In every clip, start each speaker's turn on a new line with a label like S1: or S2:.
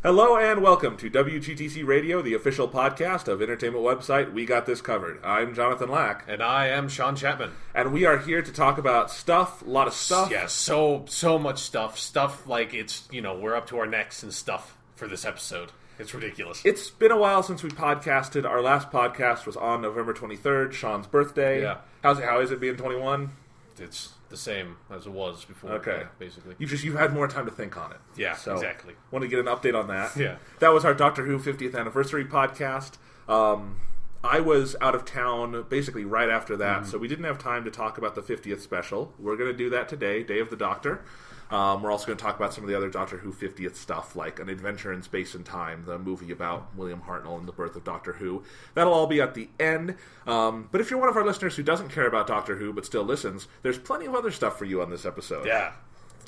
S1: Hello and welcome to WGTC Radio, the official podcast of entertainment website We Got This Covered. I'm Jonathan Lack.
S2: And I am Sean Chapman.
S1: And we are here to talk about stuff, a lot of stuff.
S2: Yeah, so much stuff. Stuff like it's, we're up to our necks and stuff for this episode. It's ridiculous.
S1: It's been a while since we podcasted. Our last podcast was on November 23rd, Sean's birthday.
S2: Yeah.
S1: How is it being 21?
S2: It's the same as it was before.
S1: Okay.
S2: Basically.
S1: You've had more time to think on it.
S2: Yeah,
S1: so
S2: exactly.
S1: Want to get an update on that.
S2: Yeah.
S1: That was our Doctor Who 50th anniversary podcast. I was out of town basically right after that, so we didn't have time to talk about the 50th special. We're going to do that today, Day of the Doctor. We're also going to talk about some of the other Doctor Who 50th stuff, like An Adventure in Space and Time, the movie about William Hartnell and the birth of Doctor Who. That'll all be at the end. But if you're one of our listeners who doesn't care about Doctor Who but still listens, there's plenty of other stuff for you on this episode.
S2: Yeah.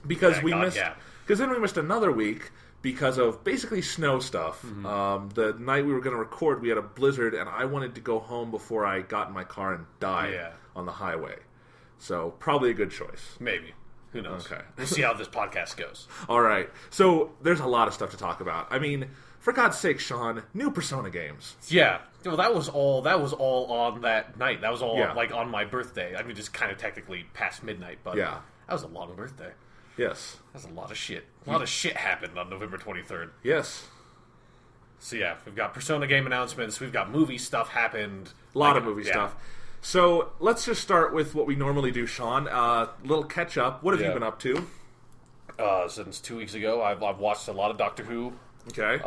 S1: Because then we missed another week because of basically snow stuff. The night we were going to record, we had a blizzard, and I wanted to go home before I got in my car and died on the highway. So probably a good choice.
S2: Maybe. Who knows?
S1: Okay.
S2: We'll see how this podcast goes.
S1: All right. So there's a lot of stuff to talk about. I mean, for God's sake, Sean, new Persona games.
S2: Yeah. Well, that was all on that night. That was all
S1: Yeah.
S2: on my birthday. I mean, just kind of technically past midnight, but
S1: Yeah.
S2: that was a long birthday.
S1: Yes.
S2: That's a lot of shit. A lot of shit happened on November 23rd.
S1: Yes.
S2: So yeah, we've got Persona game announcements. We've got movie stuff happened.
S1: A lot of movie stuff. So let's just start with what we normally do, Sean. Little catch up. What have you been up to?
S2: Since 2 weeks ago, I've watched a lot of Doctor Who.
S1: Okay.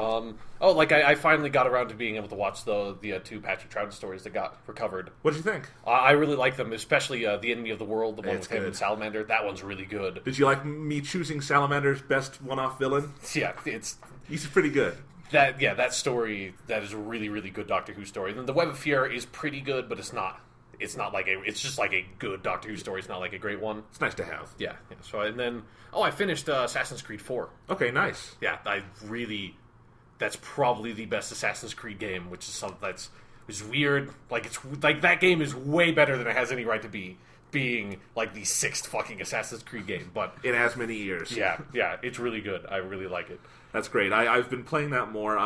S2: I finally got around to being able to watch the two Patrick Troughton stories that got recovered.
S1: What did you think?
S2: I really like them, especially The Enemy of the World, the one
S1: It's
S2: with him
S1: good.
S2: and Salamander. That one's really good.
S1: Did you like me choosing Salamander's best one-off villain?
S2: Yeah,
S1: He's pretty good.
S2: that story, that is a really, really good Doctor Who story. And then The Web of Fear is pretty good, but it's not like it's just like a good Doctor Who story. It's not like a great one.
S1: It's nice to have.
S2: Yeah. So and then I finished Assassin's Creed 4.
S1: Okay, nice.
S2: Yeah, that's probably the best Assassin's Creed game, which is something that's weird. It's like that game is way better than it has any right to be, being like the 6th fucking Assassin's Creed game. But
S1: in as many years.
S2: Yeah, it's really good. I really like it.
S1: That's great. I've been playing that more.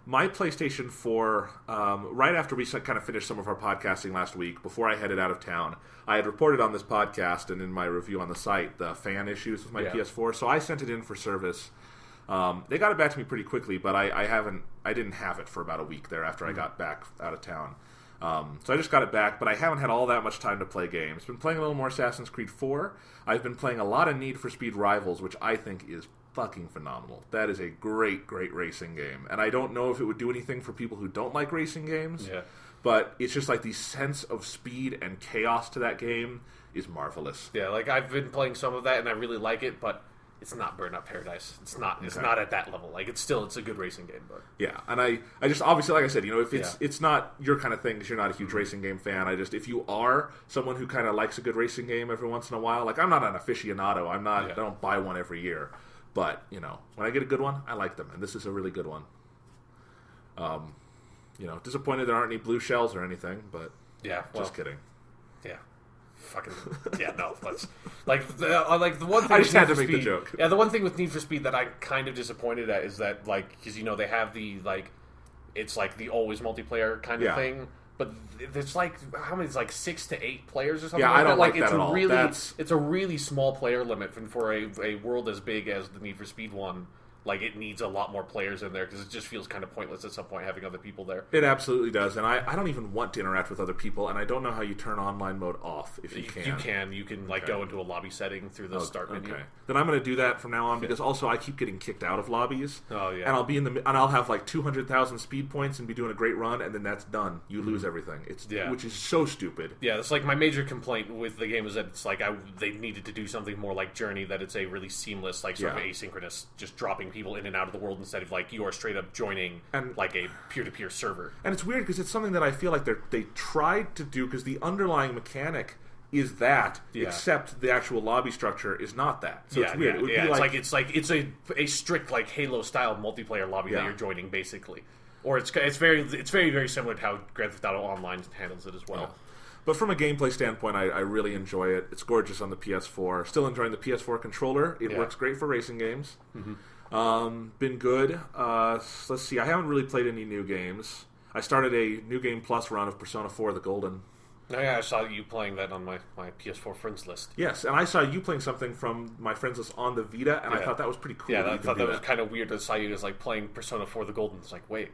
S1: My PlayStation 4, right after we kind of finished some of our podcasting last week, before I headed out of town, I had reported on this podcast and in my review on the site the fan issues with my PS4, so I sent it in for service. They got it back to me pretty quickly, but I didn't have it for about a week there after I got back out of town. So I just got it back, but I haven't had all that much time to play games. Been playing a little more Assassin's Creed 4. I've been playing a lot of Need for Speed Rivals, which I think is fucking phenomenal. That is a great, great racing game. And I don't know if it would do anything for people who don't like racing games, but it's just like the sense of speed and chaos to that game is marvelous.
S2: Yeah, I've been playing some of that, and I really like it, but it's not Burnout Paradise. It's not at that level. It's a good racing game, but
S1: yeah. And I just obviously, like I said, if it's not your kind of thing because you're not a huge racing game fan. If you are someone who kind of likes a good racing game every once in a while, I'm not an aficionado. I don't buy one every year, but when I get a good one, I like them, and this is a really good one. Disappointed there aren't any blue shells or anything, but just kidding.
S2: Yeah. Fucking no. Let's the one thing
S1: I just had to make the joke.
S2: Yeah, the one thing with Need for Speed that I'm kind of disappointed at is that because they have the it's like the always multiplayer kind of thing, but it's how many? It's 6 to 8 players or something.
S1: Yeah,
S2: like
S1: I don't
S2: that.
S1: like that
S2: it's
S1: at all.
S2: It's a really small player limit for a world as big as the Need for Speed one. It needs a lot more players in there because it just feels kind of pointless at some point having other people there.
S1: It absolutely does, and I don't even want to interact with other people, and I don't know how you turn online mode off if you can.
S2: You can go into a lobby setting through the start menu.
S1: Okay. Then I'm going to do that from now on because also I keep getting kicked out of lobbies.
S2: Oh yeah.
S1: And I'll have 200,000 speed points and be doing a great run, and then that's done. You lose everything. Which is so stupid.
S2: Yeah, that's my major complaint with the game is that it's they needed to do something more like Journey, that it's a really seamless sort of asynchronous, just dropping people in and out of the world instead of you are straight up joining a peer-to-peer server.
S1: And it's weird because it's something that I feel like they tried to do because the underlying mechanic is that, except the actual lobby structure is not that. So it's weird. It would be
S2: it's a strict Halo style multiplayer lobby that you're joining basically, or it's very very similar to how Grand Theft Auto Online handles it as well.
S1: But from a gameplay standpoint, I really enjoy it. It's gorgeous on the PS4. Still enjoying the PS4 controller. It works great for racing games. Been good. Let's see. I haven't really played any new games. I started a New Game Plus run of Persona 4 The Golden.
S2: Oh, yeah, I saw you playing that on my PS4 friends list.
S1: Yes, and I saw you playing something from my friends list on the Vita, and I thought that was pretty cool.
S2: Yeah, I thought that was kind of weird. I saw you as like playing Persona 4 The Golden. It's like, wait.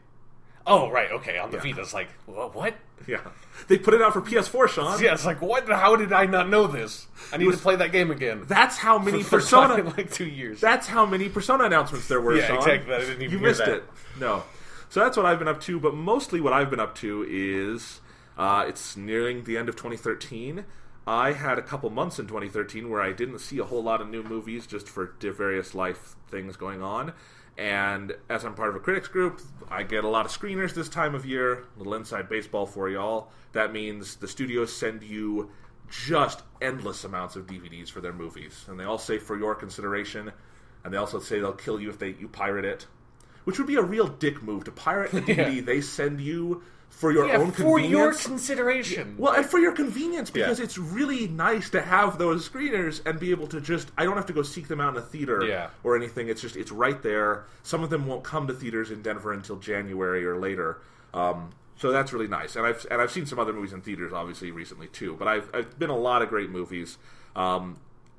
S2: Oh, right, okay, on the Vita. It's like, what?
S1: Yeah. They put it out for PS4, Sean.
S2: Yeah, it's like, what? How did I not know this? I need to play that game again.
S1: That's how many
S2: for
S1: Persona...
S2: in like 2 years.
S1: That's how many Persona announcements there were, Sean.
S2: Exactly. I didn't even
S1: You
S2: hear
S1: missed
S2: that.
S1: it. No. So that's what I've been up to, but mostly what I've been up to is... it's nearing the end of 2013. I had a couple months in 2013 where I didn't see a whole lot of new movies just for various life things going on. And as I'm part of a critics group, I get a lot of screeners this time of year. A little inside baseball for y'all. That means the studios send you just endless amounts of DVDs for their movies. And they all say for your consideration. And they also say they'll kill you if you pirate it. Which would be a real dick move, to pirate a DVD they send you for your own convenience.
S2: For your consideration.
S1: Well, and for your convenience, because it's really nice to have those screeners and be able to just... I don't have to go seek them out in a theater or anything. It's just, it's right there. Some of them won't come to theaters in Denver until January or later. So that's really nice. And I've seen some other movies in theaters, obviously, recently, too. But I've been a lot of great movies.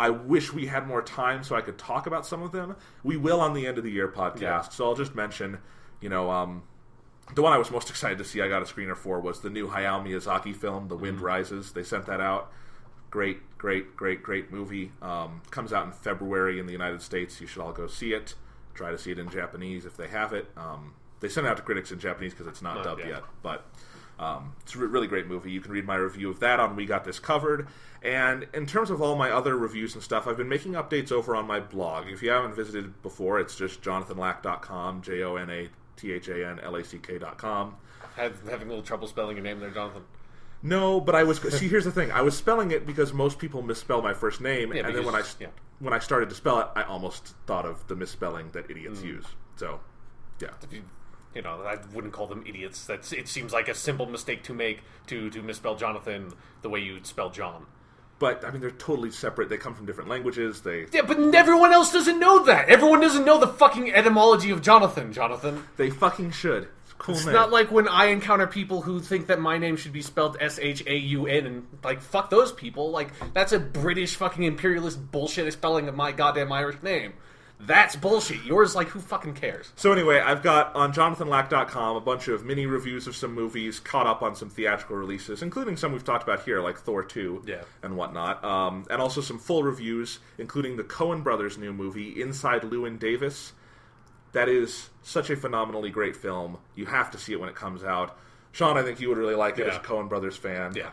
S1: I wish we had more time so I could talk about some of them. We will on the end of the year podcast. So I'll just mention, the one I was most excited to see I got a screener for was the new Hayao Miyazaki film, The Wind Rises. They sent that out. Great movie. Comes out in February in the United States. You should all go see it. Try to see it in Japanese if they have it. They sent it out to critics in Japanese because it's not dubbed yet. But it's a really great movie. You can read my review of that on We Got This Covered. And in terms of all my other reviews and stuff, I've been making updates over on my blog. If you haven't visited before, it's just jonathanlack.com, JONATHANLACK.com.
S2: Having a little trouble spelling your name there, Jonathan?
S1: No, but I was... See, here's the thing. I was spelling it because most people misspell my first name, and then when I started to spell it, I almost thought of the misspelling that idiots use. So, yeah.
S2: I wouldn't call them idiots. It seems like a simple mistake to make, to misspell Jonathan the way you would spell John.
S1: But, I mean, they're totally separate. They come from different languages.
S2: Yeah, but everyone else doesn't know that. Everyone doesn't know the fucking etymology of Jonathan.
S1: They fucking should. It's a cool name.
S2: It's not like when I encounter people who think that my name should be spelled S-H-A-U-N, and, like, fuck those people. Like, that's a British fucking imperialist bullshit spelling of my goddamn Irish name. That's bullshit. Yours, like, who fucking cares?
S1: So anyway, I've got on jonathanlack.com a bunch of mini reviews of some movies, caught up on some theatrical releases, including some we've talked about here, like Thor 2 and whatnot, and also some full reviews, including the Coen brothers' new movie, Inside Llewyn Davis. That is such a phenomenally great film. You have to see it when it comes out. Sean, I think you would really like it as a Coen brothers fan.
S2: Yeah.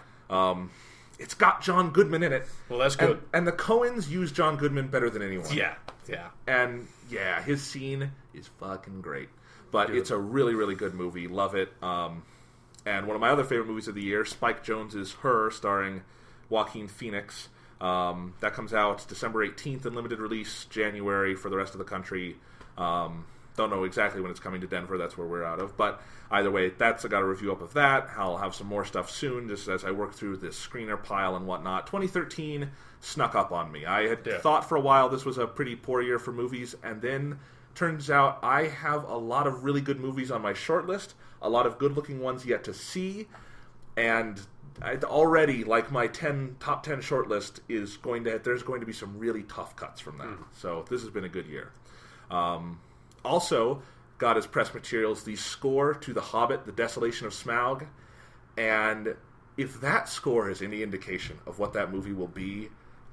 S1: It's got John Goodman in it.
S2: Well, that's good.
S1: And the Coens use John Goodman better than anyone.
S2: Yeah.
S1: And, his scene is fucking great. But it's a really, really good movie. Love it. And one of my other favorite movies of the year, Spike Jonze's Her, starring Joaquin Phoenix. That comes out December 18th in limited release, January for the rest of the country. Don't know exactly when it's coming to Denver. That's where we're out of. But either way, I got a review up of that. I'll have some more stuff soon, just as I work through this screener pile and whatnot. 2013 snuck up on me. I had thought for a while this was a pretty poor year for movies, and then turns out I have a lot of really good movies on my short list, a lot of good-looking ones yet to see, and already, like, my top 10 short list there's going to be some really tough cuts from that. So this has been a good year. Also, got as press materials the score to The Hobbit, The Desolation of Smaug, and if that score is any indication of what that movie will be,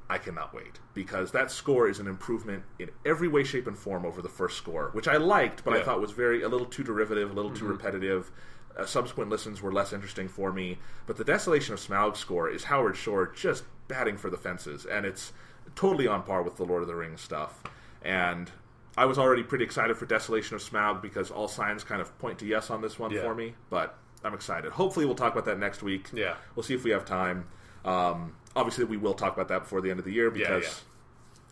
S1: I cannot wait, because that score is an improvement in every way, shape, and form over the first score, which I liked, but I thought was a little too derivative, a little too repetitive. Subsequent listens were less interesting for me, but the Desolation of Smaug score is Howard Shore just batting for the fences, and it's totally on par with the Lord of the Rings stuff. And I was already pretty excited for Desolation of Smaug because all signs kind of point to yes on this one for me, but I'm excited. Hopefully we'll talk about that next week. Yeah. We'll see if we have time. Obviously we will talk about that before the end of the year because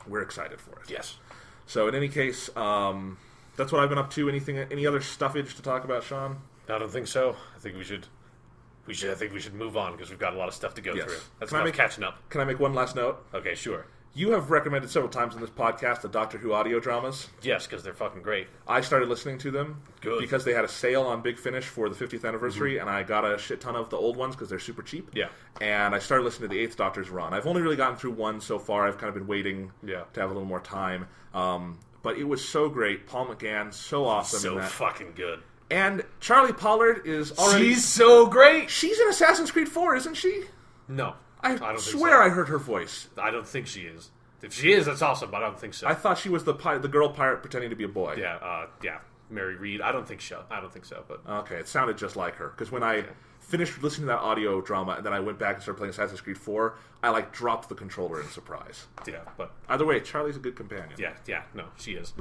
S1: we're excited for it. Yes. So in any case, that's what I've been up to. Any other stuffage to talk about, Sean?
S2: I don't think so. I think we should I think we should move on because we've got a lot of stuff to go
S1: Yes.
S2: through. That's
S1: Can I
S2: enough catching up.
S1: Can I make one last note?
S2: Okay, sure.
S1: You have recommended several times in this podcast the Doctor Who audio dramas.
S2: Yes, because they're fucking great.
S1: I started listening to them because they had a sale on Big Finish for the 50th anniversary, and I got a shit ton of the old ones because they're super cheap.
S2: Yeah.
S1: And I started listening to the 8th Doctor's run. I've only really gotten through one so far. I've kind of been waiting to have a little more time. But it was so great. Paul McGann, so awesome
S2: So
S1: in that.
S2: fucking good.
S1: And Charlie Pollard is already...
S2: She's so great!
S1: She's in Assassin's Creed 4, isn't she?
S2: No.
S1: I
S2: don't
S1: swear
S2: think so.
S1: I heard her voice.
S2: I don't think she is. If she is, that's awesome, but I don't think so.
S1: I thought she was the girl pirate pretending to be a boy.
S2: Yeah, Mary Reed. I don't think so, but...
S1: Okay, it sounded just like her. Because when I finished listening to that audio drama and then I went back and started playing Assassin's Creed 4, I, dropped the controller in surprise.
S2: Yeah, but...
S1: Either way, Charlie's a good companion.
S2: No, she is.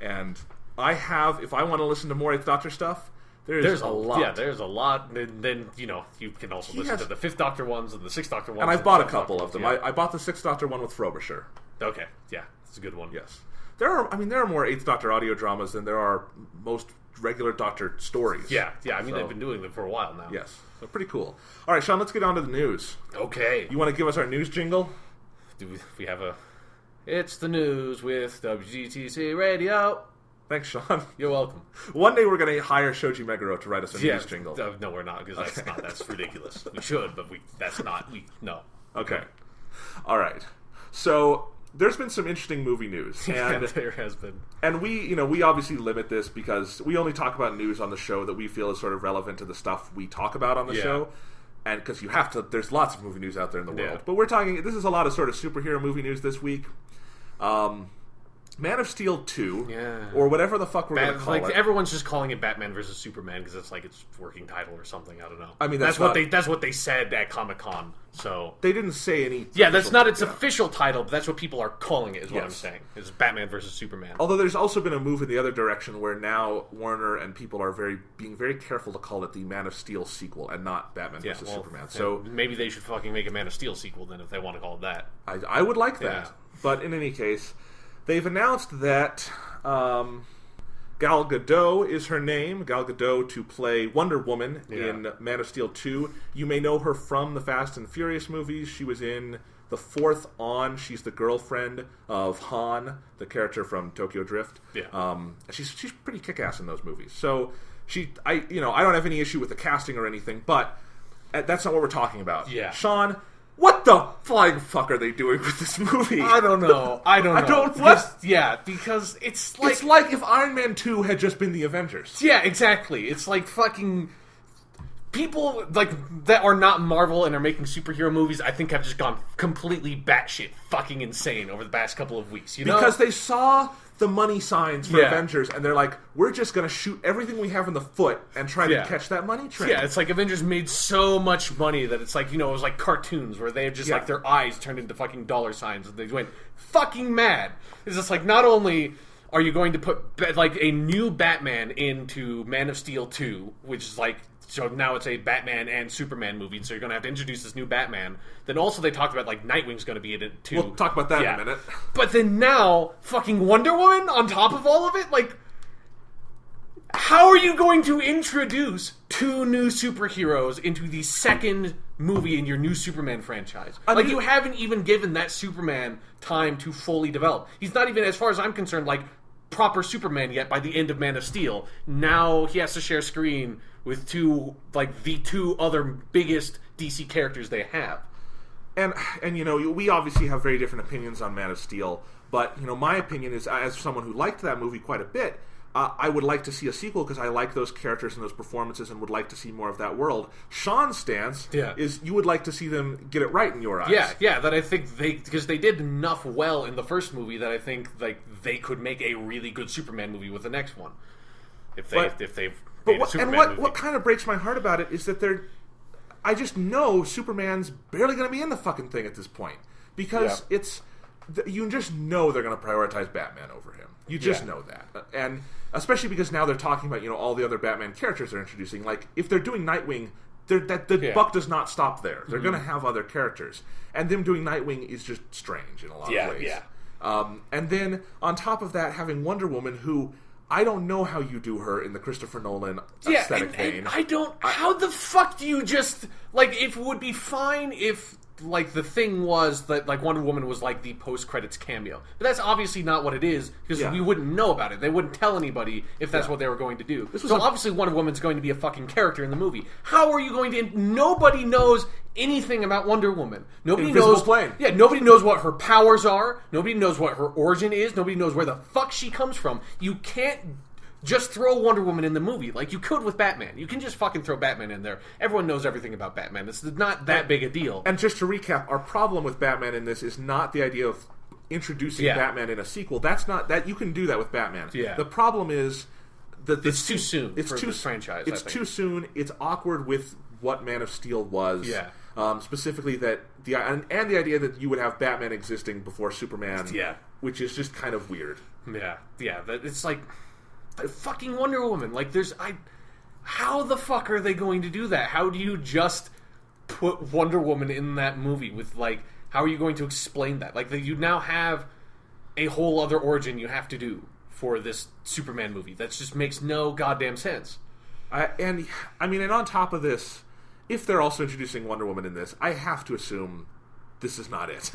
S1: And I have, if I want to listen to more 8th Doctor stuff, there's a lot.
S2: Yeah, there's a lot. And then, you can also listen to the 5th Doctor ones and the 6th Doctor ones.
S1: And I've bought a couple of them. I bought the 6th Doctor one with Frobisher.
S2: Okay, yeah, it's a good one.
S1: Yes. There are more 8th Doctor audio dramas than there are most regular Doctor stories.
S2: Yeah, they've been doing them for a while now.
S1: Yes, so pretty cool. All right, Sean, let's get on to the news.
S2: Okay.
S1: You want to give us our news jingle?
S2: Do we have a... It's the news with WGTC Radio.
S1: Thanks, Sean.
S2: You're welcome.
S1: One day we're going to hire Shoji Meguro to write us a news jingle.
S2: No, we're not, because that's ridiculous. We should, but no.
S1: Okay. All right. So... There's been some interesting movie news, and
S2: there has been.
S1: And we obviously limit this because we only talk about news on the show that we feel is sort of relevant to the stuff we talk about on the show, and because you have to, there's lots of movie news out there in the world. But we're talking. This is a lot of sort of superhero movie news this week. Man of Steel 2, or whatever the fuck we're going to call it.
S2: Everyone's just calling it Batman versus Superman because it's its working title or something. I don't know.
S1: I mean,
S2: that's what they said at Comic-Con. So
S1: they didn't say any.
S2: Yeah, that's not its official title, but that's what people are calling it. Is what I'm saying. Is Batman versus Superman.
S1: Although there's also been a move in the other direction where now Warner and people are being very careful to call it the Man of Steel sequel and not Batman versus Superman. So
S2: maybe they should fucking make a Man of Steel sequel then if they want to call it that.
S1: I would like that, but in any case. They've announced that Gal Gadot is her name. Gal Gadot to play Wonder Woman in Man of Steel 2. You may know her from the Fast and Furious movies. She was in the 4th On. She's the girlfriend of Han, the character from Tokyo Drift.
S2: Yeah.
S1: She's pretty kick-ass in those movies. So I don't have any issue with the casting or anything, but that's not what we're talking about.
S2: Yeah.
S1: Sean, what the flying fuck are they doing with this movie?
S2: I don't know. Because it's like...
S1: It's like if Iron Man 2 had just been the Avengers.
S2: Yeah, exactly. It's like fucking... People, that are not Marvel and are making superhero movies, I think have just gone completely batshit fucking insane over the past couple of weeks, you know?
S1: Because they saw the money signs for Avengers, and they're like, we're just going to shoot everything we have in the foot and try to catch that money train.
S2: Yeah, it's like Avengers made so much money that it's like, it was like cartoons where they have just their eyes turned into fucking dollar signs and they went fucking mad. It's just like, not only are you going to put a new Batman into Man of Steel 2, which is so now it's a Batman and Superman movie, so you're going to have to introduce this new Batman. Then also they talked about, Nightwing's going to be in it, too.
S1: We'll talk about that in a minute.
S2: But then now, fucking Wonder Woman on top of all of it? How are you going to introduce 2 new superheroes into the second movie in your new Superman franchise? You haven't even given that Superman time to fully develop. He's not even, as far as I'm concerned, proper Superman yet by the end of Man of Steel. Now he has to share screen with the 2 other biggest DC characters they have.
S1: And we obviously have very different opinions on Man of Steel, but my opinion is, as someone who liked that movie quite a bit, I would like to see a sequel because I like those characters and those performances and would like to see more of that world. Sean's stance is you would like to see them get it right in your eyes.
S2: Yeah, that I think because they did enough well in the first movie that I think they could make a really good Superman movie with the next one.
S1: What kind of breaks my heart about it is that I just know Superman's barely going to be in the fucking thing at this point because you just know they're going to prioritize Batman over him. You just know that, and especially because now they're talking about all the other Batman characters they're introducing. If they're doing Nightwing, the buck does not stop there. They're going to have other characters, and them doing Nightwing is just strange in a lot of ways. And then on top of that, having Wonder Woman, who I don't know how you do her in the Christopher Nolan aesthetic vein.
S2: And I don't... How the fuck do you just... Like, it would be fine if... Like, the thing was that, like, Wonder Woman was, like, the post-credits cameo. But that's obviously not what it is, because we wouldn't know about it. They wouldn't tell anybody if that's what they were going to do. So obviously Wonder Woman's going to be a fucking character in the movie. How are you going to... Nobody knows anything about Wonder Woman. Nobody knows...
S1: Plane.
S2: Yeah, nobody knows what her powers are. Nobody knows what her origin is. Nobody knows where the fuck she comes from. You can't... Just throw Wonder Woman in the movie, like you could with Batman. You can just fucking throw Batman in there. Everyone knows everything about Batman. It's not that big a deal.
S1: And just to recap, our problem with Batman in this is not the idea of introducing Batman in a sequel. That's not... that you can do that with Batman.
S2: Yeah.
S1: The problem is... that
S2: it's too soon for this franchise,
S1: It's too soon. It's awkward with what Man of Steel was.
S2: Yeah.
S1: Specifically that... and the idea that you would have Batman existing before Superman.
S2: Yeah.
S1: Which is just kind of weird.
S2: Yeah. Yeah. It's like... Fucking Wonder Woman. Like, how the fuck are they going to do that? How do you just put Wonder Woman in that movie with, like, how are you going to explain that? Like, you now have a whole other origin you have to do for this Superman movie. That just makes no goddamn sense.
S1: And on top of this, if they're also introducing Wonder Woman in this, I have to assume this is not it.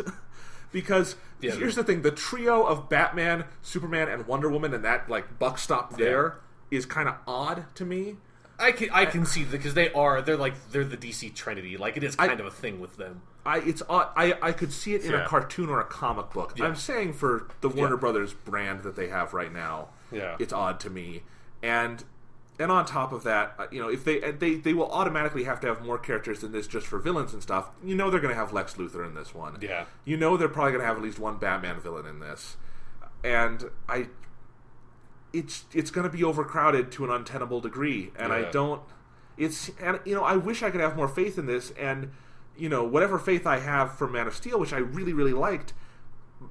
S1: Because here's the thing, the trio of Batman, Superman, and Wonder Woman, and that like buck stop there is kind of odd to me.
S2: I can see that because they're the DC Trinity. Like, it is kind of a thing with them.
S1: It's odd. I could see it in a cartoon or a comic book. I'm saying for the Warner Brothers brand that they have right now, it's odd to me. And on top of that, if they will automatically have to have more characters than this just for villains and stuff. They're going to have Lex Luthor in this one.
S2: Yeah.
S1: They're probably going to have at least one Batman villain in this. And it's going to be overcrowded to an untenable degree. And I wish I could have more faith in this. And, whatever faith I have for Man of Steel, which I really, really liked,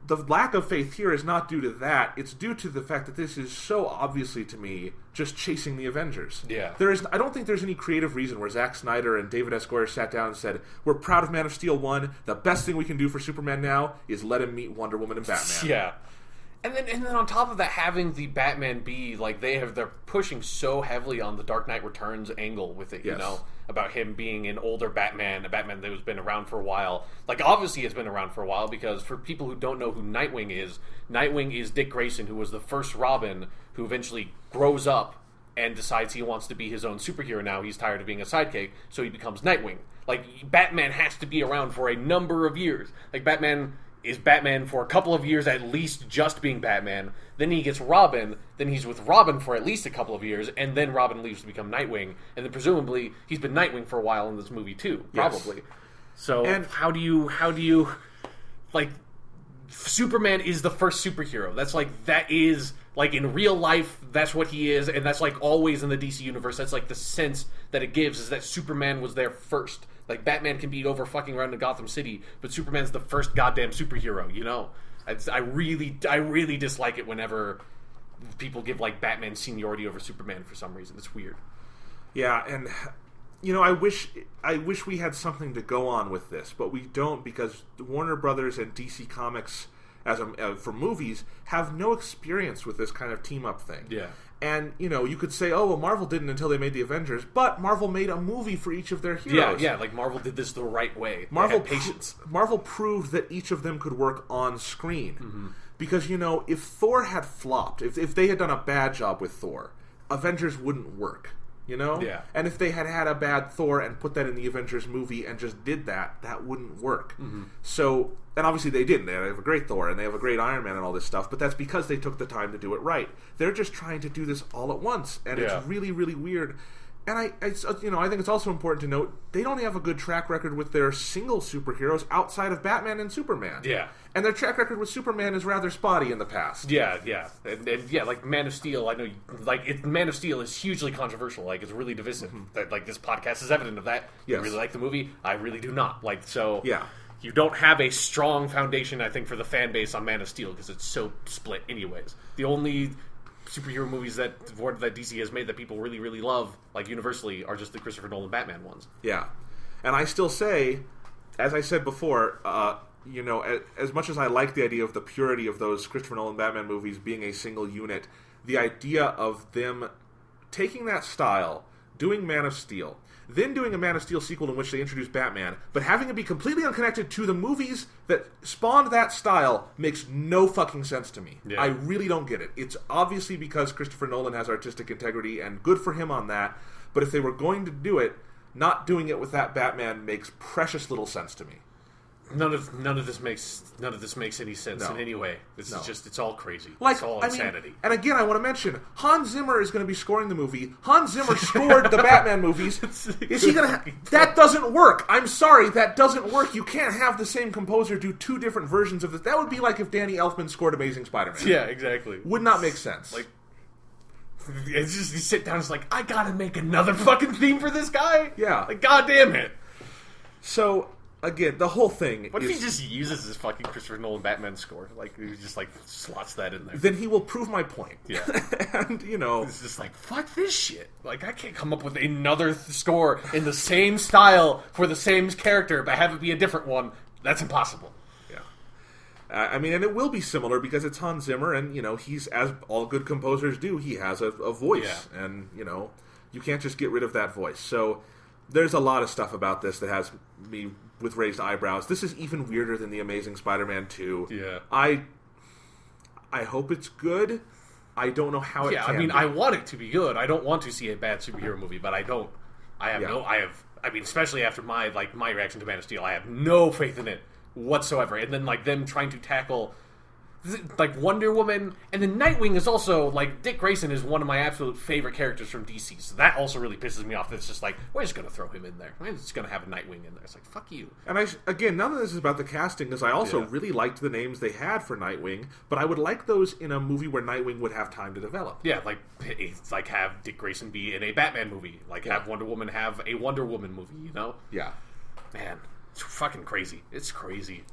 S1: the lack of faith here is not due to that. It's due to the fact that this is so obviously, to me, just chasing the Avengers.
S2: Yeah.
S1: I don't think there's any creative reason where Zack Snyder and David S. Goyer sat down and said, we're proud of Man of Steel 1. The best thing we can do for Superman now is let him meet Wonder Woman and Batman.
S2: Yeah. And then on top of that, having the Batman be, like, they're pushing so heavily on the Dark Knight Returns angle with it, about him being an older Batman, a Batman that has been around for a while. Like, obviously it's been around for a while, because for people who don't know who Nightwing is Dick Grayson, who was the first Robin, who eventually grows up and decides he wants to be his own superhero now. He's tired of being a sidekick, so he becomes Nightwing. Like, Batman has to be around for a number of years. Like, Batman is Batman for a couple of years at least, just being Batman. Then he gets Robin. Then he's with Robin for at least a couple of years, and then Robin leaves to become Nightwing. And then presumably he's been Nightwing for a while in this movie too, probably. Yes. So and how do you like? Superman is the first superhero. That is in real life. That's what he is, and that's like always in the DC universe. That's like the sense that it gives, is that Superman was there first. Like, Batman can be over fucking around in Gotham City, but Superman's the first goddamn superhero, I really dislike it whenever people give, like, Batman seniority over Superman for some reason. It's weird.
S1: Yeah, and, I wish we had something to go on with this, but we don't, because Warner Brothers and DC Comics, for movies, have no experience with this kind of team-up thing.
S2: Yeah.
S1: And, you could say, oh, well, Marvel didn't until they made the Avengers, but Marvel made a movie for each of their heroes.
S2: Yeah, like, Marvel did this the right way.
S1: Marvel
S2: had patience.
S1: Marvel proved that each of them could work on screen.
S2: Mm-hmm.
S1: Because, if Thor had flopped, if they had done a bad job with Thor, Avengers wouldn't work.
S2: Yeah.
S1: And if they had had a bad Thor and put that in the Avengers movie and just did that, that wouldn't work.
S2: Mm-hmm.
S1: So, and obviously they didn't. They have a great Thor and they have a great Iron Man and all this stuff, but that's because they took the time to do it right. They're just trying to do this all at once, and it's really, really weird. And I think it's also important to note, they don't have a good track record with their single superheroes outside of Batman and Superman.
S2: Yeah.
S1: And their track record with Superman is rather spotty in the past.
S2: Yeah. And like Man of Steel, I know, Man of Steel is hugely controversial. Like, it's really divisive. Mm-hmm. That, this podcast is evident of that.
S1: Yes.
S2: You really like the movie? I really do not.
S1: Yeah.
S2: You don't have a strong foundation, I think, for the fan base on Man of Steel, because it's so split anyways. The only superhero movies that DC has made that people really, really love, like universally, are just the Christopher Nolan Batman ones.
S1: Yeah. And I still say, as I said before, you know, as much as I like the idea of the purity of those Christopher Nolan Batman movies being a single unit, the idea of them taking that style, doing Man of Steel, then doing a Man of Steel sequel in which they introduce Batman, but having it be completely unconnected to the movies that spawned that style makes no fucking sense to me. Yeah. I really don't get it. It's obviously because Christopher Nolan has artistic integrity, and good for him on that, but if they were going to do it, not doing it with that Batman makes precious little sense to me.
S2: None of this makes any sense in any way. It's all crazy.
S1: Like,
S2: it's all insanity.
S1: And again, I want to mention Hans Zimmer is going to be scoring the movie. Hans Zimmer scored the Batman movies. Is he going to? That doesn't work. I'm sorry, that doesn't work. You can't have the same composer do two different versions of this. That would be like if Danny Elfman scored Amazing Spider-Man.
S2: Yeah, exactly.
S1: Would not make sense.
S2: Like, it's just you sit down. It's like, I gotta make another fucking theme for this guy.
S1: Yeah.
S2: Like, goddamn it.
S1: So. Again, the whole thing.
S2: What if he just uses his fucking Christopher Nolan Batman score? Like, he just, like, slots that in there.
S1: Then he will prove my point.
S2: Yeah.
S1: And, you know.
S2: It's just like, fuck this shit. Like, I can't come up with another score in the same style for the same character, but have it be a different one. That's impossible.
S1: Yeah. I mean, and it will be similar because it's Hans Zimmer, and, you know, he's, as all good composers do, he has a voice. Yeah. And, you know, you can't just get rid of that voice. So, there's a lot of stuff about this that has me with raised eyebrows. This is even weirder than The Amazing Spider-Man 2.
S2: Yeah.
S1: I hope it's good. I don't know how it can
S2: I mean,
S1: be.
S2: I want it to be good. I don't want to see a bad superhero movie, but I don't. I mean, especially after my reaction to Man of Steel, I have no faith in it whatsoever. And then, like, them trying to tackle, like, Wonder Woman, and then Nightwing is also, like, Dick Grayson is one of my absolute favorite characters from DC, so that also really pisses me off. It's just like, we're just going to throw him in there. We're just going to have a Nightwing in there. It's like, fuck you.
S1: And again, none of this is about the casting, because I also really liked the names they had for Nightwing, but I would like those in a movie where Nightwing would have time to develop.
S2: Yeah, like have Dick Grayson be in a Batman movie. Like, have Wonder Woman have a Wonder Woman movie, you know?
S1: Yeah.
S2: Man, it's fucking crazy. It's crazy.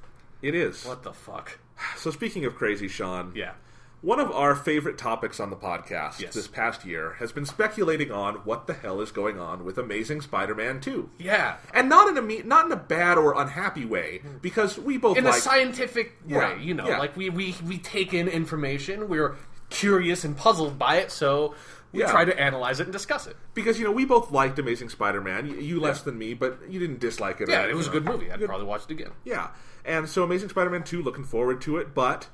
S1: It is.
S2: What the fuck?
S1: So speaking of crazy, Sean.
S2: Yeah.
S1: One of our favorite topics on the podcast this past year has been speculating on what the hell is going on with Amazing Spider-Man 2.
S2: Yeah.
S1: And not in a bad or unhappy way, because we both
S2: in a scientific way, you know.
S1: Yeah.
S2: Like, we take in information, we're curious and puzzled by it, so we try to analyze it and discuss it.
S1: Because, you know, we both liked Amazing Spider-Man. You less than me, but you didn't dislike it.
S2: Yeah, it was a good movie. I'd probably watch it again.
S1: Yeah. And so Amazing Spider-Man 2, looking forward to it, but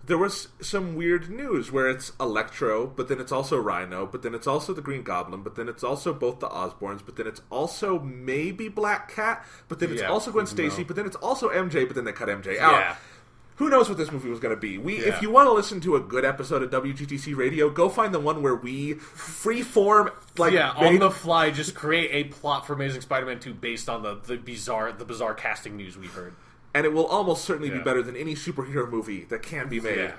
S1: there was some weird news where it's Electro, but then it's also Rhino, but then it's also the Green Goblin, but then it's also both the Osborns, but then it's also maybe Black Cat, but then it's also Gwen Stacy, but then it's also MJ, but then they cut MJ out.
S2: Yeah.
S1: Who knows what this movie was going to be? If you want to listen to a good episode of WGTC Radio, go find the one where we freeform,
S2: on the fly, just create a plot for Amazing Spider-Man 2 based on the bizarre casting news we heard.
S1: And it will almost certainly be better than any superhero movie that can be made. Yeah.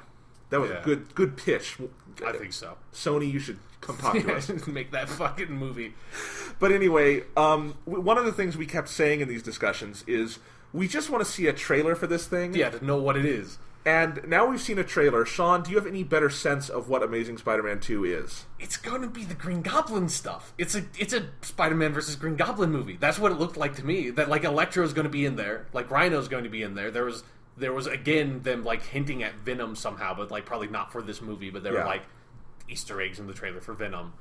S1: That was a good pitch.
S2: I think so.
S1: Sony, you should come talk to us.
S2: Make that fucking movie.
S1: But anyway, one of the things we kept saying in these discussions is we just want to see a trailer for this thing.
S2: Yeah, to know what it is.
S1: And now we've seen a trailer. Sean, do you have any better sense of what Amazing Spider-Man 2 is?
S2: It's going to be the Green Goblin stuff. It's a Spider-Man versus Green Goblin movie. That's what it looked like to me. That, like, Electro's going to be in there. Like, Rhino's going to be in there. There was again, them, like, hinting at Venom somehow, but, like, probably not for this movie. But there were, like, Easter eggs in the trailer for Venom.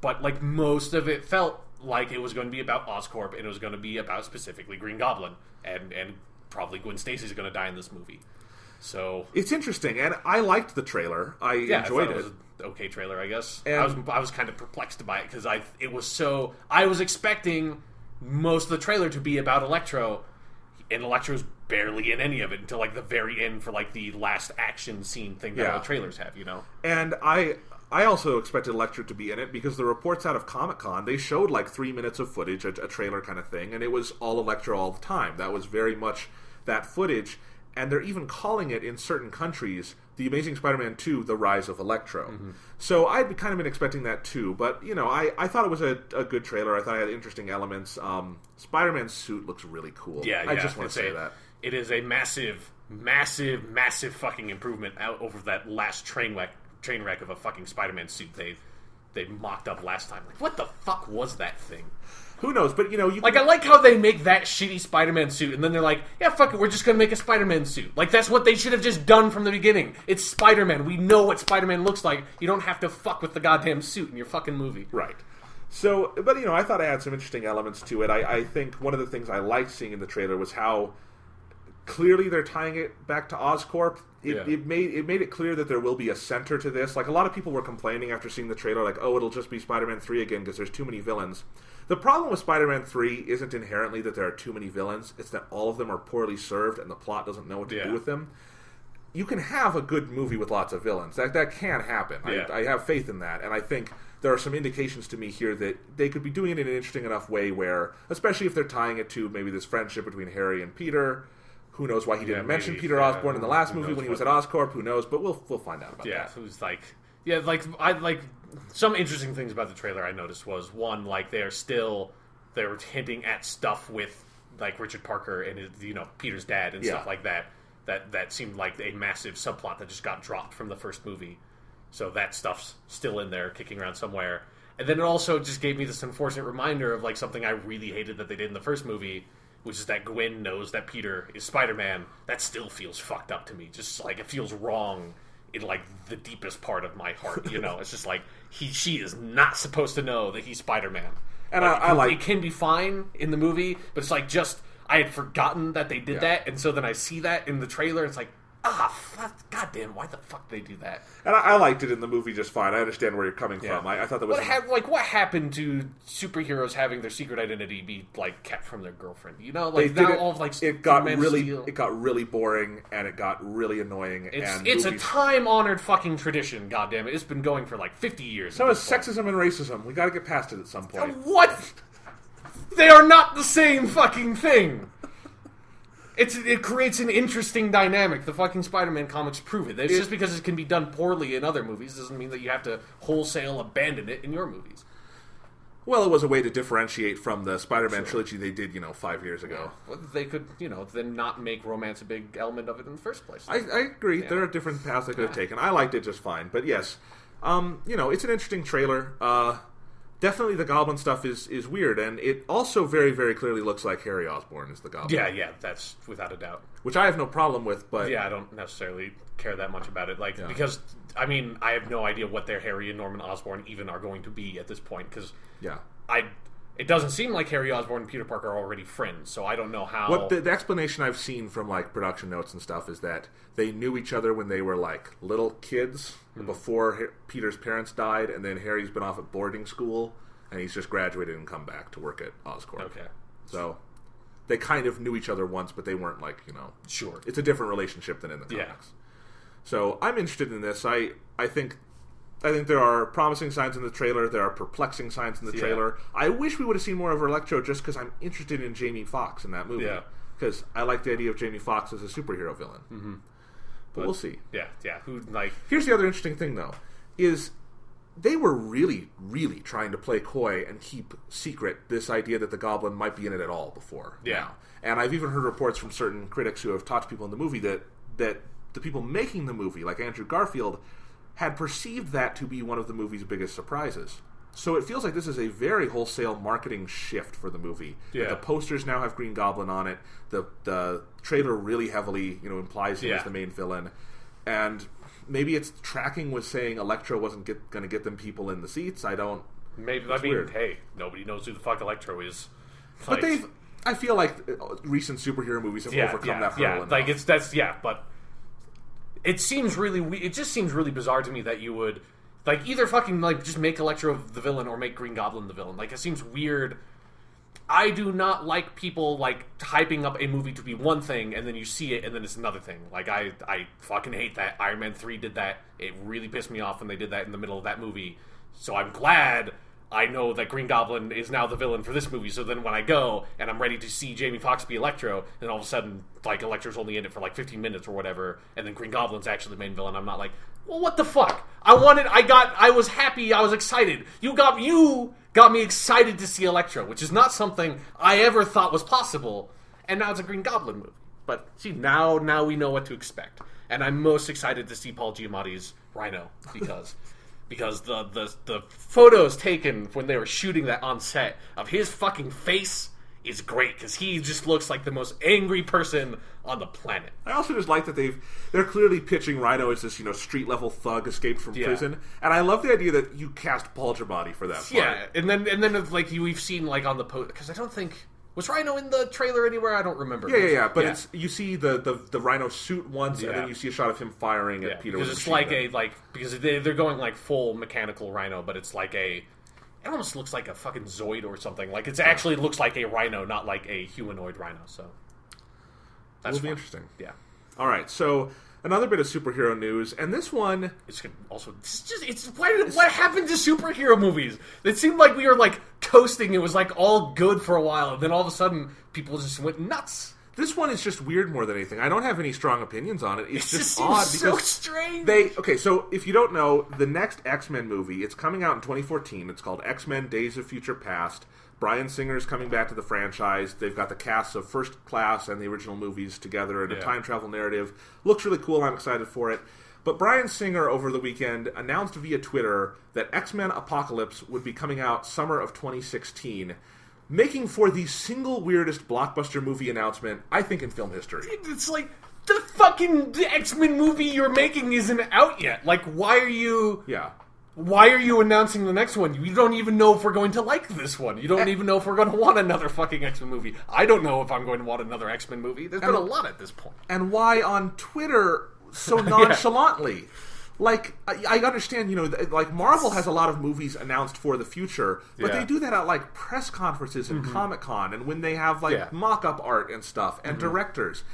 S2: But, like, most of it felt like it was going to be about Oscorp, and it was going to be about specifically Green Goblin. And probably Gwen Stacy's going to die in this movie. So
S1: it's interesting, and I liked the trailer. I enjoyed it.
S2: It was an okay trailer, I guess. And I was kind of perplexed by it because I was expecting most of the trailer to be about Electro, and Electro's barely in any of it until, like, the very end for, like, the last action scene thing that all the trailers have, you know.
S1: And I also expected Electro to be in it because the reports out of Comic-Con, they showed like 3 minutes of footage, a trailer kind of thing, and it was all Electro all the time. That was very much that footage. And they're even calling it, in certain countries, The Amazing Spider-Man 2, The Rise of Electro. Mm-hmm. So I'd kind of been expecting that too. But, you know, I thought it was a good trailer. I thought it had interesting elements. Spider-Man's suit looks really cool.
S2: Yeah,
S1: I just want to say that.
S2: It is a massive, massive, massive fucking improvement out over that last train wreck of a fucking Spider-Man suit they mocked up last time. Like, what the fuck was that thing?
S1: Who knows? But, you
S2: I like how they make that shitty Spider-Man suit, and then they're like, yeah, fuck it, we're just gonna make a Spider-Man suit. Like, that's what they should have just done from the beginning. It's Spider-Man. We know what Spider-Man looks like. You don't have to fuck with the goddamn suit in your fucking movie.
S1: Right. So, but, I thought I had some interesting elements to it. I think one of the things I liked seeing in the trailer was how clearly they're tying it back to Oscorp. It made it clear that there will be a center to this. Like, a lot of people were complaining after seeing the trailer, like, oh, it'll just be Spider-Man 3 again because there's too many villains. The problem with Spider-Man 3 isn't inherently that there are too many villains. It's that all of them are poorly served and the plot doesn't know what to do with them. You can have a good movie with lots of villains. That can happen.
S2: Yeah.
S1: I have faith in that. And I think there are some indications to me here that they could be doing it in an interesting enough way where, especially if they're tying it to maybe this friendship between Harry and Peter. Who knows why he didn't mention Peter Osborn in the last movie when he was at Oscorp? Who knows? But we'll find out about that.
S2: Yeah, who's some interesting things about the trailer I noticed was, one, like, they were hinting at stuff with, like, Richard Parker and Peter's dad and stuff like that. That seemed like a massive subplot that just got dropped from the first movie. So that stuff's still in there, kicking around somewhere. And then it also just gave me this unfortunate reminder of, like, something I really hated that they did in the first movie, which is that Gwen knows that Peter is Spider-Man. That still feels fucked up to me. Just, like, it feels wrong in, like, the deepest part of my heart, It's just like, she is not supposed to know that he's Spider-Man.
S1: And
S2: like, it can be fine in the movie, but it's like, just, I had forgotten that they did that, and so then I see that in the trailer, it's like, fuck, goddamn, why the fuck did they do that?
S1: And I liked it in the movie just fine. I understand where you're coming from. I thought that was...
S2: What happened to superheroes having their secret identity be, like, kept from their girlfriend?
S1: It got really boring, and it got really annoying.
S2: It's a time-honored fucking tradition, goddammit. It's been going for, like, 50 years.
S1: So is sexism and racism. We gotta get past it at some point.
S2: What? They are not the same fucking thing! It creates an interesting dynamic. The fucking Spider-Man comics prove it. Just because it can be done poorly in other movies doesn't mean that you have to wholesale abandon it in your movies.
S1: Well, it was a way to differentiate from the Spider-Man trilogy they did, 5 years ago.
S2: Well, they could, then not make romance a big element of it in the first place.
S1: I agree. Yeah. There are different paths they could have taken. I liked it just fine. But yes, it's an interesting trailer. Definitely the Goblin stuff is weird, and it also very, very clearly looks like Harry Osborn is the Goblin.
S2: Yeah, that's without a doubt.
S1: Which I have no problem with, but...
S2: Yeah, I don't necessarily care that much about it. Because, I mean, I have no idea what their Harry and Norman Osborn even are going to be at this point, because...
S1: Yeah.
S2: It doesn't seem like Harry Osborn and Peter Parker are already friends, so I don't know how...
S1: What the explanation I've seen from, like, production notes and stuff is that they knew each other when they were, like, little kids, before Peter's parents died, and then Harry's been off at boarding school... And he's just graduated and come back to work at Oscorp.
S2: Okay.
S1: So, they kind of knew each other once, but they weren't like,
S2: Sure.
S1: It's a different relationship than in the comics. Yeah. So, I'm interested in this. I think there are promising signs in the trailer. There are perplexing signs in the trailer. I wish we would have seen more of Electro just because I'm interested in Jamie Foxx in that movie.
S2: Yeah.
S1: Because I like the idea of Jamie Foxx as a superhero villain.
S2: Mm-hmm.
S1: But we'll see.
S2: Yeah.
S1: Here's the other interesting thing, though, is... They were really, really trying to play coy and keep secret this idea that the Goblin might be in it at all before.
S2: Yeah.
S1: Now. And I've even heard reports from certain critics who have talked to people in the movie that the people making the movie, like Andrew Garfield, had perceived that to be one of the movie's biggest surprises. So it feels like this is a very wholesale marketing shift for the movie.
S2: Yeah.
S1: The posters now have Green Goblin on it. The trailer really heavily, implies him as the main villain. And... Maybe it's tracking with saying Electro wasn't going to get them people in the seats. I don't...
S2: Maybe.
S1: Weird.
S2: Hey, nobody knows who the fuck Electro is.
S1: But I feel like recent superhero movies have overcome that hurdle enough.
S2: But it seems really... It just seems really bizarre to me that you would... either fucking, just make Electro the villain or make Green Goblin the villain. It seems weird... I do not like people, hyping up a movie to be one thing, and then you see it, and then it's another thing. I fucking hate that. Iron Man 3 did that. It really pissed me off when they did that in the middle of that movie. So I'm glad I know that Green Goblin is now the villain for this movie, so then when I go, and I'm ready to see Jamie Foxx be Electro, and all of a sudden, Electro's only in it for, 15 minutes or whatever, and then Green Goblin's actually the main villain, I'm not like, well, what the fuck? I was happy, I was excited. You got me excited to see Electro, which is not something I ever thought was possible, and now it's a Green Goblin movie. But, see, now we know what to expect. And I'm most excited to see Paul Giamatti's Rhino, because because the photos taken when they were shooting that on set of his fucking face is great, because he just looks like the most angry person on the planet.
S1: I also just like that they're clearly pitching Rhino as this, street level thug escaped from prison, and I love the idea that you cast Paul Giamatti for that part.
S2: Yeah, and then like we've seen like on the post, because I don't think was Rhino in the trailer anywhere. I don't remember.
S1: Yeah. But it's you see the Rhino suit once, and then you see a shot of him firing at Peter.
S2: Because it's like because they're going like full mechanical Rhino, but it's like it almost looks like a fucking Zoid or something. Like it actually looks like a Rhino, not like a humanoid Rhino. So
S1: that'll be interesting.
S2: Yeah.
S1: All right. So another bit of superhero news, and this one
S2: what happened to superhero movies? It seemed like we were like coasting. It was like all good for a while, and then all of a sudden people just went nuts.
S1: This one is just weird more than anything. I don't have any strong opinions on it. It's just odd because
S2: so strange.
S1: So if you don't know, the next X-Men movie, it's coming out in 2014. It's called X-Men: Days of Future Past. Bryan Singer's coming back to the franchise. They've got the casts of First Class and the original movies together in a time travel narrative. Looks really cool. I'm excited for it. But Bryan Singer over the weekend announced via Twitter that X-Men Apocalypse would be coming out summer of 2016. Making for the single weirdest blockbuster movie announcement, I think, in film history.
S2: It's like, the X-Men movie you're making isn't out yet. Like, why are you...
S1: Yeah.
S2: Why are you announcing the next one? You don't even know if we're going to like this one. You don't even know if we're going to want another fucking X-Men movie. I don't know if I'm going to want another X-Men movie. There's been a lot at this point.
S1: And why on Twitter so nonchalantly? Like, I understand, like, Marvel has a lot of movies announced for the future, but they do that at, like, press conferences and Comic-Con, and when they have, like, mock-up art and stuff, and directors.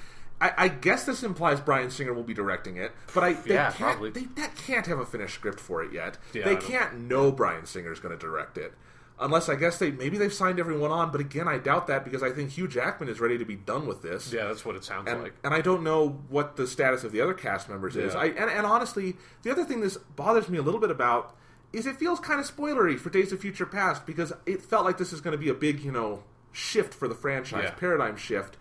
S1: I guess this implies Bryan Singer will be directing it, but they can't have a finished script for it yet. Yeah, they can't know Bryan Singer's going to direct it. Unless, I guess, maybe they've signed everyone on, but again, I doubt that because I think Hugh Jackman is ready to be done with this.
S2: Yeah, that's what it sounds like.
S1: And I don't know what the status of the other cast members is. And honestly, the other thing this bothers me a little bit about is it feels kind of spoilery for Days of Future Past because it felt like this is going to be a big, shift for the franchise, paradigm shift.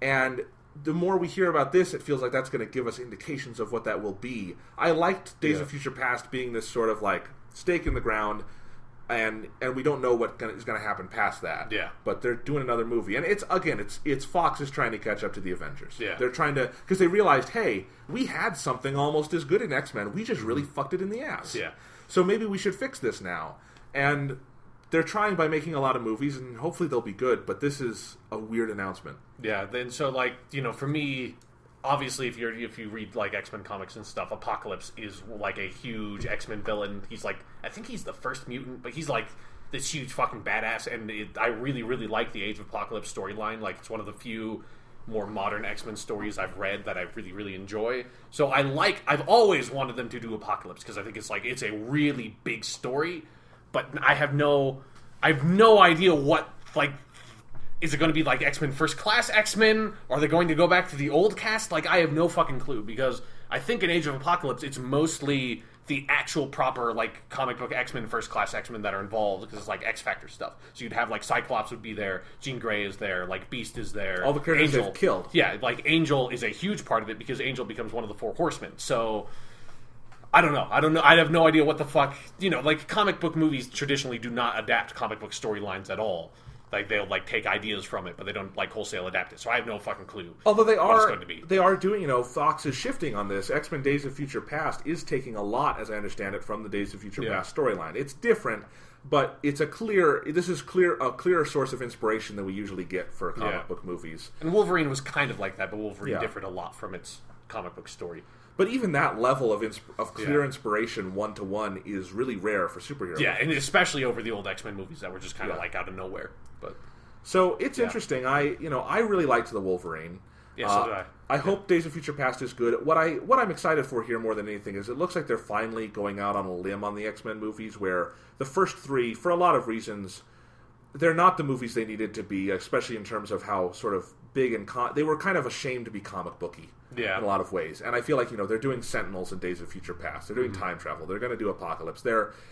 S1: And the more we hear about this, it feels like that's going to give us indications of what that will be. I liked Days of Future Past being this sort of, like, stake in the ground, and we don't know what is going to happen past that. Yeah. But they're doing another movie. And it's Fox is trying to catch up to the Avengers. Yeah. They're trying to... Because they realized, hey, we had something almost as good in X-Men. We just really fucked it in the ass. Yeah. So maybe we should fix this now. And they're trying by making a lot of movies, and hopefully they'll be good. But this is a weird announcement.
S2: Yeah. Then so, like, for me... Obviously, if you read like X-Men comics and stuff, Apocalypse is like a huge X-Men villain. He's like, I think he's the first mutant, but he's like this huge fucking badass. And I really, really like the Age of Apocalypse storyline. Like, it's one of the few more modern X-Men stories I've read that I really, really enjoy. So I've always wanted them to do Apocalypse because I think it's a really big story. But I have no idea what like. Is it going to be like X-Men First Class X-Men? Are they going to go back to the old cast? Like, I have no fucking clue, because I think in Age of Apocalypse, it's mostly the actual proper, like, comic book X-Men First Class X-Men that are involved, because it's like X-Factor stuff. So you'd have, like, Cyclops would be there, Jean Grey is there, like, Beast is there.
S1: All the characters they've killed.
S2: Yeah, like, Angel is a huge part of it, because Angel becomes one of the Four Horsemen. So... I don't know. I have no idea what the fuck... like, comic book movies traditionally do not adapt comic book storylines at all. Like, they'll, like, take ideas from it, but they don't, like, wholesale adapt it. So I have no fucking clue.
S1: Although they are doing, Fox is shifting on this. X-Men Days of Future Past is taking a lot, as I understand it, from the Days of Future Past storyline. It's different, but it's a clearer source of inspiration than we usually get for comic book movies.
S2: And Wolverine was kind of like that, but Wolverine differed a lot from its comic book story.
S1: But even that level of clear inspiration one-to-one is really rare for superheroes.
S2: Yeah, and especially over the old X-Men movies that were just kind of like out of nowhere. But
S1: so it's interesting. I really liked the Wolverine.
S2: Yeah, so did I.
S1: I hope Days of Future Past is good. What I'm excited for here more than anything is it looks like they're finally going out on a limb on the X-Men movies, where the first three, for a lot of reasons, they're not the movies they needed to be, especially in terms of how sort of big and they were kind of ashamed to be comic booky in a lot of ways. And I feel like they're doing Sentinels in Days of Future Past. They're doing time travel. They're going to do Apocalypse.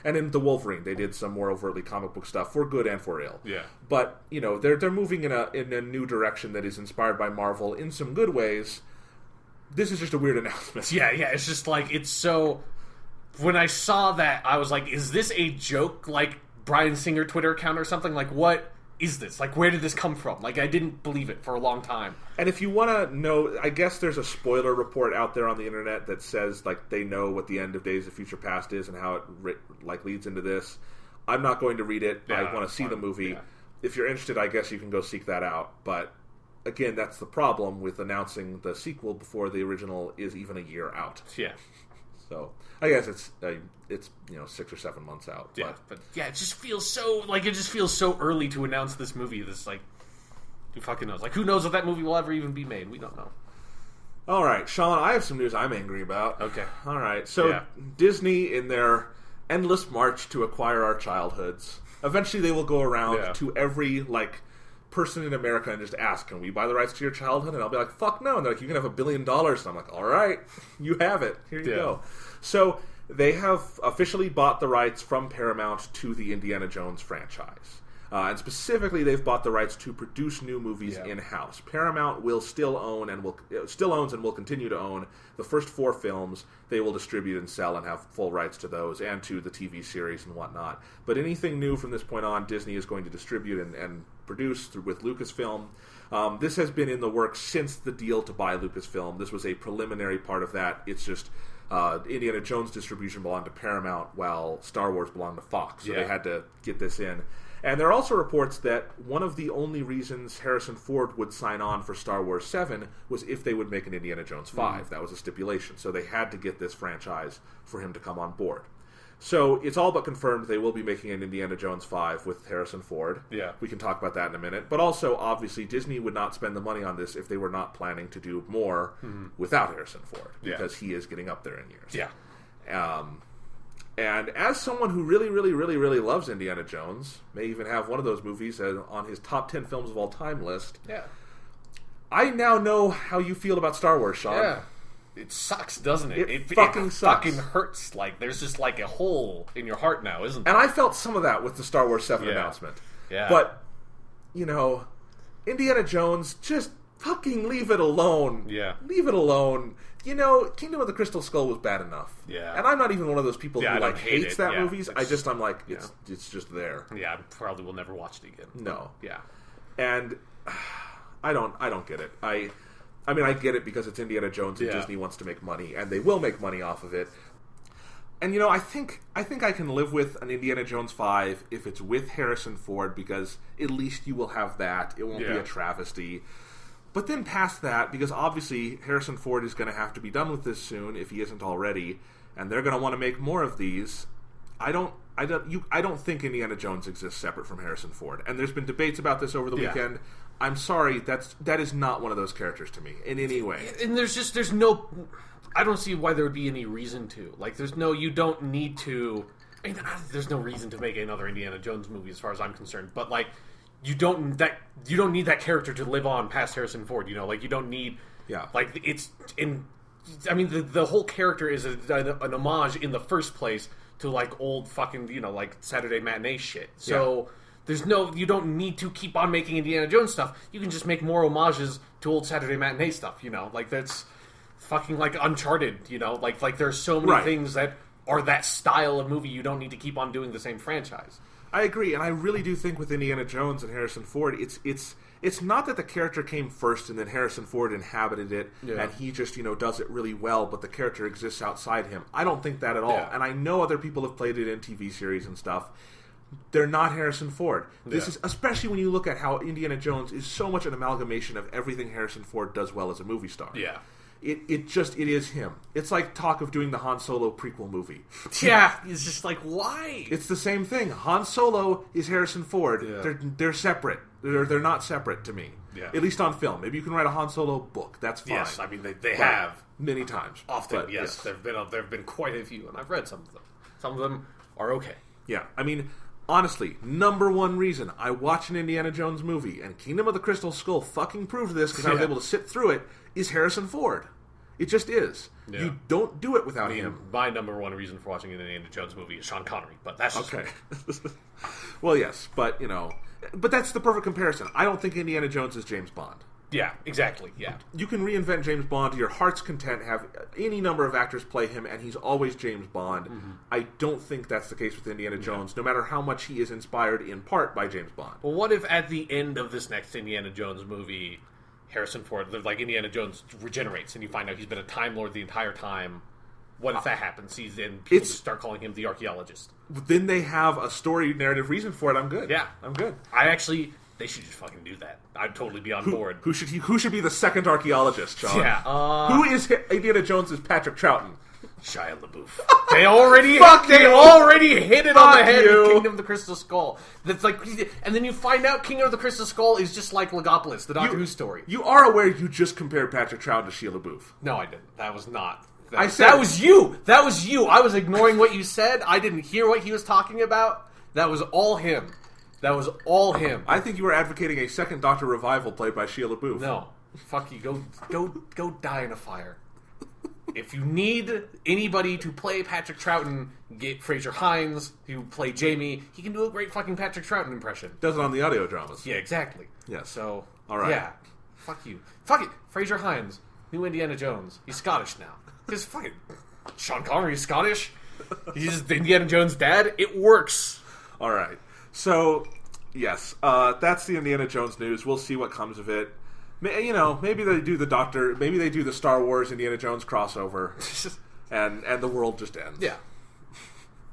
S1: And in the Wolverine, they did some more overtly comic book stuff for good and for ill. Yeah. But they're moving in a new direction that is inspired by Marvel in some good ways. This is just a weird announcement.
S2: Yeah. It's just like it's so. when I saw that, I was like, is this a joke, like Bryan Singer Twitter account or something? Like, what is this? Like, where did this come from? Like, I didn't believe it for a long time.
S1: And if you want to know, I guess there's a spoiler report out there on the internet that says, like, they know what the end of Days of Future Past is and how it, like, leads into this. I'm not going to read it.
S2: Yeah,
S1: I want to see the movie.
S2: Yeah.
S1: If you're interested, I guess you can go seek that out. But, again, that's the problem with announcing the sequel before the original is even a year out.
S2: Yeah.
S1: So, I guess it's 6 or 7 months out.
S2: Yeah, but it just feels so early to announce this movie. This, like, who fucking knows? Like, who knows if that movie will ever even be made? We don't know.
S1: All right, Sean, I have some news I'm angry about.
S2: Okay.
S1: All right, so Disney, in their endless march to acquire our childhoods, eventually they will go around to every, like, person in America and just ask, can we buy the rights to your childhood? And I'll be like, fuck no. And they're like, you can have $1 billion. And I'm like, all right, you have it. Here you go. So they have officially bought the rights from Paramount to the Indiana Jones franchise. And specifically, they've bought the rights to produce new movies in-house. Paramount will still owns and will continue to own the first 4 films. They will distribute and sell and have full rights to those and to the TV series and whatnot. But anything new from this point on, Disney is going to distribute and produce with Lucasfilm. This has been in the works since the deal to buy Lucasfilm. This was a preliminary part of that. It's just Indiana Jones distribution belonged to Paramount while Star Wars belonged to Fox. So they had to get this in. And there are also reports that one of the only reasons Harrison Ford would sign on for Star Wars 7 was if they would make an Indiana Jones 5. That was a stipulation. So they had to get this franchise for him to come on board. So it's all but confirmed they will be making an Indiana Jones 5 with Harrison Ford.
S2: Yeah.
S1: We can talk about that in a minute. But also, obviously, Disney would not spend the money on this if they were not planning to do more without Harrison Ford. Because he is getting up there in years.
S2: Yeah.
S1: And as someone who really, really, really, really loves Indiana Jones, may even have one of those movies on his top 10 films of all time list, I now know how you feel about Star Wars, Sean.
S2: Yeah. It sucks, doesn't it?
S1: It fucking sucks.
S2: Fucking hurts. Like, there's just like a hole in your heart now, isn't there?
S1: And I felt some of that with the Star Wars 7 announcement.
S2: Yeah.
S1: But, Indiana Jones, just fucking leave it alone.
S2: Yeah.
S1: Leave it alone. Kingdom of the Crystal Skull was bad enough.
S2: Yeah.
S1: And I'm not even one of those people who hates that movies. I'm like, it's just there.
S2: Yeah, I probably will never watch it again.
S1: No.
S2: Yeah.
S1: And I don't get it. I mean, I get it because it's Indiana Jones and Disney wants to make money, and they will make money off of it. And I think I can live with an Indiana Jones 5 if it's with Harrison Ford, because at least you will have that. It won't be a travesty. But then past that, because obviously Harrison Ford is going to have to be done with this soon if he isn't already, and they're going to want to make more of these. I don't think Indiana Jones exists separate from Harrison Ford. And there's been debates about this over the weekend. I'm sorry, that is not one of those characters to me in any way.
S2: And there's no, I don't see why there would be any reason to. Like, you don't need to. I mean, there's no reason to make another Indiana Jones movie as far as I'm concerned. But like, you don't need that character to live on past Harrison Ford. Like, you don't need. Yeah. Like, it's in. I mean, the whole character is an homage in the first place to like old fucking like Saturday matinee shit. So. Yeah. You don't need to keep on making Indiana Jones stuff. You can just make more homages to old Saturday matinee stuff, Like, that's fucking, like, Uncharted, Like there's so many things that are that style of movie, you don't need to keep on doing the same franchise.
S1: I agree, and I really do think with Indiana Jones and Harrison Ford, it's not that the character came first and then Harrison Ford inhabited it, and he just, does it really well, but the character exists outside him. I don't think that at all. Yeah. And I know other people have played it in TV series and stuff. They're not Harrison Ford. This is, especially when you look at how Indiana Jones is so much an amalgamation of everything Harrison Ford does well as a movie star. Yeah. It is him. It's like talk of doing the Han Solo prequel movie.
S2: Yeah, it's just like, why?
S1: It's the same thing. Han Solo is Harrison Ford. Yeah. They're separate. They're not separate to me. Yeah. At least on film. Maybe you can write a Han Solo book. That's fine.
S2: Yes, I mean they have
S1: many times.
S2: Often, but, yes. There've been quite a few, and I've read some of them. Some of them are okay.
S1: Yeah, I mean, honestly, number one reason I watch an Indiana Jones movie, and Kingdom of the Crystal Skull fucking proved this because I was able to sit through it, is Harrison Ford. It just is. Yeah. You don't do it without him.
S2: My number one reason for watching an Indiana Jones movie is Sean Connery, but that's just
S1: okay. Well, yes, but but that's the perfect comparison. I don't think Indiana Jones is James Bond.
S2: Yeah, exactly, yeah.
S1: You can reinvent James Bond to your heart's content, have any number of actors play him, and he's always James Bond. Mm-hmm. I don't think that's the case with Indiana Jones, no matter how much he is inspired in part by James Bond.
S2: Well, what if at the end of this next Indiana Jones movie, Harrison Ford, like Indiana Jones, regenerates, and you find out he's been a Time Lord the entire time? What if that happens? People just start calling him the archaeologist.
S1: Then they have a story narrative reason for it. I'm good.
S2: Yeah.
S1: I'm good.
S2: They should just fucking do that. I'd totally be on board.
S1: Who should be the second archaeologist, Sean?
S2: Yeah.
S1: Who is Indiana Jones is Patrick Troughton?
S2: Shia LaBeouf. They already hit it on the head with Kingdom of the Crystal Skull. That's like, and then you find out Kingdom of the Crystal Skull is just like Legopolis, the Doctor Who story.
S1: You are aware you just compared Patrick Troughton to Shia LaBeouf?
S2: No, I didn't. That was not.
S1: That
S2: was you. That was you. I was ignoring what you said. I didn't hear what he was talking about. That was all him. That was all him.
S1: I think you were advocating a second Doctor revival played by Shia LaBeouf.
S2: No. Fuck you. Go die in a fire. If you need anybody to play Patrick Troughton, get Fraser Hines to play Jamie. He can do a great fucking Patrick Troughton impression.
S1: Does it on the audio dramas.
S2: Yeah, exactly.
S1: Yes.
S2: So,
S1: all right.
S2: Yeah. Fuck you. Fuck it. Fraser Hines. New Indiana Jones. He's Scottish now. Because fucking Sean Connery's Scottish. He's the Indiana Jones' dad. It works.
S1: All right. So, yes, that's the Indiana Jones news. We'll see what comes of it. Maybe they do the Doctor. Maybe they do the Star Wars Indiana Jones crossover, and the world just ends.
S2: Yeah.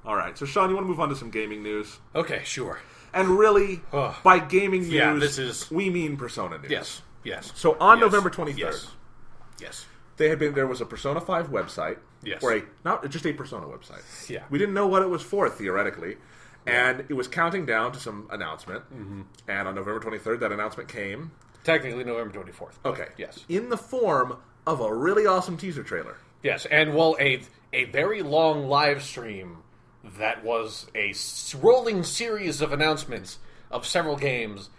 S1: All right. So, Sean, you want to move on to some gaming news?
S2: Okay, sure.
S1: And really, by gaming news, we mean Persona news.
S2: Yes.
S1: So on November 23rd,
S2: yes,
S1: there was a Persona 5 website.
S2: Yes.
S1: Or not just a Persona website.
S2: Yeah.
S1: We didn't know what it was for, theoretically. And it was counting down to some announcement. Mm-hmm. And on November 23rd, that announcement came.
S2: Technically November 24th.
S1: Okay.
S2: Yes.
S1: In the form of a really awesome teaser trailer.
S2: Yes, and a very long live stream that was a rolling series of announcements of several games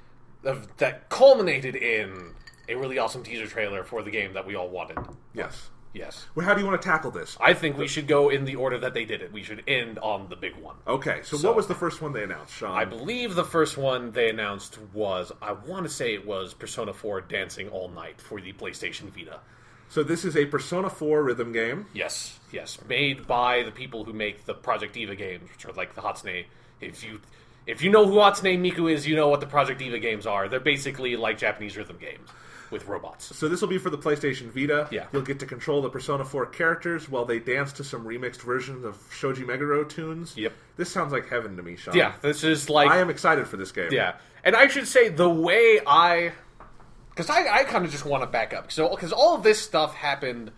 S2: that culminated in a really awesome teaser trailer for the game that we all wanted.
S1: Yes.
S2: Yes.
S1: Well, how do you want to tackle this?
S2: I think we should go in the order that they did it. We should end on the big one.
S1: Okay, so what was the first one they announced, Sean?
S2: I believe the first one they announced was, I want to say it was Persona 4 Dancing All Night for the PlayStation Vita.
S1: So this is a Persona 4 rhythm game?
S2: Yes. Made by the people who make the Project Diva games, which are like the Hatsune. If you know who Hatsune Miku is, you know what the Project Diva games are. They're basically like Japanese rhythm games with robots.
S1: So this will be for the PlayStation Vita.
S2: Yeah.
S1: You'll get to control the Persona 4 characters while they dance to some remixed versions of Shoji Meguro tunes.
S2: Yep.
S1: This sounds like heaven to me, Sean.
S2: Yeah, this is like...
S1: I am excited for this game.
S2: Yeah. And I should say, the way because I kind of just want to back up. Because all of this stuff happened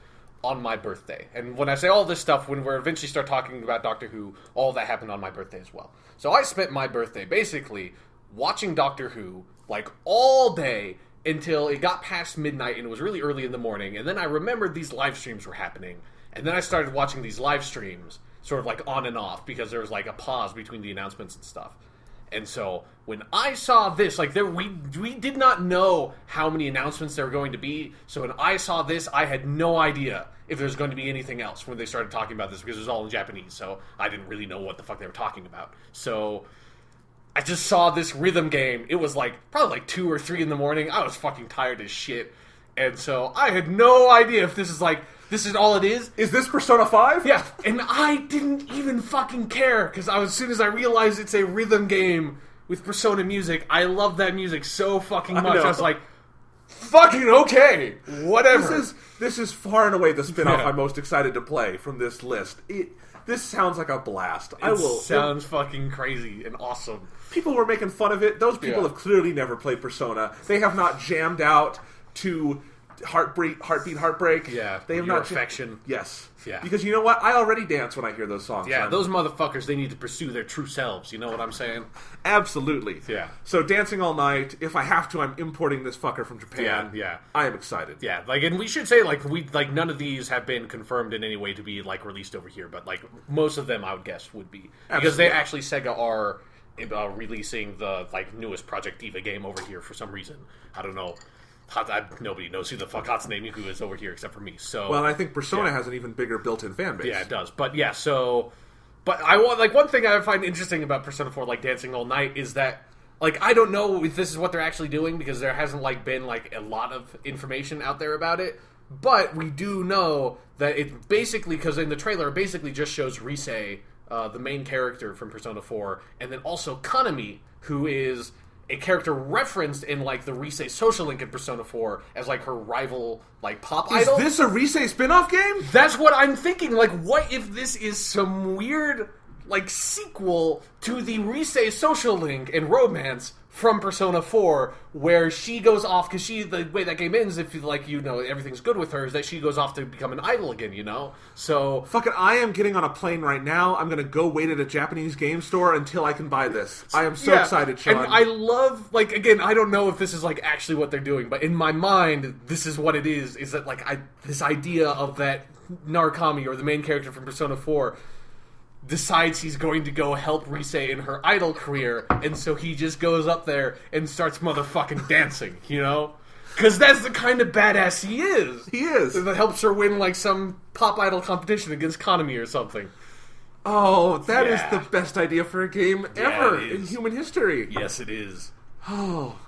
S2: on my birthday. And when I say all this stuff, when we're eventually start talking about Doctor Who, all of that happened on my birthday as well. So I spent my birthday basically watching Doctor Who like all day until it got past midnight and it was really early in the morning. And then I remembered these live streams were happening. And then I started watching these live streams sort of like on and off because there was like a pause between the announcements and stuff. And so when I saw this, like we did not know how many announcements there were going to be. So when I saw this, I had no idea if there was going to be anything else when they started talking about this because it was all in Japanese. So I didn't really know what the fuck they were talking about. So I just saw this rhythm game. It was like probably like 2 or 3 in the morning. I was fucking tired as shit. And so I had no idea if this is all it is.
S1: Is this Persona 5?
S2: Yeah, and I didn't even fucking care, because as soon as I realized it's a rhythm game with Persona music, I love that music so fucking much. I was like, fucking okay, whatever.
S1: This is far and away the spin-off I'm most excited to play from this list. This sounds like a blast.
S2: Sounds fucking crazy and awesome.
S1: People were making fun of it. Those people have clearly never played Persona. They have not jammed out to Heartbeat, Heartbreak.
S2: Yeah,
S1: they have
S2: Your
S1: not
S2: Affection.
S1: Yes.
S2: Yeah.
S1: Because you know what? I already dance when I hear those songs.
S2: Yeah, those motherfuckers, they need to pursue their true selves. You know what I'm saying?
S1: Absolutely.
S2: Yeah.
S1: So Dancing All Night, if I have to, I'm importing this fucker from Japan.
S2: Yeah.
S1: I am excited.
S2: Yeah, and we should say, none of these have been confirmed in any way to be, released over here, but, most of them, I would guess, would be.
S1: Absolutely.
S2: Because they actually, Sega are releasing the, newest Project Diva game over here for some reason. I don't know. Nobody knows who the fuck Hatsune Miku is over here except for me. So,
S1: well, I think Persona has an even bigger built-in fan base.
S2: Yeah, it does. But but I want one thing I find interesting about Persona 4, Dancing All Night, is that like, I don't know if this is what they're actually doing because there hasn't, like, been, like, a lot of information out there about it. But we do know that it basically, because in the trailer, it basically just shows Rise, the main character from Persona 4, and then also Kanami, who is a character referenced in, like, the Rise social link in Persona 4 as, like, her rival, like, pop idol.
S1: Is this a Rise spin-off game?
S2: That's what I'm thinking. Like, what if this is some weird, like, sequel to the Rise social link and romance from Persona 4, where she goes off, because the way that game ends, if, like, you know, everything's good with her, is that she goes off to become an idol again, you know? So...
S1: Fucking, I am getting on a plane right now. I'm gonna go wait at a Japanese game store until I can buy this. I am so excited, Sean.
S2: And I love, like, again, I don't know if this is, like, actually what they're doing, but in my mind, this is what it is that, like, this idea of that Narukami, or the main character from Persona 4, decides he's going to go help Rise in her idol career, and so he just goes up there and starts motherfucking dancing, you know? Because that's the kind of badass he is.
S1: He is.
S2: That helps her win, like, some pop idol competition against Kanami or something.
S1: Oh, that is the best idea for a game ever in human history.
S2: Yes, it is.
S1: Oh.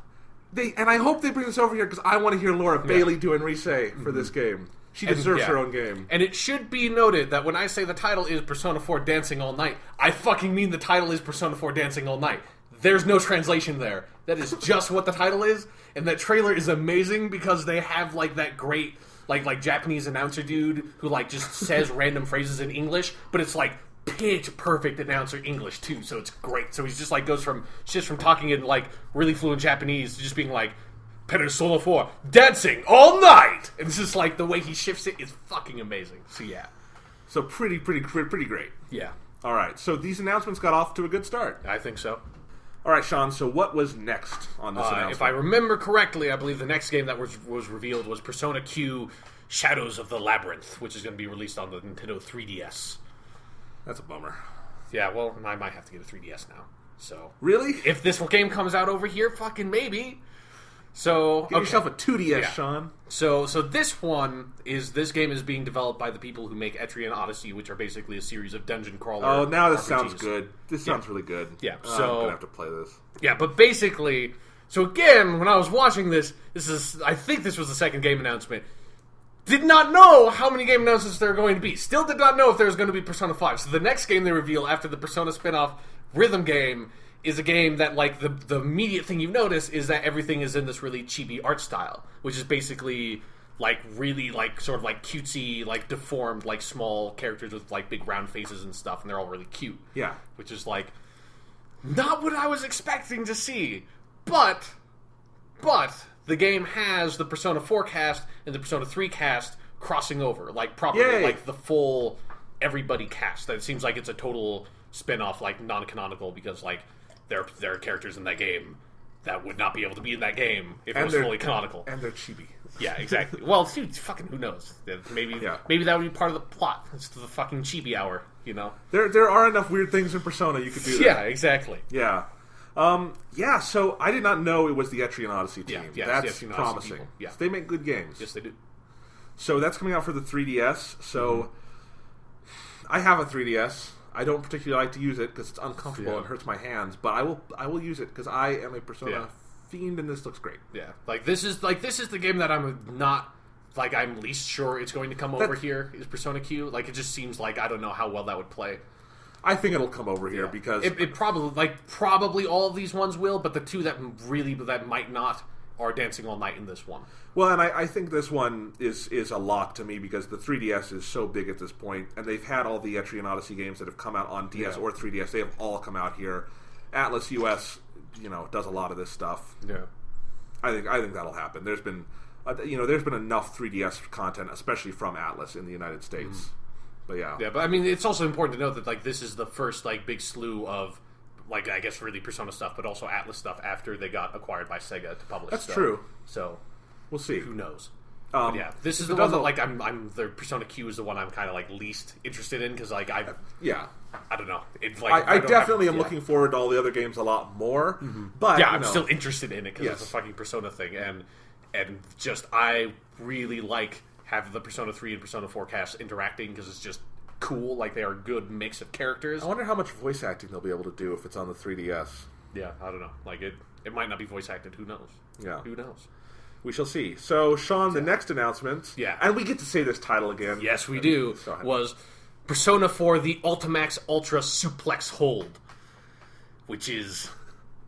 S1: And I hope they bring this over here, because I want to hear Laura Bailey doing Rise for this game. She deserves her own game.
S2: And it should be noted that when I say the title is Persona 4 Dancing All Night, I fucking mean the title is Persona 4 Dancing All Night. There's no translation there. That is just what the title is. And that trailer is amazing because they have, like, that great, like Japanese announcer dude who, like, just says random phrases in English, but it's, like, pitch perfect announcer English, too, so it's great. So he's just, like, goes from talking in, like, really fluent Japanese to just being, like, Persona 4, dancing all night! And it's just like, the way he shifts it is fucking amazing. So yeah.
S1: So pretty great.
S2: Yeah.
S1: Alright, so these announcements got off to a good start.
S2: I think so.
S1: Alright, Sean, so what was next on this announcement?
S2: If I remember correctly, I believe the next game that was revealed was Persona Q Shadows of the Labyrinth, which is going to be released on the Nintendo 3DS.
S1: That's a bummer.
S2: Yeah, well, I might have to get a 3DS now. So
S1: really?
S2: If this game comes out over here, fucking maybe. So
S1: get yourself a 2DS, Sean.
S2: So this game is being developed by the people who make Etrian Odyssey, which are basically a series of dungeon crawler.
S1: Oh, now this
S2: RPGs.
S1: sounds good. This sounds really good.
S2: Yeah,
S1: I'm
S2: so
S1: gonna have to play this.
S2: Yeah, but basically, so again, when I was watching this I think this was the second game announcement. Did not know how many game announcements there are going to be. Still did not know if there was going to be Persona 5. So the next game they reveal after the Persona spin-off rhythm game is a game that, like, the immediate thing you notice is that everything is in this really chibi art style, which is basically, like, really, like, sort of, like, cutesy, like, deformed, like, small characters with, like, big round faces and stuff, and they're all really cute.
S1: Yeah.
S2: Which is, like, not what I was expecting to see. But the game has the Persona 4 cast and the Persona 3 cast crossing over, like, properly, like, the full everybody cast. That it seems like it's a total spin-off, like, non-canonical, because, like, there are characters in that game that would not be able to be in that game if it was fully canonical.
S1: And they're chibi.
S2: Yeah, exactly. Well, dude, fucking who knows? Maybe that would be part of the plot. It's the fucking chibi hour, you know?
S1: There are enough weird things in Persona you could do that.
S2: Yeah, exactly.
S1: Yeah. So I did not know it was the Etrian Odyssey team.
S2: Yeah,
S1: that's promising.
S2: Yeah.
S1: So they make good games.
S2: Yes, they do.
S1: So that's coming out for the 3DS. So I have a 3DS. I don't particularly like to use it because it's uncomfortable and hurts my hands, but I will use it because I am a Persona fiend and this looks great.
S2: Yeah, this is the game that I'm least sure it's going to come over here is Persona Q. Like, it just seems like I don't know how well that would play.
S1: I think it'll come over here because
S2: it probably all of these ones will, but the two that might not are Dancing All Night in this one.
S1: Well, and I think this one is a lock to me because the 3DS is so big at this point, and they've had all the Etrian Odyssey games that have come out on DS or 3DS. They have all come out here. Atlas US, does a lot of this stuff.
S2: Yeah,
S1: I think that'll happen. There's been enough 3DS content, especially from Atlas in the United States. But
S2: but I mean, it's also important to note that, like, this is the first, like, big slew of, like, I guess really Persona stuff, but also Atlas stuff after they got acquired by Sega to publish.
S1: That's true.
S2: So
S1: we'll see.
S2: Who knows? This is the one that, like, I'm the Persona Q is the one I'm kind of, like, least interested in because, like, I don't know. It's like
S1: I definitely am looking forward to all the other games a lot more. But
S2: I'm still interested in it because it's a fucking Persona thing, and just I really like having the Persona 3 and Persona 4 casts interacting because it's just cool. Like, they are a good mix of characters.
S1: I wonder how much voice acting they'll be able to do if it's on the 3DS.
S2: Yeah, I don't know. Like, it might not be voice acted. Who knows?
S1: Yeah.
S2: Who knows?
S1: We shall see. So, Sean, the next announcement...
S2: Yeah.
S1: And we get to say this title again.
S2: Yes, we do. Was Persona 4 the Ultimax Ultra Suplex Hold. Which is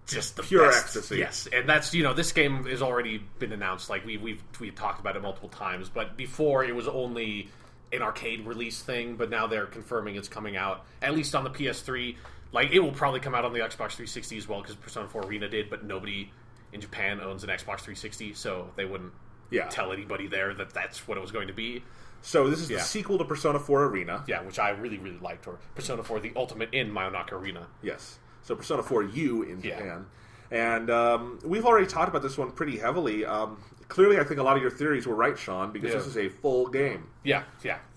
S2: just the
S1: pure
S2: best.
S1: ecstasy.
S2: Yes, and that's, this game has already been announced. Like, we've talked about it multiple times. But before, it was only an arcade release thing. But now they're confirming it's coming out, at least on the PS3. Like, it will probably come out on the Xbox 360 as well, because Persona 4 Arena did, but nobody in Japan owns an Xbox 360, so they wouldn't tell anybody there that that's what it was going to be.
S1: So this is the sequel to Persona 4 Arena.
S2: Yeah, which I really, really liked. Or Persona 4 The Ultimate in Mayonaka Arena.
S1: Yes. So Persona 4 U in Japan. And we've already talked about this one pretty heavily. Clearly, I think a lot of your theories were right, Sean, because this is a full game.
S2: Yeah.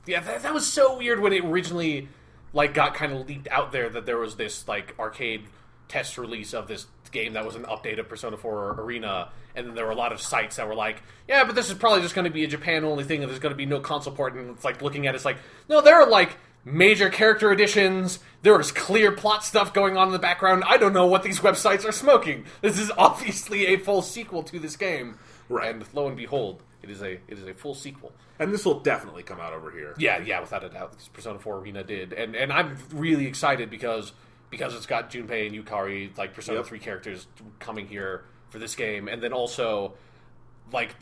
S2: That was so weird when it originally got kind of leaked out there that there was this arcade test release of this game that was an update of Persona 4 Arena, and then there were a lot of sites that were like, yeah, but this is probably just going to be a Japan-only thing, and there's going to be no console port, and it's looking at it, it's like, no, there are major character additions, there is clear plot stuff going on in the background, I don't know what these websites are smoking. This is obviously a full sequel to this game.
S1: Right.
S2: And lo and behold, it is a full sequel.
S1: And this will definitely come out over here.
S2: Yeah, without a doubt. Because Persona 4 Arena did. And I'm really excited because it's got Junpei and Yukari, Persona 3 characters coming here for this game. And then also,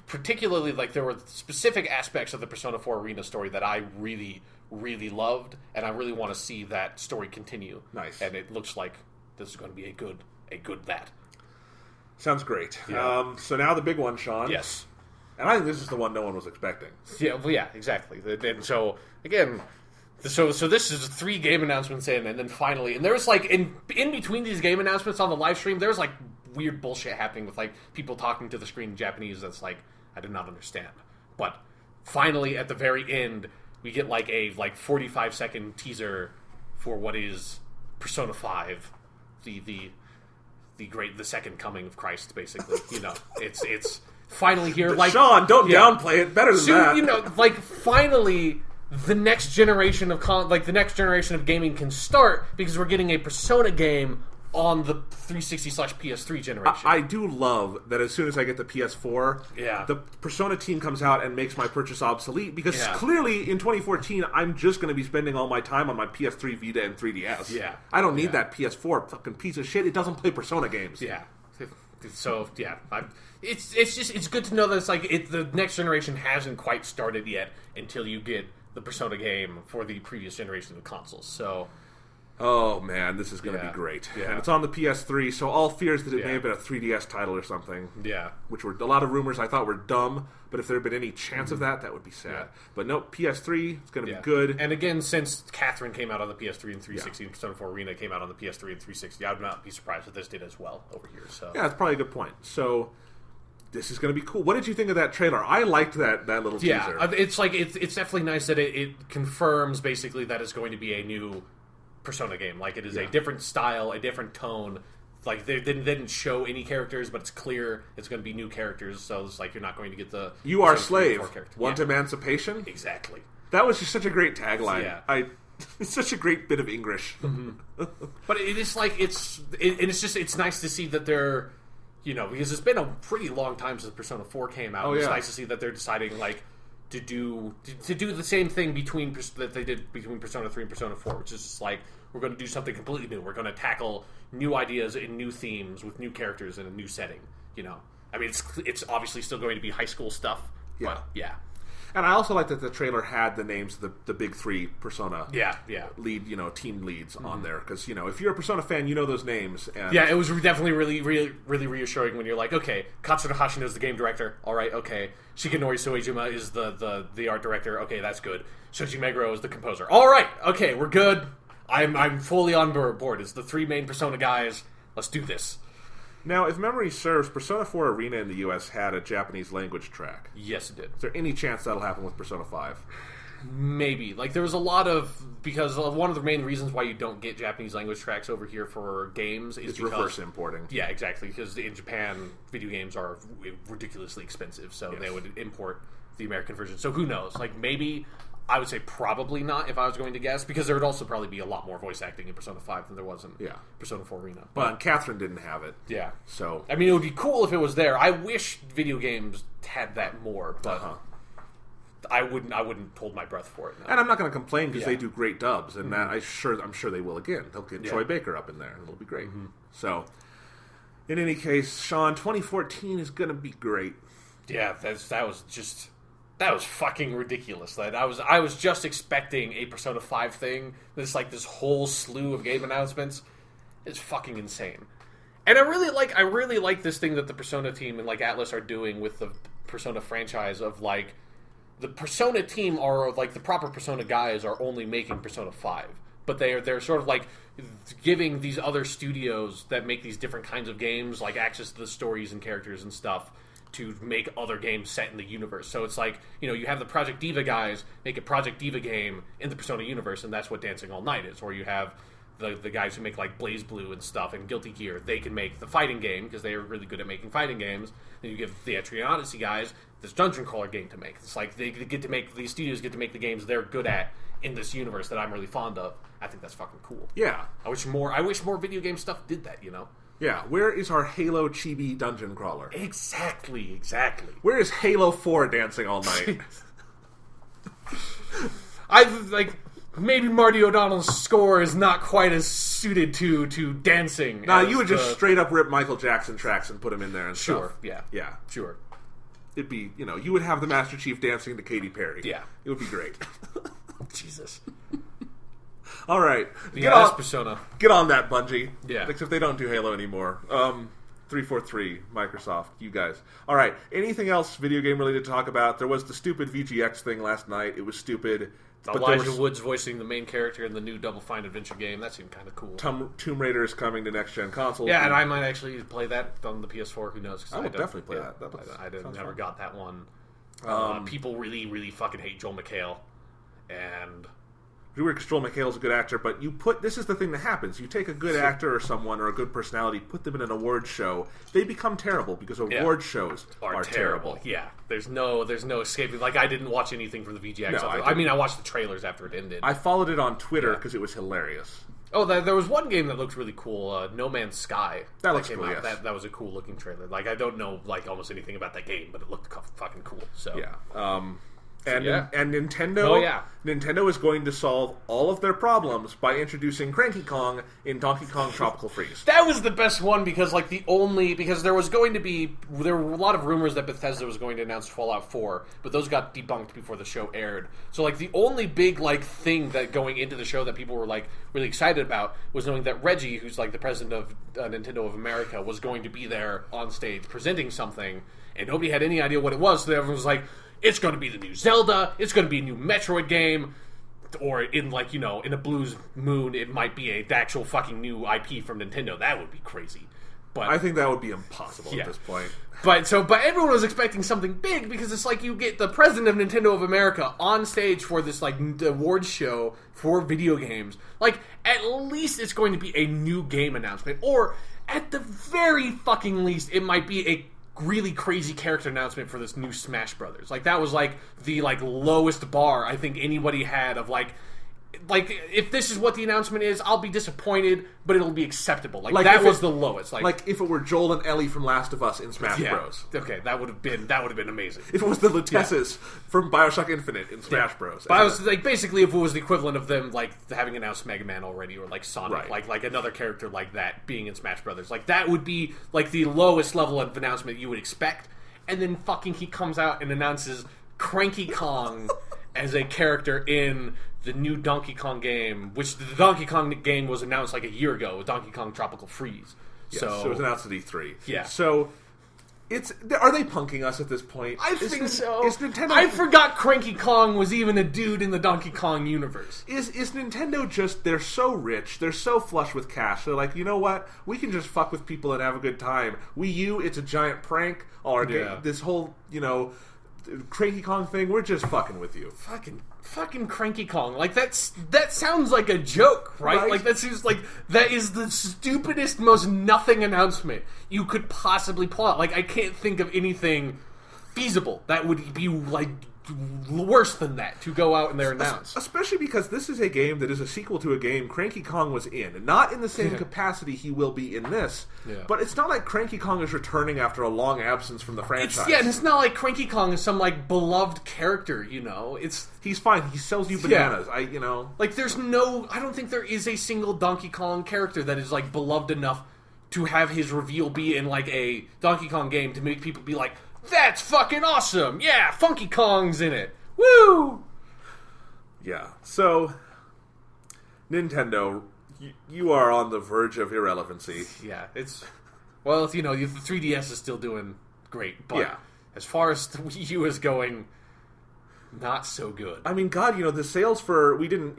S2: particularly, there were specific aspects of the Persona 4 Arena story that I really, really loved. And I really want to see that story continue.
S1: Nice.
S2: And it looks like this is going to be a good that.
S1: Sounds great.
S2: Yeah.
S1: So now the big one, Sean.
S2: Yes.
S1: And I think this is the one no one was expecting.
S2: Yeah, well, yeah, exactly. And so, again, so this is 3 game announcements in, and then finally, and there was, in between these game announcements on the live stream, there was, weird bullshit happening with, people talking to the screen in Japanese that's, I do not understand. But finally, at the very end, we get, a 45-second teaser for what is Persona 5, the second coming of Christ, basically. It's finally here.
S1: Sean, don't downplay it. Better than that.
S2: Finally, the next generation of the next generation of gaming can start because we're getting a Persona game on the 360/PS3 generation.
S1: I do love that as soon as I get the PS4, the Persona team comes out and makes my purchase obsolete because clearly in 2014 I'm just going to be spending all my time on my PS3 Vita and 3DS.
S2: Yeah.
S1: I don't need that PS4 fucking piece of shit. It doesn't play Persona games.
S2: Yeah. So it's good to know that the next generation hasn't quite started yet until you get the Persona game for the previous generation of consoles. So.
S1: Oh man, this is going to be great.
S2: Yeah.
S1: And it's on the PS3, so all fears that it may have been a 3DS title or something.
S2: Yeah.
S1: Which were a lot of rumors I thought were dumb, but if there had been any chance of that would be sad. Yeah. But no, PS3, it's going to be good.
S2: And again, since Catherine came out on the PS3 and 360 and Persona 4 Arena came out on the PS3 and 360, I would not be surprised if this did as well over here. So
S1: yeah, that's probably a good point. So this is going to be cool. What did you think of that trailer? I liked that little teaser.
S2: Yeah, it's definitely nice that it confirms basically that it's going to be a new Persona game. It is a different style, a different tone. They didn't show any characters, but it's clear it's going to be new characters. So it's you're not going to get the
S1: "You are slave, want emancipation."
S2: Exactly.
S1: That was just such a great tagline.
S2: Yeah.
S1: It's such a great bit of English.
S2: Mm-hmm. But it is it's nice to see that they're because it's been a pretty long time since Persona 4 came out. It's nice to see that they're deciding to do the same thing that they did between Persona 3 and Persona 4, which is just we're going to do something completely new. We're going to tackle new ideas and new themes with new characters in a new setting. I mean, it's obviously still going to be high school stuff.
S1: Yeah,
S2: but yeah.
S1: And I also like that the trailer had the names of the big 3 Persona lead, team leads on there. Because, if you're a Persona fan, you know those names. And
S2: yeah, it was definitely really, really, really reassuring when you're like, okay, Katsuno Hashino is the game director. All right, okay. Shigenori Soejima is the art director. Okay, that's good. Shoji Meguro is the composer. All right, okay, we're good. I'm fully on board. It's the 3 main Persona guys. Let's do this.
S1: Now, if memory serves, Persona 4 Arena in the US had a Japanese language track.
S2: Yes, it did.
S1: Is there any chance that'll happen with Persona 5?
S2: Maybe. There was a lot of... Because one of the main reasons why you don't get Japanese language tracks over here for games is because...
S1: reverse importing.
S2: Yeah, exactly. Because in Japan, video games are ridiculously expensive, so they would import the American version. So who knows? Maybe... I would say probably not if I was going to guess, because there would also probably be a lot more voice acting in Persona 5 than there was in Persona 4 Arena.
S1: But Catherine didn't have it.
S2: Yeah.
S1: So
S2: I mean, it would be cool if it was there. I wish video games had that more, but I wouldn't hold my breath for it. No.
S1: And I'm not going to complain because they do great dubs, and that I'm sure they will again. They'll get Troy Baker up in there, and it'll be great. So, in any case, Sean, 2014 is going to be great.
S2: Yeah, that was fucking ridiculous. That I was just expecting a Persona 5 thing. This whole slew of game announcements. It's fucking insane. And I really like this thing that the Persona team and like Atlas are doing with the Persona franchise of like the Persona team are like the proper Persona guys are only making Persona 5. But they're sort of like giving these other studios that make these different kinds of games like access to the stories and characters and stuff to make other games set in the universe. So it's like, you have the Project Diva guys make a Project Diva game in the Persona universe, and that's what Dancing All Night is. Or you have the guys who make like Blaze Blue and stuff and Guilty Gear. They can make the fighting game because they are really good at making fighting games. Then you give the Etrian Odyssey guys this dungeon crawler game to make. It's like these studios get to make the games they're good at in this universe that I'm really fond of. I think that's fucking cool.
S1: Yeah.
S2: I wish more video game stuff did that,
S1: Yeah, where is our Halo chibi dungeon crawler?
S2: Exactly.
S1: Where is Halo 4 Dancing All Night?
S2: Maybe Marty O'Donnell's score is not quite as suited to dancing.
S1: Nah, you would just straight up rip Michael Jackson tracks and put him in there and stuff.
S2: Yeah. Sure.
S1: It'd be, you would have the Master Chief dancing to Katy Perry. Yeah. It would be great.
S2: Jesus.
S1: All right.
S2: That's Persona.
S1: Get on that, Bungie.
S2: Yeah.
S1: Except they don't do Halo anymore. 343, Microsoft, you guys. All right. Anything else video game related to talk about? There was the stupid VGX thing last night. It was stupid.
S2: Elijah Wood's voicing the main character in the new Double Fine adventure game. That seemed kind of cool.
S1: Tomb Raider is coming to next-gen consoles.
S2: Yeah, and I might actually play that on the PS4. Who knows?
S1: I will definitely play that.
S2: I never got that one. People really, really fucking hate Joel McHale. And
S1: because Joel McHale's a good actor, but this is the thing that happens. You take a good actor or someone or a good personality, put them in an awards show, they become terrible because award shows are terrible.
S2: Yeah, there's no escaping. Like, I didn't watch anything from the VGX. I watched the trailers after it ended.
S1: I followed it on Twitter because it was hilarious.
S2: Oh, there was one game that looked really cool, No Man's Sky.
S1: That looks cool, yes.
S2: That was a cool looking trailer. Like, I don't know almost anything about that game, but it looked fucking cool. So
S1: yeah. And Nintendo, Nintendo is going to solve all of their problems by introducing Cranky Kong in Donkey Kong Tropical Freeze.
S2: That was the best one because because there were a lot of rumors that Bethesda was going to announce Fallout 4, but those got debunked before the show aired. So the only big thing that going into the show that people were really excited about was knowing that Reggie, who's the president of Nintendo of America, was going to be there on stage presenting something, and nobody had any idea what it was. So everyone was like, it's going to be the new Zelda, it's going to be a new Metroid game, or in in a Blues Moon, it might be an actual fucking new IP from Nintendo. That would be crazy. But
S1: I think that would be impossible at this point.
S2: But everyone was expecting something big because it's you get the president of Nintendo of America on stage for this awards show for video games. At least it's going to be a new game announcement, or at the very fucking least, it might be a really crazy character announcement for this new Smash Brothers. That was the lowest bar I think anybody had of if this is what the announcement is, I'll be disappointed, but it'll be acceptable. That was the lowest.
S1: If it were Joel and Ellie from Last of Us in Smash Bros.
S2: Okay, that would have been amazing.
S1: If it was the Lutesses from BioShock Infinite in Smash Bros.
S2: But I was basically if it was the equivalent of them having announced Mega Man already, or Sonic, right. Another character like that being in Smash Brothers. That would be the lowest level of announcement you would expect. And then fucking he comes out and announces Cranky Kong as a character in the new Donkey Kong game, which the Donkey Kong game was announced a year ago with Donkey Kong Tropical Freeze.
S1: Yes, so it was announced at E3.
S2: Yeah.
S1: So are they punking us at this point?
S2: I think so.
S1: Is Nintendo?
S2: I forgot Cranky Kong was even a dude in the Donkey Kong universe.
S1: Is Nintendo they're so rich, they're so flush with cash, they're you know what? We can just fuck with people and have a good time. Wii U, it's a giant prank. This whole, Cranky Kong thing, we're just fucking with you.
S2: Fucking Cranky Kong. That sounds like a joke, right? That seems that is the stupidest, most nothing announcement you could possibly pull out. I can't think of anything feasible that would be worse than that to go out and there announce.
S1: Especially because this is a game that is a sequel to a game Cranky Kong was in. Not in the same capacity he will be in this, but it's not like Cranky Kong is returning after a long absence from the franchise.
S2: And it's not like Cranky Kong is some, like, beloved character, you know?
S1: He's fine. He sells you bananas.
S2: Like, I don't think there is a single Donkey Kong character that is, like, beloved enough to have his reveal be in, like, a Donkey Kong game to make people be like, that's fucking awesome! Yeah, Funky Kong's in it! Woo!
S1: Yeah, so, Nintendo, you are on the verge of irrelevancy.
S2: Yeah, well, the 3DS is still doing great, but as far as the Wii U is going, not so good.
S1: I mean, God, the sales for... We didn't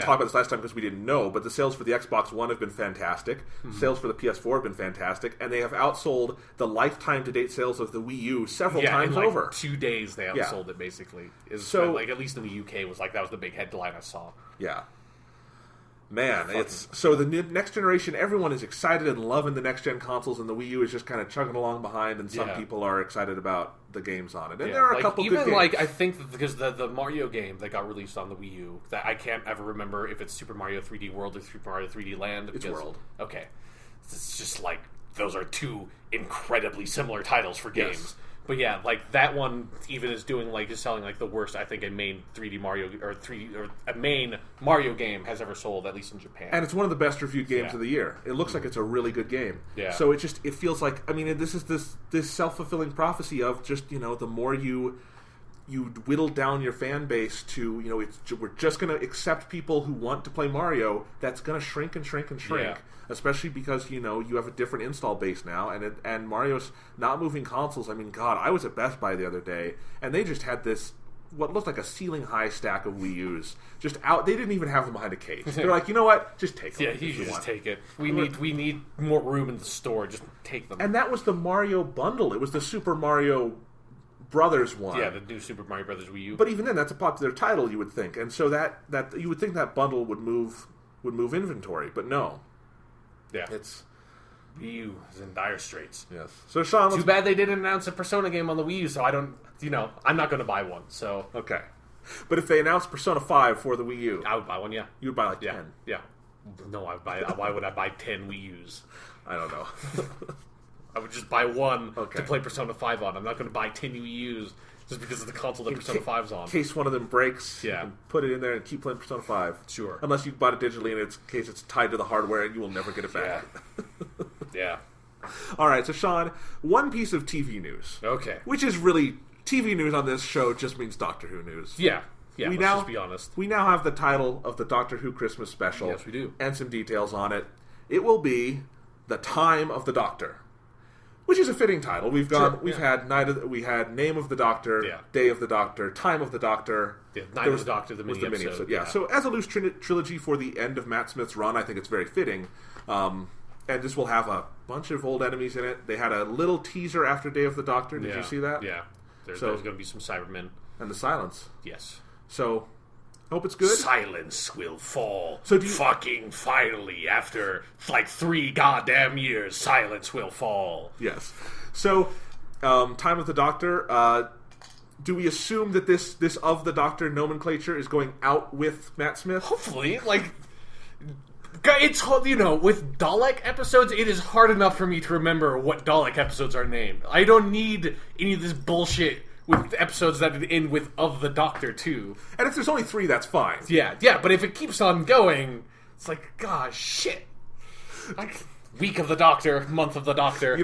S1: talk about this last time because we didn't know, but the sales for the Xbox One have been fantastic. Mm-hmm. Sales for the PS4 have been fantastic, and they have outsold the lifetime-to-date sales of the Wii U several times
S2: in
S1: over.
S2: 2 days they outsold it, basically. So, at least in the UK, that was the big headline I saw.
S1: Yeah. Man, so the next generation, everyone is excited and loving the next-gen consoles, and the Wii U is just kind of chugging along behind, and some people are excited about the games on it. And there are a couple good games.
S2: I think that because the Mario game that got released on the Wii U, that I can't ever remember if it's Super Mario 3D World or Super Mario 3D Land.
S1: It's World.
S2: Okay. It's just like, those are two incredibly similar titles for games. Yes. But yeah, like that one even is selling like the worst I think a main 3D Mario or a main Mario game has ever sold, at least in Japan.
S1: And it's one of the best reviewed games of the year. It looks like it's a really good game. Yeah. So it feels like, I mean, this is this self-fulfilling prophecy of just, the more you whittle down your fan base to, we're just going to accept people who want to play Mario, that's going to shrink and shrink and shrink. Yeah. Especially because, you have a different install base now, and Mario's not moving consoles. I mean, God, I was at Best Buy the other day, and they just had this, what looked like a ceiling-high stack of Wii U's just out. They didn't even have them behind a case. They're like, you know what? Just take them.
S2: Yeah, you just take it. We need more room in the store. Just take them.
S1: And that was the Mario bundle. It was the Super Mario Brothers one.
S2: Yeah, the new Super Mario Brothers Wii U.
S1: But even then, that's a popular title, you would think. And so that you would think that bundle would move inventory, but no.
S2: Yeah. It's Wii U is in dire straits.
S1: Yes. So Sean,
S2: too bad they didn't announce a Persona game on the Wii U, so I don't, I'm not going to buy one. So
S1: okay. But if they announced Persona 5 for the Wii U,
S2: I would buy one. Yeah.
S1: You would buy 10.
S2: Yeah. No, I would buy. Why would I buy 10 Wii U's?
S1: I don't know.
S2: I would just buy one to play Persona 5 on. I'm not going to buy 10 Wii U's just because of the console that Persona 5's on.
S1: In case one of them breaks, you can put it in there and keep playing Persona 5.
S2: Sure.
S1: Unless you bought it digitally and in case it's tied to the hardware and you will never get it back.
S2: Yeah.
S1: All right, so Sean, one piece of TV news.
S2: Okay.
S1: Which is really, TV news on this show just means Doctor Who news.
S2: Yeah. Yeah, let's just be honest.
S1: We now have the title of the Doctor Who Christmas special.
S2: Yes, we do.
S1: And some details on it. It will be The Time of the Doctor. Which is a fitting title. We've had Name of the Doctor, Day of the Doctor, Time of the Doctor.
S2: Yeah, Night of the Doctor, the mini episode.
S1: Yeah. So as a loose trilogy for the end of Matt Smith's run, I think it's very fitting. And this will have a bunch of old enemies in it. They had a little teaser after Day of the Doctor. Did you see that?
S2: Yeah. There's going to be some Cybermen.
S1: And the Silence.
S2: Yes.
S1: So, hope it's good.
S2: Silence will fall. So fucking finally, after like 3 goddamn years, silence will fall.
S1: Yes. So, Time of the Doctor. Do we assume that this of the Doctor nomenclature is going out with Matt Smith?
S2: Hopefully, it's with Dalek episodes, it is hard enough for me to remember what Dalek episodes are named. I don't need any of this bullshit with episodes that end with of the Doctor too.
S1: And if there's only 3, that's fine.
S2: Yeah, but if it keeps on going, it's like, gosh, shit. Week of the Doctor, month of the Doctor.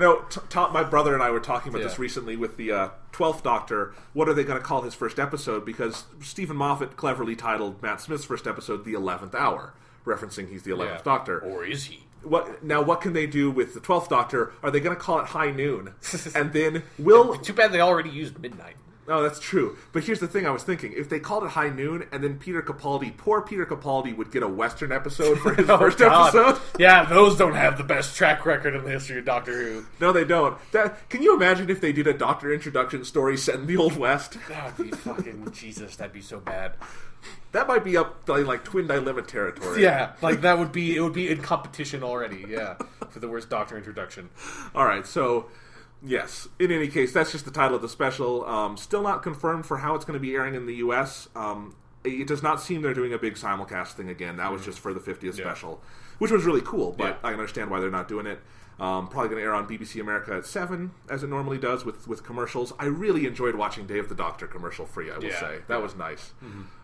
S1: My brother and I were talking about this recently with the 12th Doctor. What are they going to call his first episode? Because Stephen Moffat cleverly titled Matt Smith's first episode The 11th Hour, referencing he's the 11th Doctor.
S2: Or is he?
S1: What can they do with the 12th Doctor? Are they going to call it High Noon? And then
S2: Too bad they already used midnight.
S1: No, that's true. But here's the thing I was thinking. If they called it High Noon, and then poor Peter Capaldi would get a Western episode for his first episode.
S2: Yeah, those don't have the best track record in the history of Doctor Who.
S1: No, they don't. Can you imagine if they did a Doctor introduction story set in the Old West?
S2: That would be fucking Jesus, that'd be so bad.
S1: That might be up like Twin Dilemma territory.
S2: Yeah, it would be in competition already, for the worst Doctor introduction.
S1: All right, so Yes. In any case, that's just the title of the special. Still not confirmed for how it's going to be airing in the U.S. It does not seem they're doing a big simulcast thing again. That was just for the 50th special, which was really cool, but I can understand why they're not doing it. Probably going to air on BBC America at 7, as it normally does, with commercials. I really enjoyed watching Dave the Doctor commercial free, I will say. That was nice.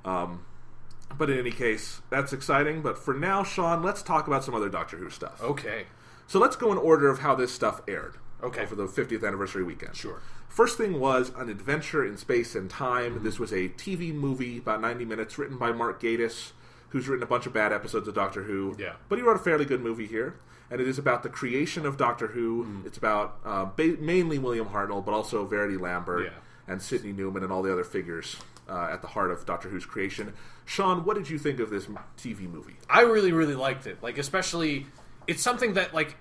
S1: But in any case, that's exciting. But for now, Sean, let's talk about some other Doctor Who stuff.
S2: Okay.
S1: So let's go in order of how this stuff aired.
S2: Okay.
S1: For the 50th anniversary weekend.
S2: Sure.
S1: First thing was An Adventure in Space and Time. This was a TV movie, about 90 minutes, written by Mark Gatiss, who's written a bunch of bad episodes of Doctor Who.
S2: Yeah.
S1: But he wrote a fairly good movie here. And it is about the creation of Doctor Who. It's about mainly William Hartnell, but also Verity Lambert and Sidney Newman and all the other figures at the heart of Doctor Who's creation. Sean, what did you think of this TV movie?
S2: I really, really liked it. Like, especially, it's something that, like,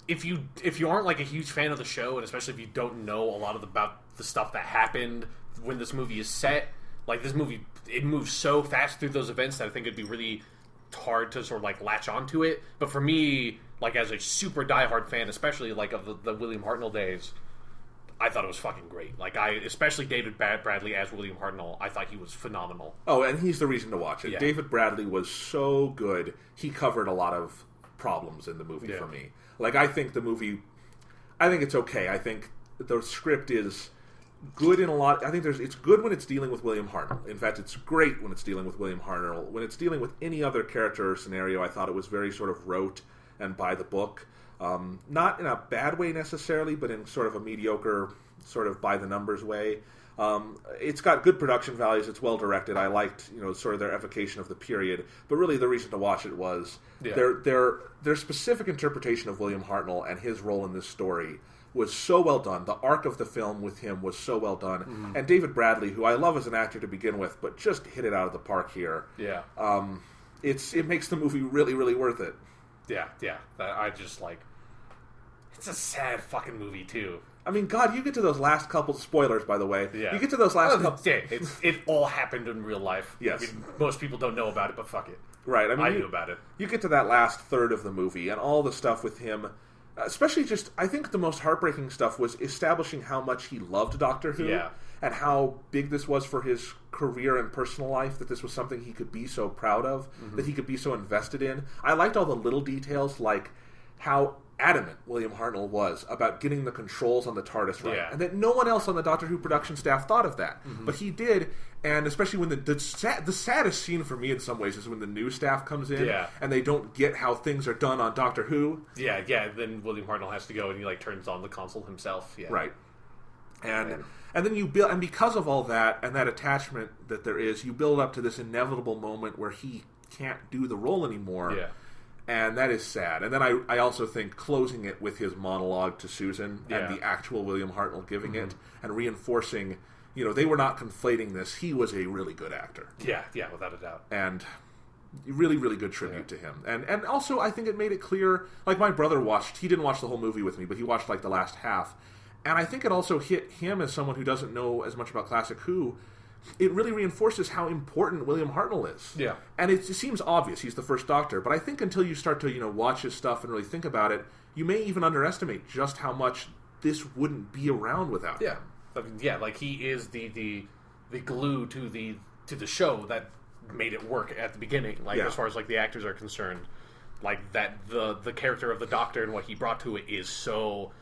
S2: if you aren't like a huge fan of the show, and especially if you don't know a lot about the stuff that happened when this movie is set, like this movie, it moves so fast through those events that I think it'd be really hard to sort of like latch onto it. But for me, like as a super diehard fan, especially like of the William Hartnell days, I thought it was fucking great. Like especially David Bradley as William Hartnell, I thought he was phenomenal.
S1: Oh, and he's the reason to watch it.
S2: Yeah.
S1: David Bradley was so good. He covered a lot of problems in the movie for me. Like, I think it's okay. I think the script is good in a lot. I think it's good when it's dealing with William Hartnell. In fact, it's great when it's dealing with William Hartnell. When it's dealing with any other character or scenario, I thought it was very sort of rote and by the book. Not in a bad way necessarily, but in sort of a mediocre, sort of by the numbers way. It's got good production values. It's well directed. I liked, sort of their evocation of the period. But really, the reason to watch it was their specific interpretation of William Hartnell and his role in this story was so well done. The arc of the film with him was so well done. And David Bradley, who I love as an actor to begin with, but just hit it out of the park here.
S2: Yeah.
S1: It makes the movie really, really worth it.
S2: Yeah. I just like. It's a sad fucking movie too.
S1: I mean, God, you get to those last couple... Spoilers, by the way.
S2: Yeah.
S1: You get to those last couple...
S2: Yeah, it all happened in real life.
S1: Yes.
S2: I mean, most people don't know about it, but fuck it.
S1: Right. I mean,
S2: I knew about it.
S1: You get to that last third of the movie, and all the stuff with him... Especially just... I think the most heartbreaking stuff was establishing how much he loved Doctor Who.
S2: Yeah.
S1: And how big this was for his career and personal life, that this was something he could be so proud of, that he could be so invested in. I liked all the little details, like how adamant William Hartnell was about getting the controls on the TARDIS right, and that no one else on the Doctor Who production staff thought of that, but he did. And especially when the saddest scene for me in some ways is when the new staff comes in and they don't get how things are done on Doctor Who.
S2: Then William Hartnell has to go and he like turns on the console himself.
S1: Right. And then you build, and because of all that and that attachment that there is, you build up to this inevitable moment where he can't do the role anymore. And that is sad. And then I also think closing it with his monologue to Susan and the actual William Hartnell giving it and reinforcing, they were not conflating this. He was a really good actor.
S2: Yeah, without a doubt.
S1: And really, really good tribute to him. And also, I think it made it clear, like my brother he didn't watch the whole movie with me, but he watched like the last half. And I think it also hit him as someone who doesn't know as much about Classic Who. It really reinforces how important William Hartnell is.
S2: Yeah.
S1: And it seems obvious, he's the first Doctor, but I think until you start to, watch his stuff and really think about it, you may even underestimate just how much this wouldn't be around without him.
S2: I mean, like he is the glue to the show that made it work at the beginning. Like as far as like the actors are concerned, like that the character of the Doctor and what he brought to it is so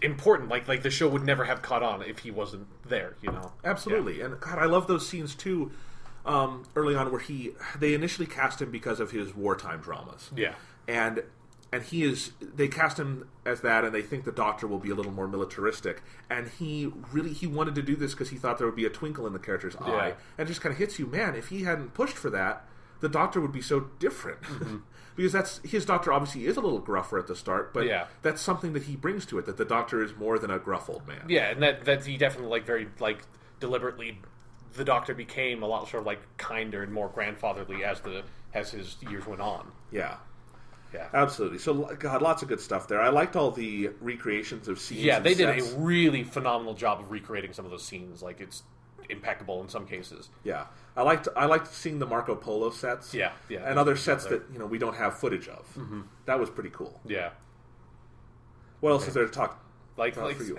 S2: important. Like the show would never have caught on if he wasn't there,
S1: Absolutely. And God, I love those scenes too, early on where they initially cast him because of his wartime dramas. And they cast him as that, and they think the Doctor will be a little more militaristic, and he wanted to do this because he thought there would be a twinkle in the character's eye, and it just kind of hits you, man, if he hadn't pushed for that, the Doctor would be so different. Because his Doctor obviously is a little gruffer at the start, but that's something that he brings to it, that the Doctor is more than a gruff old man.
S2: Yeah, and that he definitely very deliberately, the Doctor became a lot sort of kinder and more grandfatherly as his years went on.
S1: Yeah, absolutely. So, God, lots of good stuff there. I liked all the recreations of scenes.
S2: Yeah, they did a really phenomenal job of recreating some of those scenes. Like, it's impeccable in some cases.
S1: Yeah, I liked seeing the Marco Polo sets. And other sets that we don't have footage of. That was pretty cool.
S2: Yeah.
S1: What else is there to talk? For you.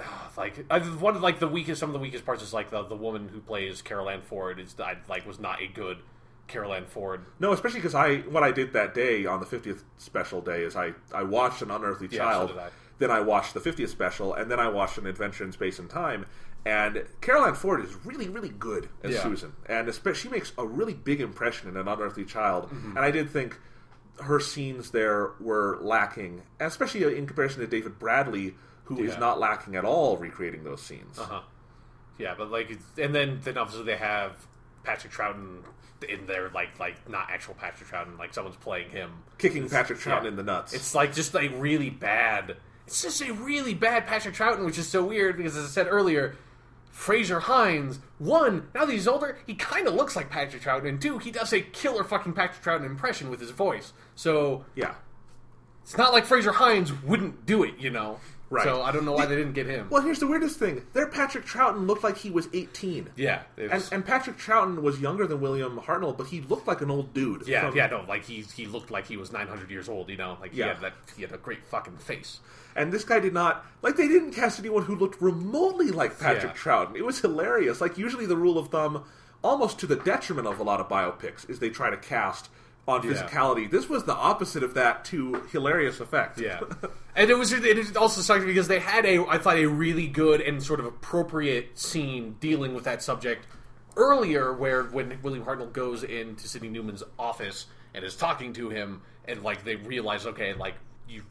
S2: One of like some of the weakest parts is like the woman who plays Carol Ann Ford was not a good Carol Ann Ford.
S1: No, especially because what I did that day on the 50th special day is I watched An Unearthly Child,
S2: so did I.
S1: Then I watched the 50th special, and then I watched An Adventure in Space and Time. And Carol Ann Ford is really, really good as Susan, and she makes a really big impression in An Unearthly Child. And I did think her scenes there were lacking, especially in comparison to David Bradley, who is not lacking at all recreating those scenes.
S2: Yeah, but and then obviously they have Patrick Troughton in there, like not actual Patrick Troughton, like someone's playing him,
S1: kicking Patrick Troughton in the nuts.
S2: It's like just a really bad. It's just a really bad Patrick Troughton, which is so weird because, as I said earlier, Fraser Hines, one, now that he's older, he kind of looks like Patrick Troughton, and two, he does a killer fucking Patrick Troughton impression with his voice. So
S1: yeah,
S2: it's not like Fraser Hines wouldn't do it, you know.
S1: Right.
S2: So I don't know why they didn't get him.
S1: Well, here's the weirdest thing. Their Patrick Troughton looked like he was 18.
S2: Yeah.
S1: And Patrick Troughton was younger than William Hartnell, but he looked like an old dude.
S2: Like he looked like he was 900 years old, you know? Like he had a great fucking face.
S1: And this guy did not, like, they didn't cast anyone who looked remotely like Patrick Troughton. It was hilarious. Like, usually the rule of thumb, almost to the detriment of a lot of biopics, is they try to cast on physicality. This was the opposite of that to hilarious effect.
S2: Yeah. And it also sucked because they had I thought a really good and sort of appropriate scene dealing with that subject earlier, when William Hartnell goes into Sidney Newman's office and is talking to him, and like they realize, okay, like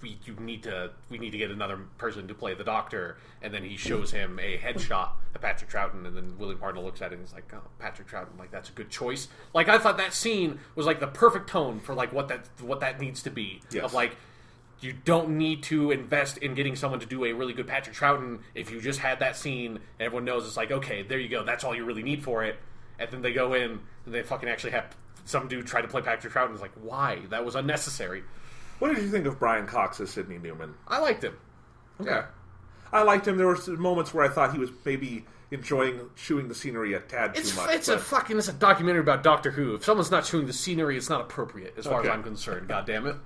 S2: we need to get another person to play the Doctor, and then he shows him a headshot of Patrick Troughton, and then William Hartnell looks at it and he's like, oh, Patrick Troughton, like that's a good choice. Like I thought that scene was like the perfect tone for like what that needs to be.
S1: Yes.
S2: Of like, you don't need to invest in getting someone to do a really good Patrick Troughton if you just had that scene and everyone knows it's like, okay, there you go, that's all you really need for it. And then they go in and they fucking actually have some dude try to play Patrick Troughton. It's like, why? That was unnecessary.
S1: What did you think of Brian Cox as Sidney Newman?
S2: I liked him.
S1: Okay.
S2: Yeah.
S1: I liked him. There were moments where I thought he was maybe enjoying chewing the scenery a tad too much.
S2: It's a documentary about Doctor Who. If someone's not chewing the scenery, it's not appropriate, as far as I'm concerned. God damn it.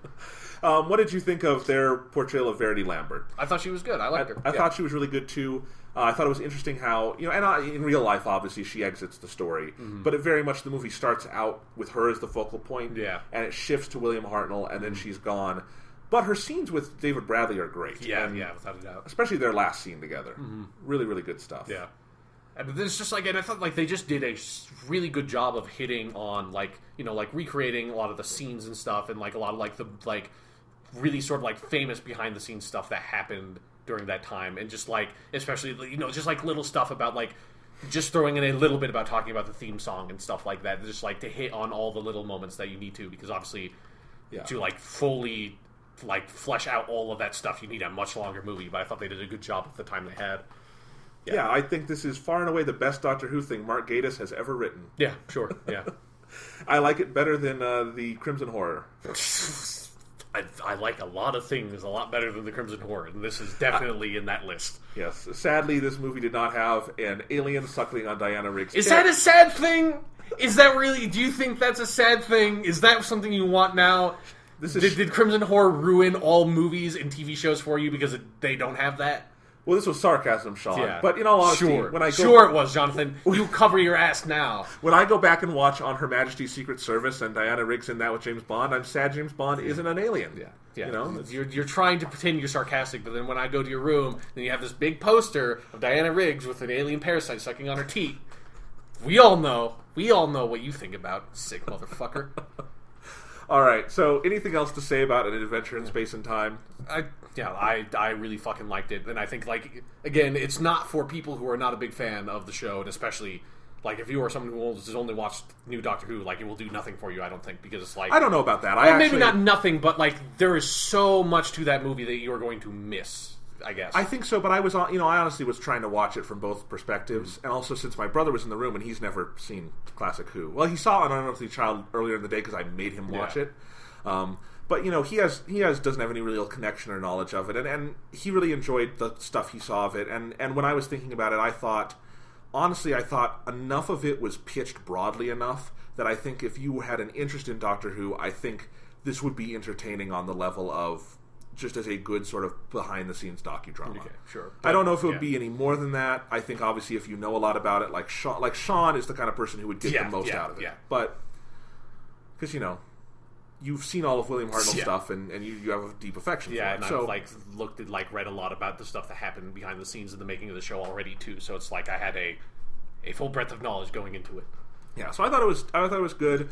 S1: What did you think of their portrayal of Verity Lambert?
S2: I thought she was good. I liked her.
S1: I thought she was really good too. I thought it was interesting how, in real life, obviously, she exits the story. Mm-hmm. But it very much, the movie starts out with her as the focal point.
S2: Yeah.
S1: And it shifts to William Hartnell, and then she's gone. But her scenes with David Bradley are great.
S2: Yeah, without a doubt.
S1: Especially their last scene together. Mm-hmm. Really, really good stuff.
S2: Yeah. And there's just and I thought they just did a really good job of hitting on recreating a lot of the scenes and stuff, and a lot of the really sort of famous behind the scenes stuff that happened during that time, and just especially just little stuff about just throwing in a little bit about talking about the theme song and stuff like that, just to hit on all the little moments that you need to, because obviously to fully flesh out all of that stuff you need a much longer movie, but I thought they did a good job with the time they had.
S1: Yeah, I think this is far and away the best Doctor Who thing Mark Gatiss has ever written.
S2: Yeah, sure. Yeah.
S1: I like it better than the Crimson Horror.
S2: I like a lot of things a lot better than the Crimson Horror, and this is definitely in that list.
S1: Yes. Sadly, this movie did not have an alien suckling on Diana Riggs'
S2: Is that a sad thing? Is that really... Do you think that's a sad thing? Is that something you want now? Did Crimson Horror ruin all movies and TV shows for you because they don't have that?
S1: Well, this was sarcasm, Sean.
S2: Yeah.
S1: But in all honesty, when I
S2: go... it was, Jonathan. You cover your ass now.
S1: When I go back and watch On Her Majesty's Secret Service and Diana Riggs in that with James Bond, I'm sad James Bond isn't an alien.
S2: Yeah. You're trying to pretend you're sarcastic, but then when I go to your room, then you have this big poster of Diana Riggs with an alien parasite sucking on her teeth. We all know what you think about, sick motherfucker.
S1: All right, so anything else to say about An Adventure in Space and Time?
S2: I really fucking liked it, and I think again, it's not for people who are not a big fan of the show, and especially if you are someone who has only watched new Doctor Who, it will do nothing for you. I don't think, because it's
S1: I don't know about that.
S2: Maybe not nothing, but there is so much to that movie that you are going to miss, I guess.
S1: I think so, but I was I honestly was trying to watch it from both perspectives, and also since my brother was in the room and he's never seen classic Who. Well, he saw An Unearthly Child earlier in the day because I made him watch it. But he doesn't have any real connection or knowledge of it, and he really enjoyed the stuff he saw of it. And when I was thinking about it, I thought enough of it was pitched broadly enough that I think if you had an interest in Doctor Who, I think this would be entertaining on the level of just as a good sort of behind-the-scenes docudrama.
S2: Okay, sure.
S1: I don't know if it would be any more than that. I think, obviously, if you know a lot about it, like Sean is the kind of person who would get the most out of it. Yeah. But, because, you've seen all of William Hartnell's stuff, and you have a deep affection for it.
S2: And I've read a lot about the stuff that happened behind the scenes in the making of the show already, too. So it's like I had a full breadth of knowledge going into it. Yeah,
S1: so I thought it was good.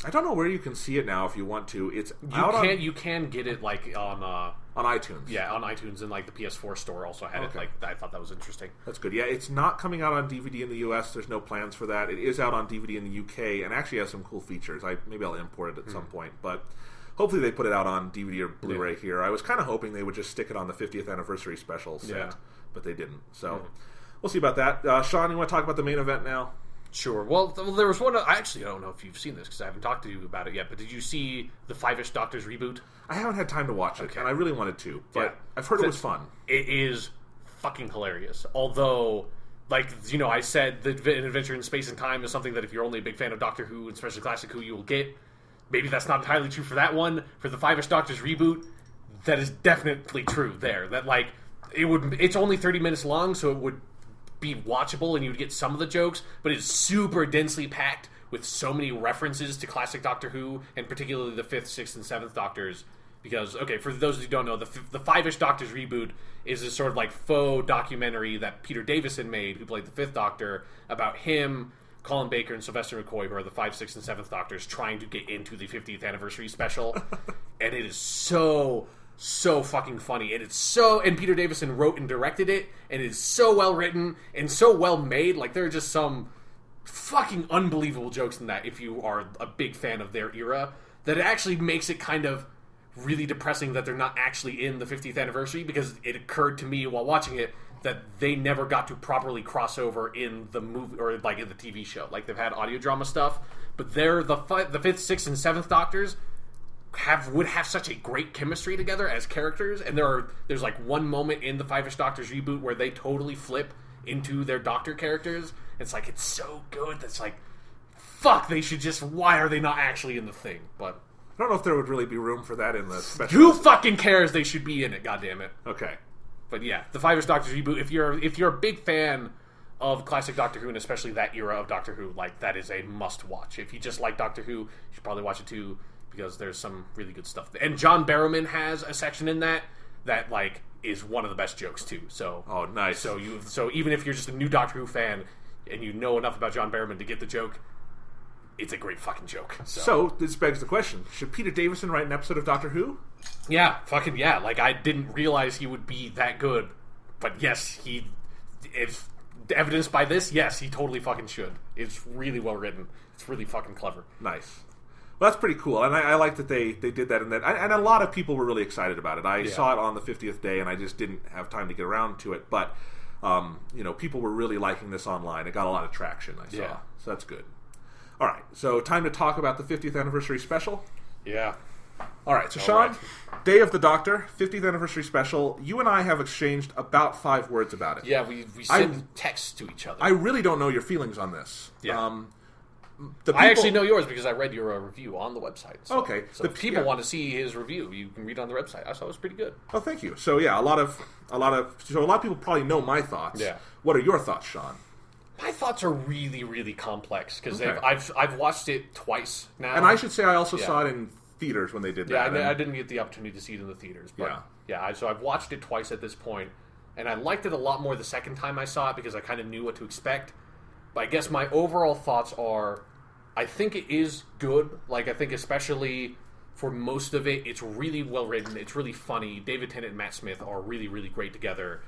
S1: I don't know where you can see it now if you want to.
S2: You can get it like on
S1: iTunes.
S2: Yeah, on iTunes, and like the PS4 store also had it. Like I thought that was interesting.
S1: That's good. Yeah, it's not coming out on DVD in the US. There's no plans for that. It is out on DVD in the UK and actually has some cool features. Maybe I'll import it at some point, but hopefully they put it out on DVD or Blu-ray here. I was kind of hoping they would just stick it on the 50th anniversary special set, but they didn't. So we'll see about that. Sean, you want to talk about the main event now?
S2: Sure. Well, there was one. I actually don't know if you've seen this because I haven't talked to you about it yet. But did you see the Five-ish Doctors reboot?
S1: I haven't had time to watch it, and I really wanted to. But I've heard it was fun.
S2: It is fucking hilarious. Although, I said that An Adventure in Space and Time is something that if you're only a big fan of Doctor Who, and especially Classic Who, you will get. Maybe that's not entirely true for that one. For the Five-ish Doctors reboot, that is definitely true there. That it's only 30 minutes long, so it would be watchable and you would get some of the jokes, but it's super densely packed with so many references to classic Doctor Who, and particularly the 5th, 6th, and 7th Doctors. Because, for those who don't know, the Five-ish Doctors reboot is this sort of faux documentary that Peter Davison made, who played the 5th Doctor, about him, Colin Baker, and Sylvester McCoy, who are the 5th, 6th, and 7th Doctors, trying to get into the 50th anniversary special. And it is so fucking funny, and Peter Davison wrote and directed it, and it is so well written and so well made. There are just some fucking unbelievable jokes in that if you are a big fan of their era, that it actually makes it kind of really depressing that they're not actually in the 50th anniversary, because it occurred to me while watching it that they never got to properly cross over in the movie or in the TV show. They've had audio drama stuff, but they're the 5th, 6th, and 7th Doctors would have such a great chemistry together as characters, and there's one moment in the Five-ish Doctors reboot where they totally flip into their Doctor characters. It's so good that's fuck, they should just, why are they not actually in the thing? But
S1: I don't know if there would really be room for that in the special.
S2: Who fucking cares? They should be in it, goddammit.
S1: Okay.
S2: But yeah, the Five-ish Doctors reboot, if you're a big fan of classic Doctor Who, and especially that era of Doctor Who, that is a must watch. If you just like Doctor Who, you should probably watch it too, because there's some really good stuff. And John Barrowman has a section in that is one of the best jokes too. So
S1: nice.
S2: So even if you're just a new Doctor Who fan and you know enough about John Barrowman to get the joke, it's a great fucking joke.
S1: So this begs the question: should Peter Davison write an episode of Doctor Who?
S2: Yeah, fucking yeah. I didn't realize he would be that good, but yes, if evidenced by this, yes, he totally fucking should. It's really well written. It's really fucking clever.
S1: Nice. Well, that's pretty cool, and I like that they did that, and a lot of people were really excited about it. I saw it on the 50th day, and I just didn't have time to get around to it, but people were really liking this online. It got a lot of traction, I saw, so that's good. All right, so time to talk about the 50th anniversary special?
S2: Yeah.
S1: All right, so Sean, Day of the Doctor, 50th anniversary special. You and I have exchanged about 5 words about it.
S2: Yeah, we sent texts to each other.
S1: I really don't know your feelings on this.
S2: Yeah. I actually know yours because I read your review on the website. So,
S1: okay.
S2: So if people want to see his review, you can read it on the website. I thought it was pretty good.
S1: Oh, thank you. So yeah, a lot of people probably know my thoughts.
S2: Yeah.
S1: What are your thoughts, Sean?
S2: My thoughts are really, really complex because I've watched it twice now.
S1: And I should say I also saw it in theaters when they did that.
S2: Yeah, I didn't get the opportunity to see it in the theaters. But so I've watched it twice at this point, and I liked it a lot more the second time I saw it because I kind of knew what to expect. But I guess my overall thoughts are, I think it is good. I think especially for most of it, it's really well written. It's really funny. David Tennant and Matt Smith are really, really great together.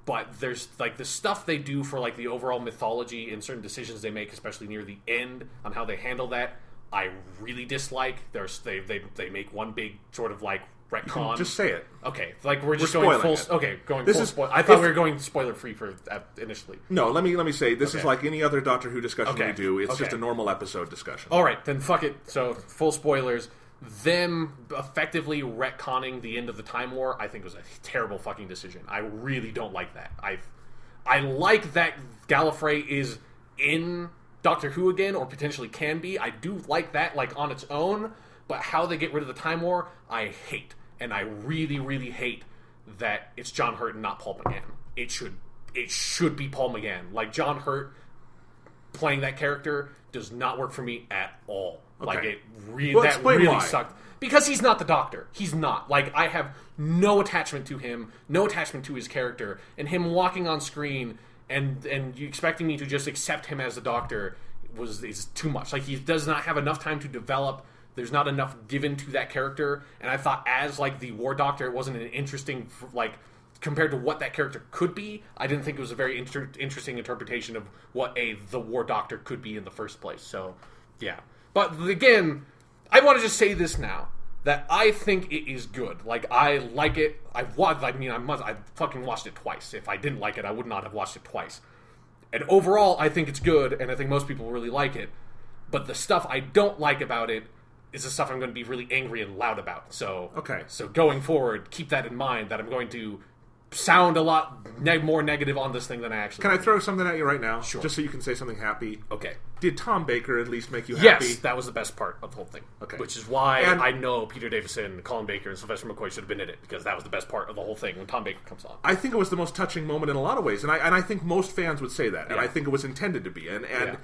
S2: But there's the stuff they do for the overall mythology and certain decisions they make, especially near the end on how they handle that, I really dislike. They make one big sort of retcon.
S1: Just say it.
S2: Okay, we're just going full. Okay, going full spoiler. I thought we were going spoiler free for initially.
S1: No, let me say this is like any other Doctor Who discussion we do. It's just a normal episode discussion.
S2: All right, then fuck it. So full spoilers. Them effectively retconning the end of the Time War, I think was a terrible fucking decision. I really don't like that. I like that Gallifrey is in Doctor Who again, or potentially can be. I do like that, on its own. But how they get rid of the Time War, I hate. And I really, really hate that it's John Hurt and not Paul McGann. It should be Paul McGann. Like, John Hurt playing that character does not work for me at all.
S1: Okay.
S2: Like,
S1: That really
S2: sucked. Because he's not the Doctor. He's not. Like, I have no attachment to him, no attachment to his character, and him walking on screen and you expecting me to just accept him as the Doctor is too much. Like, he does not have enough time to develop. There's not enough given to that character, and I thought as, like, the War Doctor, it wasn't an interesting, like, compared to what that character could be, I didn't think it was a very interesting interpretation of what the War Doctor could be in the first place. So, yeah. But, again, I want to just say this now, that I think it is good. Like, I like it. I fucking watched it twice. If I didn't like it, I would not have watched it twice. And overall, I think it's good, and I think most people really like it. But the stuff I don't like about it is the stuff I'm going to be really angry and loud about. So,
S1: okay.
S2: So going forward, keep that in mind, that I'm going to sound a lot more negative on this thing than I actually
S1: Can I throw something at you right now?
S2: Sure.
S1: Just so you can say something happy.
S2: Okay.
S1: Did Tom Baker at least make you happy?
S2: Yes, that was the best part of the whole thing.
S1: Okay.
S2: Which is why
S1: And
S2: I know Peter Davison, Colin Baker, and Sylvester McCoy should have been in it, because that was the best part of the whole thing when Tom Baker comes on.
S1: I think it was the most touching moment in a lot of ways, and I think most fans would say that, and
S2: Yeah.
S1: I think it was intended to be. And
S2: Yeah.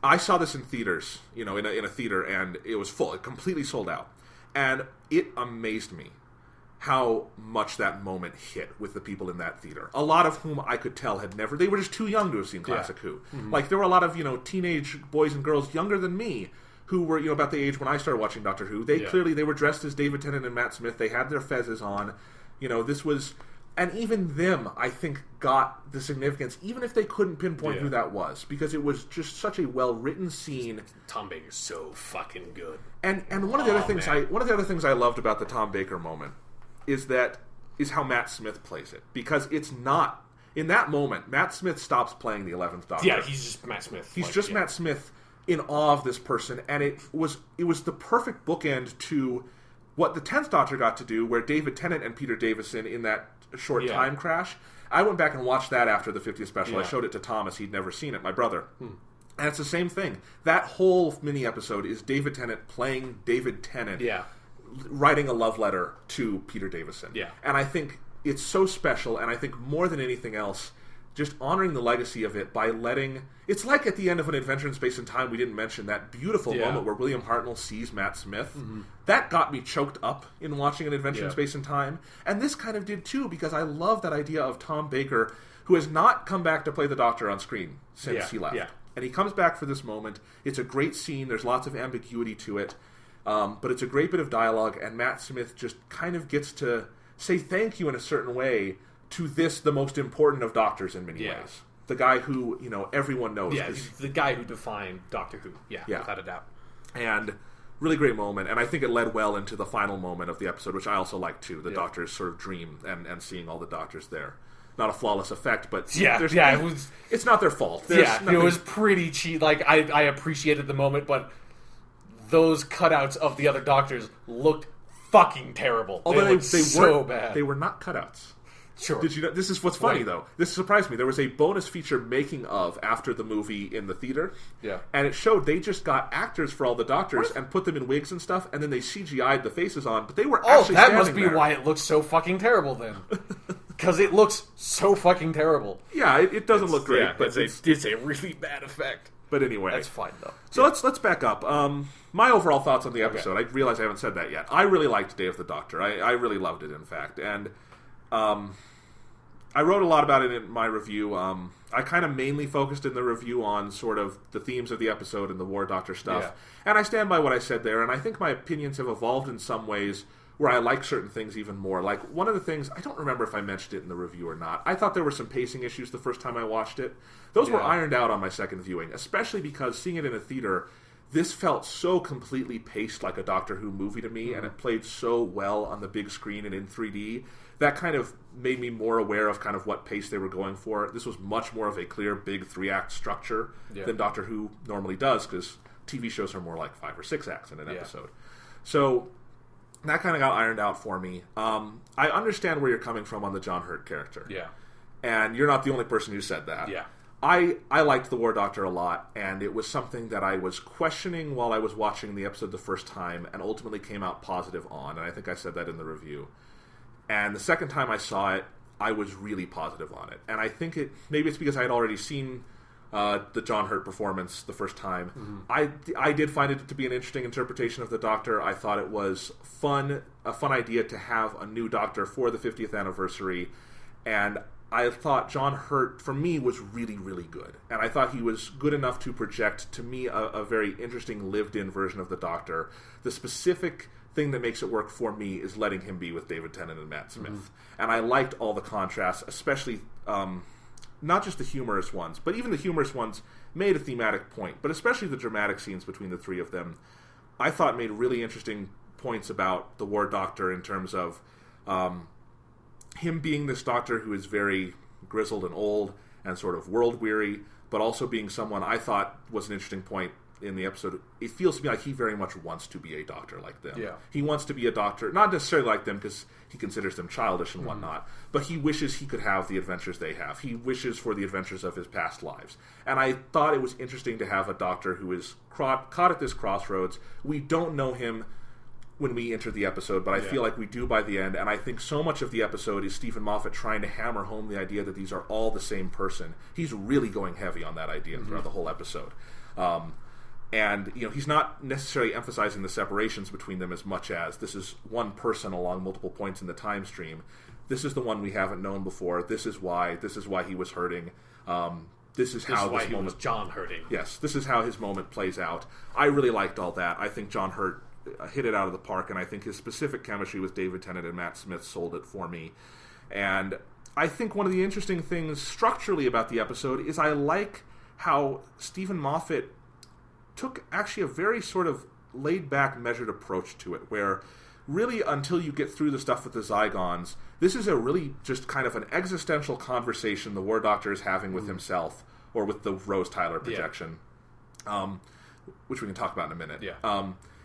S1: I saw this in theaters, in a theater, and it was full. It completely sold out. And it amazed me how much that moment hit with the people in that theater. A lot of whom I could tell they were just too young to have seen Classic Who.
S2: Mm-hmm.
S1: Like, there were a lot of, teenage boys and girls younger than me who were, about the age when I started watching Doctor Who. They were dressed as David Tennant and Matt Smith. They had their fezzes on. This was... And even them, I think, got the significance, even if they couldn't pinpoint who that was, because it was just such a well-written scene.
S2: Tom Baker's so fucking good.
S1: And one of the other things I loved about the Tom Baker moment is how Matt Smith plays it, because it's not in that moment. Matt Smith stops playing the 11th Doctor.
S2: Yeah, he's just Matt Smith.
S1: He's just Matt Smith in awe of this person, and it was the perfect bookend to what the 10th Doctor got to do, where David Tennant and Peter Davison in that short time crash. I went back and watched that after the 50th special. I showed it to Thomas. He'd never seen it, my brother. And it's the same thing. That whole mini episode is David Tennant playing David Tennant, writing a love letter to Peter Davison.
S2: Yeah.
S1: And I think it's so special, and I think more than anything else, just honoring the legacy of it by letting... It's like at the end of An Adventure in Space and Time, we didn't mention that beautiful moment where William Hartnell sees Matt Smith. Mm-hmm. That got me choked up in watching An Adventure in Space and Time. And this kind of did too, because I love that idea of Tom Baker, who has not come back to play the Doctor on screen since he left. Yeah. And he comes back for this moment. It's a great scene. There's lots of ambiguity to it. But it's a great bit of dialogue, and Matt Smith just kind of gets to say thank you in a certain way to the most important of Doctors in many ways. The guy who, everyone knows.
S2: Yeah, he's the guy who defined Doctor Who. Yeah, without a doubt.
S1: And really great moment, and I think it led well into the final moment of the episode, which I also like too, the Doctor's sort of dream and seeing all the Doctors there. Not a flawless effect, but it's not their fault.
S2: It was pretty cheap. Like, I appreciated the moment, but those cutouts of the other Doctors looked fucking terrible.
S1: Although they
S2: so
S1: were
S2: bad.
S1: They were not cutouts.
S2: Sure.
S1: Did you know? This is what's funny, though. This surprised me. There was a bonus feature making of after the movie in the theater.
S2: Yeah.
S1: And it showed they just got actors for all the Doctors and put them in wigs and stuff, and then they CGI'd the faces on, but they were actually
S2: that must be
S1: there.
S2: why it looks so fucking terrible, then. Because it looks so fucking terrible.
S1: Yeah, it doesn't look great, but
S2: it's a really bad effect.
S1: But anyway.
S2: That's fine, though.
S1: So let's back up. My overall thoughts on the episode. I realize I haven't said that yet. I really liked Day of the Doctor. I really loved it, in fact. And I wrote a lot about it in my review. I kind of mainly focused in the review on sort of the themes of the episode and the War Doctor stuff. Yeah. And I stand by what I said there, and I think my opinions have evolved in some ways where I like certain things even more. Like, one of the things, I don't remember if I mentioned it in the review or not, I thought there were some pacing issues the first time I watched it. Those were ironed out on my second viewing, especially because seeing it in a theater, this felt so completely paced like a Doctor Who movie to me, and it played so well on the big screen and in 3D. That kind of made me more aware of kind of what pace they were going for. This was much more of a clear, big 3-act structure than Doctor Who normally does, because TV shows are more like 5 or 6 acts in an episode. So that kind of got ironed out for me. I understand where you're coming from on the John Hurt character.
S2: Yeah.
S1: And you're not the only person who said that.
S2: Yeah.
S1: I liked the War Doctor a lot, and it was something that I was questioning while I was watching the episode the first time, and ultimately came out positive on, and I think I said that in the review. And the second time I saw it, I was really positive on it. And I think maybe it's because I had already seen the John Hurt performance the first time. I did find it to be an interesting interpretation of the Doctor. I thought it was a fun idea to have a new Doctor for the 50th anniversary, and I thought John Hurt, for me, was really, really good. And I thought he was good enough to project, to me, a very interesting lived-in version of the Doctor. The specific thing that makes it work for me is letting him be with David Tennant and Matt Smith. And I liked all the contrasts, especially not just the humorous ones, but even the humorous ones made a thematic point, but especially the dramatic scenes between the three of them, I thought made really interesting points about the War Doctor in terms of him being this Doctor who is very grizzled and old and sort of world-weary, but also being someone I thought was an interesting point in the episode. It feels to me like he very much wants to be a Doctor like them.
S2: Yeah. He
S1: wants to be a Doctor, not necessarily like them because he considers them childish and whatnot, but he wishes he could have the adventures they have. He wishes for the adventures of his past lives. And I thought it was interesting to have a Doctor who is caught at this crossroads. We don't know him when we enter the episode, but I feel like we do by the end, and I think so much of the episode is Stephen Moffat trying to hammer home the idea that these are all the same person. He's really going heavy on that idea throughout the whole episode. And, he's not necessarily emphasizing the separations between them as much as this is one person along multiple points in the time stream. This is the one we haven't known before. This is why he was hurting. This is why
S2: he was John hurting.
S1: Yes, this is how his moment plays out. I really liked all that. I think John Hurt hit it out of the park, and I think his specific chemistry with David Tennant and Matt Smith sold it for me. And I think one of the interesting things structurally about the episode is I like how Stephen Moffat took actually a very sort of laid-back, measured approach to it, where really until you get through the stuff with the Zygons, this is a really just kind of an existential conversation the War Doctor is having with himself, or with the Rose Tyler projection, which we can talk about in a minute.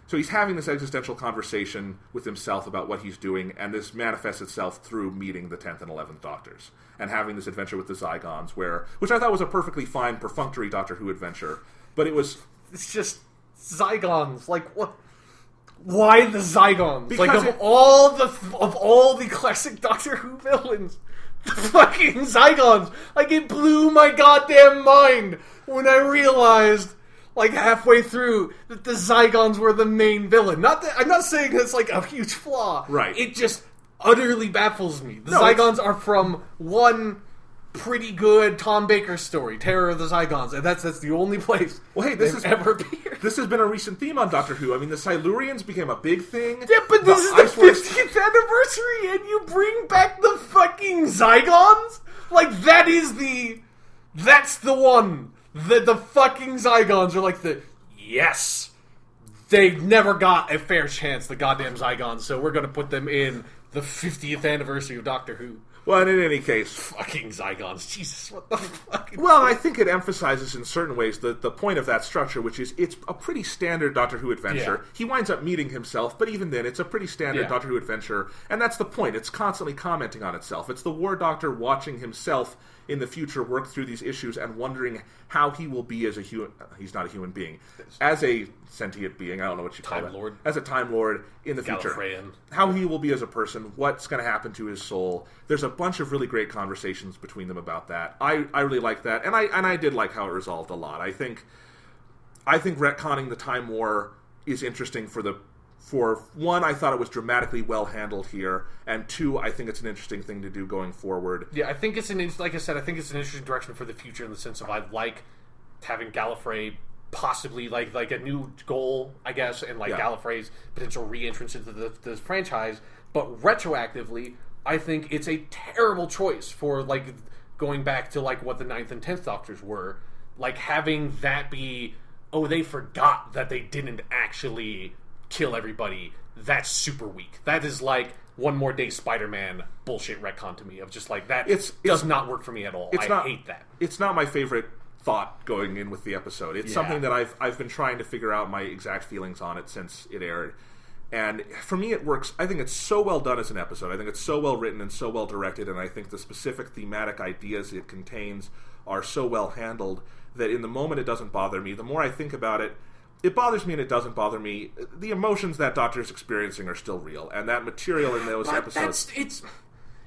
S1: So he's having this existential conversation with himself about what he's doing, and this manifests itself through meeting the 10th and 11th Doctors, and having this adventure with the Zygons, which I thought was a perfectly fine, perfunctory Doctor Who adventure, but
S2: it's just Zygons. Like, what? Why the Zygons?
S1: Because
S2: like, of all the classic Doctor Who villains, the fucking Zygons. Like, it blew my goddamn mind when I realized, like, halfway through, that the Zygons were the main villain. I'm not saying that's, like, a huge flaw.
S1: Right.
S2: It just utterly baffles me. The Zygons are from one pretty good Tom Baker story, Terror of the Zygons, and that's the only place this has ever appeared.
S1: This has been a recent theme on Doctor Who. I mean, the Silurians became a big thing.
S2: Yeah, but this is the 50th anniversary, and you bring back the fucking Zygons? Like, that's the one. The fucking Zygons are like yes! They never got a fair chance, the goddamn Zygons, so we're gonna put them in the 50th anniversary of Doctor Who.
S1: Well, and in any case,
S2: fucking Zygons. Jesus, what the fuck?
S1: Well, I think it emphasizes in certain ways the point of that structure, which is it's a pretty standard Doctor Who adventure. Yeah. He winds up meeting himself, but even then, it's a pretty standard Doctor Who adventure, and that's the point. It's constantly commenting on itself. It's the War Doctor watching himself in the future work through these issues and wondering how he will be as a human. He's not a human being. As a sentient being, I don't know what you call it.
S2: Time Lord.
S1: As a Time Lord in the future. How he will be as a person, what's going to happen to his soul. There's a bunch of really great conversations between them about that. I really like that, and I did like how it resolved a lot. I think retconning the Time War is interesting for one, I thought it was dramatically well handled here, and two, I think it's an interesting thing to do going forward.
S2: Yeah, I think like I said, I think it's an interesting direction for the future in the sense of I like having Gallifrey possibly like a new goal, I guess, and Gallifrey's potential re-entrance into this franchise, but retroactively, I think it's a terrible choice for like going back to like what the 9th and 10th Doctors were, like having that be, oh, they forgot that they didn't actually kill everybody. That's super weak. That is like One More Day Spider-Man bullshit retcon to me of just like that. Does not work for me at all. I hate that.
S1: It's not my favorite thought going in with the episode. It's something that I've been trying to figure out my exact feelings on it since it aired. And for me, it works. I think it's so well done as an episode. I think it's so well written and so well directed, and I think the specific thematic ideas it contains are so well handled that in the moment it doesn't bother me. The more I think about it, it bothers me and it doesn't bother me. The emotions that Doctor is experiencing are still real, and that material in those episodes...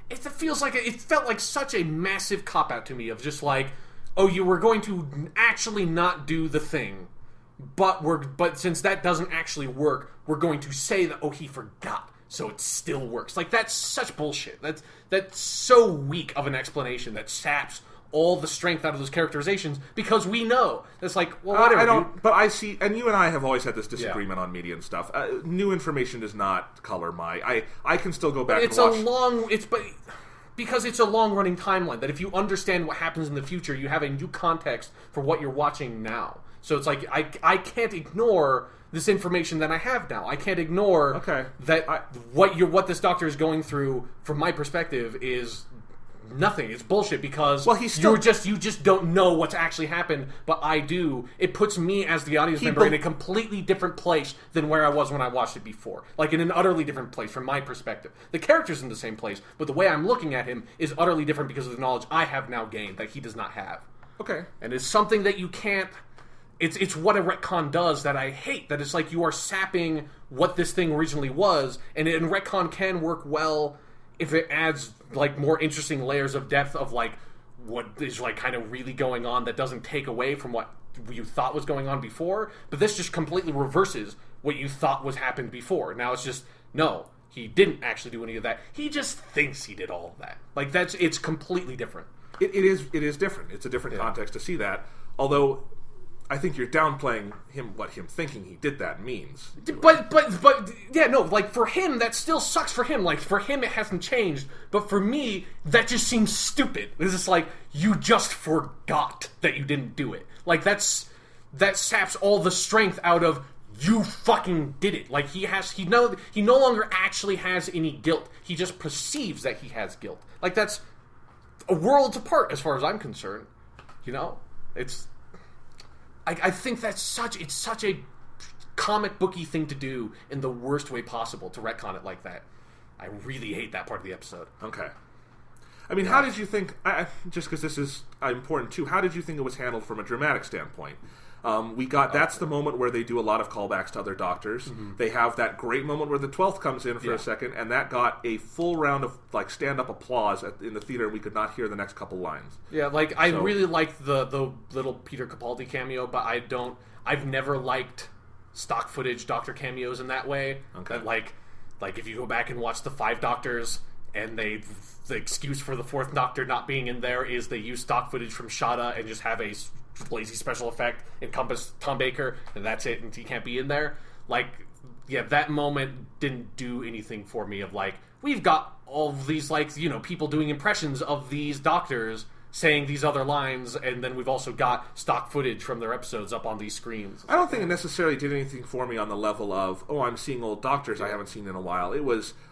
S2: It felt like such a massive cop-out to me of just like, oh, you were going to actually not do the thing, but since that doesn't actually work, we're going to say that, oh, he forgot, so it still works. Like, that's such bullshit. That's so weak of an explanation that saps all the strength out of those characterizations, because we know. It's like, well, whatever.
S1: I don't, but I see, and you and I have always had this disagreement on media and stuff. New information does not color my... I can still go back and watch...
S2: Because it's a long-running timeline, that if you understand what happens in the future, you have a new context for what you're watching now. So it's like, I can't ignore this information that I have now. I can't ignore what this Doctor is going through, from my perspective, is nothing. It's bullshit, because you just don't know what's actually happened, but I do. It puts me as the audience member in a completely different place than where I was when I watched it before. Like, in an utterly different place from my perspective. The character's in the same place, but the way I'm looking at him is utterly different because of the knowledge I have now gained that he does not have.
S1: Okay.
S2: And it's something that you can't... It's what a retcon does that I hate. That it's like you are sapping what this thing originally was, and retcon can work well if it adds, like, more interesting layers of depth of, like, what is, like, kind of really going on that doesn't take away from what you thought was going on before. But this just completely reverses what you thought was happened before. Now it's just, no, he didn't actually do any of that. He just thinks he did all of that. Like, it's completely different.
S1: It is different. It's a different context to see that. Although... I think you're downplaying what him thinking he did that means.
S2: But yeah, no, like, for him, that still sucks for him. Like, for him, it hasn't changed. But for me, that just seems stupid. It's just like, you just forgot that you didn't do it. Like, that saps all the strength out of, you fucking did it. Like, he no longer actually has any guilt. He just perceives that he has guilt. Like, that's a worlds apart as far as I'm concerned. You know? I think that's such a comic booky thing to do in the worst way possible, to retcon it like that. I really hate that part of the episode.
S1: Okay. I mean, how did you think, just because this is important too, how did you think it was handled from a dramatic standpoint? That's the moment where they do a lot of callbacks to other Doctors. Mm-hmm. They have that great moment where the 12th comes in for a second, and that got a full round of, like, stand-up applause in the theater, and we could not hear the next couple lines.
S2: Yeah, like, I really liked the little Peter Capaldi cameo, but I've never liked stock footage Doctor cameos in that way.
S1: Okay.
S2: That, like if you go back and watch the 5 Doctors, and the excuse for the 4th Doctor not being in there is they use stock footage from Shada and just have a lazy special effect encompass Tom Baker, and that's it, and he can't be in there. Like, yeah, that moment didn't do anything for me of, like, we've got all these, like, you know, people doing impressions of these Doctors saying these other lines, and then we've also got stock footage from their episodes up on these screens.
S1: I don't think it necessarily did anything for me on the level of, oh, I'm seeing old Doctors I haven't seen in a while.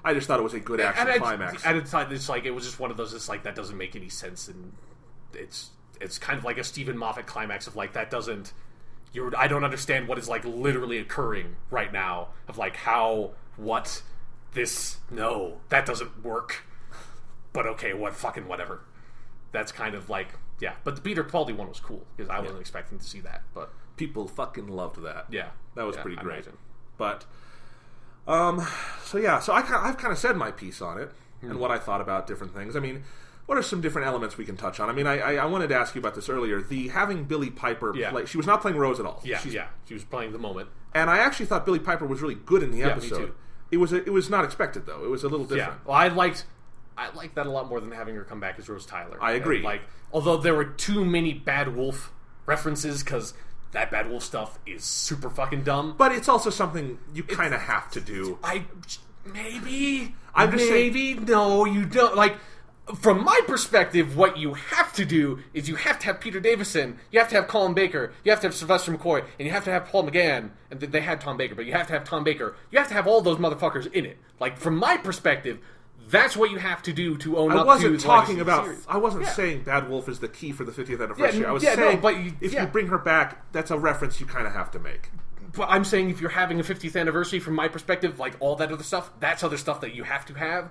S1: I just thought it was a good action climax.
S2: At the time, it's like, it was just one of those, it's like, that doesn't make any sense, and it's kind of like a Stephen Moffat climax of, like, that doesn't... I don't understand what is, like, literally occurring right now. Of, like, no, that doesn't work. But okay, whatever. That's kind of like, yeah. But the Peter Capaldi one was cool, because I wasn't expecting to see that. But
S1: people fucking loved that.
S2: Yeah.
S1: That was pretty great. But, so I've kind of said my piece on it, and what I thought about different things. I mean... What are some different elements we can touch on? I mean, I wanted to ask you about this earlier. Having Billie Piper play... She was not playing Rose at all.
S2: Yeah, she was playing the moment.
S1: And I actually thought Billie Piper was really good in the episode.
S2: Me too.
S1: It was not expected, though. It was a little different.
S2: Yeah. Well, I liked that a lot more than having her come back as Rose Tyler.
S1: I agree.
S2: And, like, although there were too many Bad Wolf references, because that Bad Wolf stuff is super fucking dumb.
S1: But it's also something you kind of have to do.
S2: Maybe.
S1: I'm just saying...
S2: No, you don't. Like... From my perspective, what you have to do is you have to have Peter Davison, you have to have Colin Baker, you have to have Sylvester McCoy, and you have to have Paul McGann, and they had Tom Baker, but you have to have Tom Baker. You have to have all those motherfuckers in it. Like, from my perspective, that's what you have to do to own up to the
S1: talking about. I wasn't saying Bad Wolf is the key for the 50th anniversary. I was saying if you bring her back, that's a reference you kind of have to make.
S2: But I'm saying if you're having a 50th anniversary, from my perspective, like all that other stuff, that's other stuff that you have to have.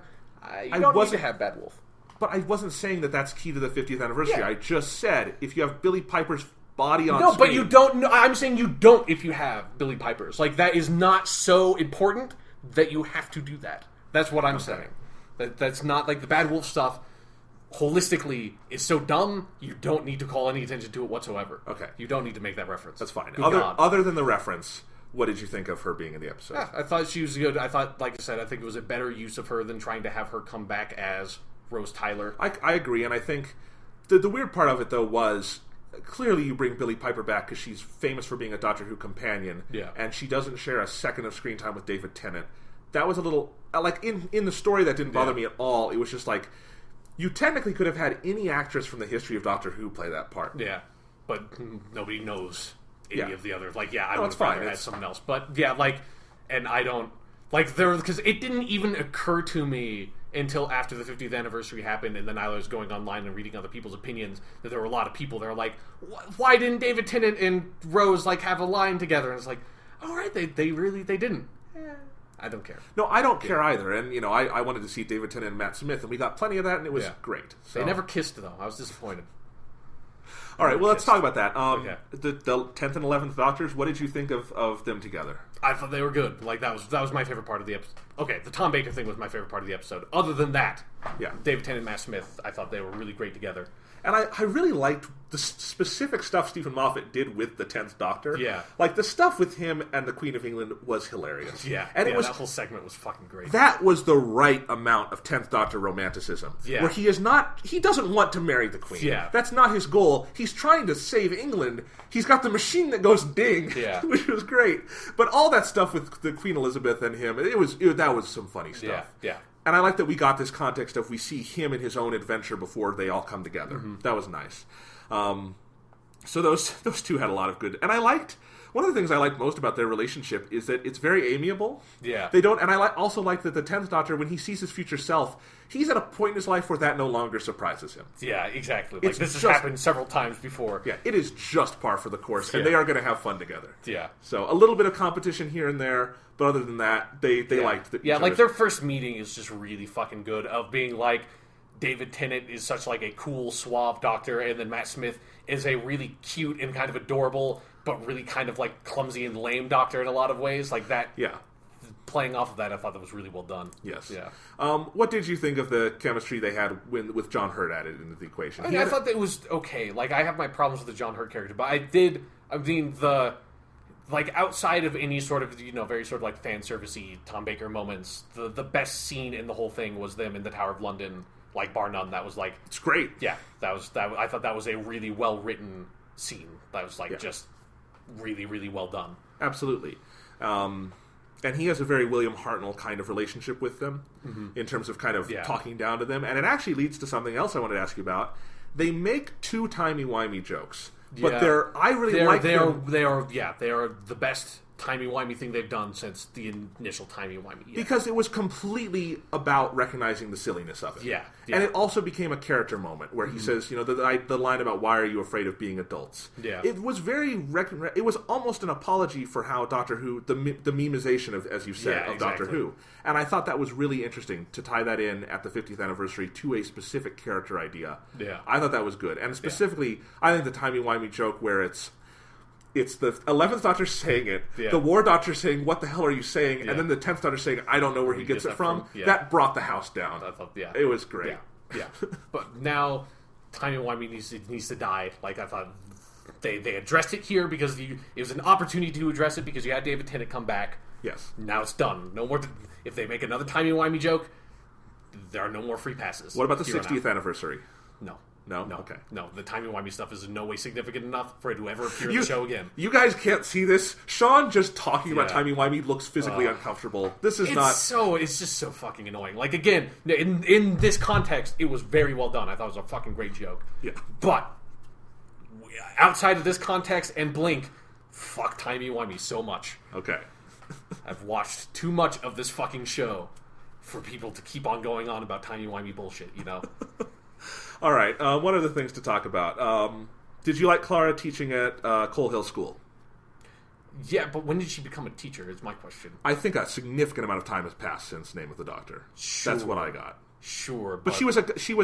S2: You don't need to have Bad Wolf.
S1: But I wasn't saying that that's key to the 50th anniversary.
S2: Yeah.
S1: I just said if you have Billie Piper's body on
S2: No,
S1: screen...
S2: but you don't... No, I'm saying you don't if you have Billie Piper's. Like, that is not so important that you have to do that. That's what I'm saying. That's not... Like, the Bad Wolf stuff, holistically, is so dumb, you don't need to call any attention to it whatsoever.
S1: Okay.
S2: You don't need to make that reference.
S1: That's fine.
S2: Good
S1: Other than the reference, what did you think of her being in the episode?
S2: Yeah, I thought she was good. I thought, like I said, I think it was a better use of her than trying to have her come back as Rose Tyler.
S1: I agree, and I think the weird part of it, though, was clearly you bring Billie Piper back because she's famous for being a Doctor Who companion, and she doesn't share a second of screen time with David Tennant. That was a little... Like, in the story, that didn't bother me at all. It was just like, you technically could have had any actress from the history of Doctor Who play that part.
S2: Yeah, but nobody knows any of the other... Like, I
S1: No,
S2: would
S1: it's fine.
S2: rather have someone else. But, yeah, like... And I don't... Like, there... Because it didn't even occur to me until after the 50th anniversary happened, and then I was going online and reading other people's opinions, that there were a lot of people that were like, why didn't David Tennant and Rose, like, have a line together? And it's like, all right, they didn't. I don't care.
S1: No, I don't care either. And, you know, I wanted to see David Tennant and Matt Smith, and we got plenty of that, and it was great. So.
S2: They never kissed, though. I was disappointed.
S1: All right, well, let's talk about that. The 10th and 11th Doctors, what did you think of them together?
S2: I thought they were good. Like, that was my favorite part of the episode. Okay, the Tom Baker thing was my favorite part of the episode. Other than that, David Tennant and Matt Smith, I thought they were really great together. And
S1: I really liked the specific stuff Stephen Moffat did with the 10th Doctor.
S2: Yeah.
S1: Like, the stuff with him and the Queen of England was hilarious.
S2: Yeah.
S1: And
S2: that whole segment was fucking great.
S1: That was the right amount of 10th Doctor romanticism.
S2: Yeah.
S1: Where he doesn't want to marry the Queen.
S2: Yeah.
S1: That's not his goal. He's trying to save England. He's got the machine that goes ding.
S2: Yeah.
S1: Which was great. But all that stuff with the Queen Elizabeth and him, that was some funny stuff.
S2: Yeah.
S1: And I like that we got this context of we see him in his own adventure before they all come together. Mm-hmm. That was nice. So those two had a lot of good... And one of the things I liked most about their relationship is that it's very amiable.
S2: Yeah.
S1: They don't... And I also like that the 10th Doctor, when he sees his future self, he's at a point in his life where that no longer surprises him.
S2: Yeah, exactly. Like, this has happened several times before.
S1: Yeah, it is just par for the course, and they are going to have fun together.
S2: Yeah.
S1: So a little bit of competition here and there, but other than that, they liked it.
S2: Yeah, like their first meeting is just really fucking good, of being like, David Tennant is such like a cool, suave doctor, and then Matt Smith is a really cute and kind of adorable, but really kind of like clumsy and lame doctor in a lot of ways. Like that.
S1: Yeah.
S2: Playing off of that, I thought that was really well done.
S1: Yes.
S2: Yeah.
S1: What did you think of the chemistry they had with John Hurt added into the equation?
S2: I thought that it was okay. Like, I have my problems with the John Hurt character, but outside of any sort of, very sort of like fan servicey Tom Baker moments, the best scene in the whole thing was them in the Tower of London, like, bar none. That was like...
S1: It's great.
S2: Yeah. I thought that was a really well-written scene. That was just really, really well done.
S1: Absolutely. And he has a very William Hartnell kind of relationship with them, in terms of kind of talking down to them. And it actually leads to something else I wanted to ask you about. They make two timey-wimey jokes, but they are the best timey-wimey thing they've done since the initial timey-wimey. Yeah. Because it was completely about recognizing the silliness of it.
S2: Yeah.
S1: And it also became a character moment where he says, the line about why are you afraid of being adults?
S2: Yeah.
S1: It was it was almost an apology for how Doctor Who, the memization of, as you said, of Doctor Who. And I thought that was really interesting to tie that in at the 50th anniversary to a specific character idea.
S2: Yeah.
S1: I thought that was good. And specifically, I think the timey-wimey joke where it's the 11th Doctor saying it, the War Doctor saying, what the hell are you saying? And then the 10th Doctor saying, I don't know where he gets it from. That brought the house down.
S2: I thought,
S1: it was great.
S2: Yeah. But now, timey-wimey needs to die. Like, I thought they addressed it here because it was an opportunity to address it because you had David Tennant come back.
S1: Yes.
S2: Now it's done. No more. If they make another timey-wimey joke, there are no more free passes.
S1: What about the 60th anniversary?
S2: No.
S1: No? Okay.
S2: No, the timey-wimey stuff is in no way significant enough for it to ever appear in the show again.
S1: You guys can't see this. Sean just talking about timey-wimey looks physically uncomfortable. This is
S2: it's just so fucking annoying. Like, again, in this context, it was very well done. I thought it was a fucking great joke.
S1: Yeah.
S2: But, outside of this context and Blink, fuck timey-wimey so much.
S1: Okay.
S2: I've watched too much of this fucking show for people to keep on going on about timey-wimey bullshit,
S1: All right, one of the things to talk about. Did you like Clara teaching at Coal Hill School?
S2: Yeah, but when did she become a teacher is my question.
S1: I think a significant amount of time has passed since Name of the Doctor.
S2: Sure.
S1: That's what I got.
S2: Sure,
S1: but she was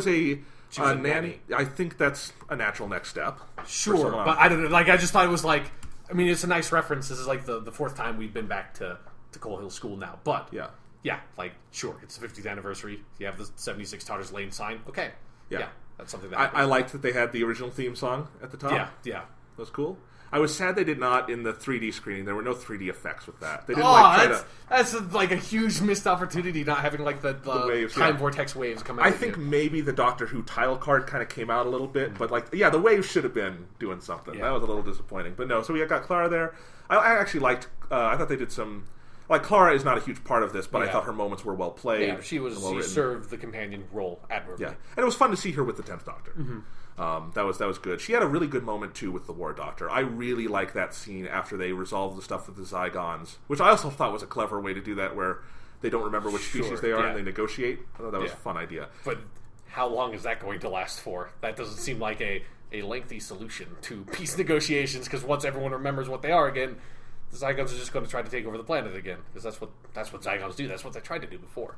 S1: a nanny. I think that's a natural next step.
S2: Sure, but I don't know. Like, I just thought it was like, I mean, it's a nice reference. This is like the fourth time we've been back to Coal Hill School now. But yeah, like, sure, it's the 50th anniversary. You have the 76 Totters Lane sign. Okay, yeah, that's something that
S1: I liked that they had the original theme song at the top.
S2: Yeah,
S1: that was cool. I was sad they did not in the 3D screening. There were no 3D effects with that. They didn't
S2: that's like a huge missed opportunity, not having like the
S1: waves,
S2: time vortex waves come out.
S1: I think maybe the Doctor Who title card kind of came out a little bit, but like, the waves should have been doing something. That was a little disappointing. But no, so we got Clara there. I actually liked. I thought they did some. Like, Clara is not a huge part of this, but I thought her moments were well played.
S2: Yeah, she served the companion role admirably.
S1: Yeah, and it was fun to see her with the 10th Doctor. That was good. She had a really good moment too with the War Doctor. I really like that scene after they resolved the stuff with the Zygons, which I also thought was a clever way to do that, where they don't remember which species they are and they negotiate. I thought that was a fun idea.
S2: But how long is that going to last for? That doesn't seem like a lengthy solution to peace negotiations, because once everyone remembers what they are again, the Zygons are just going to try to take over the planet again, because that's what Zygons do. That's what they tried to do before.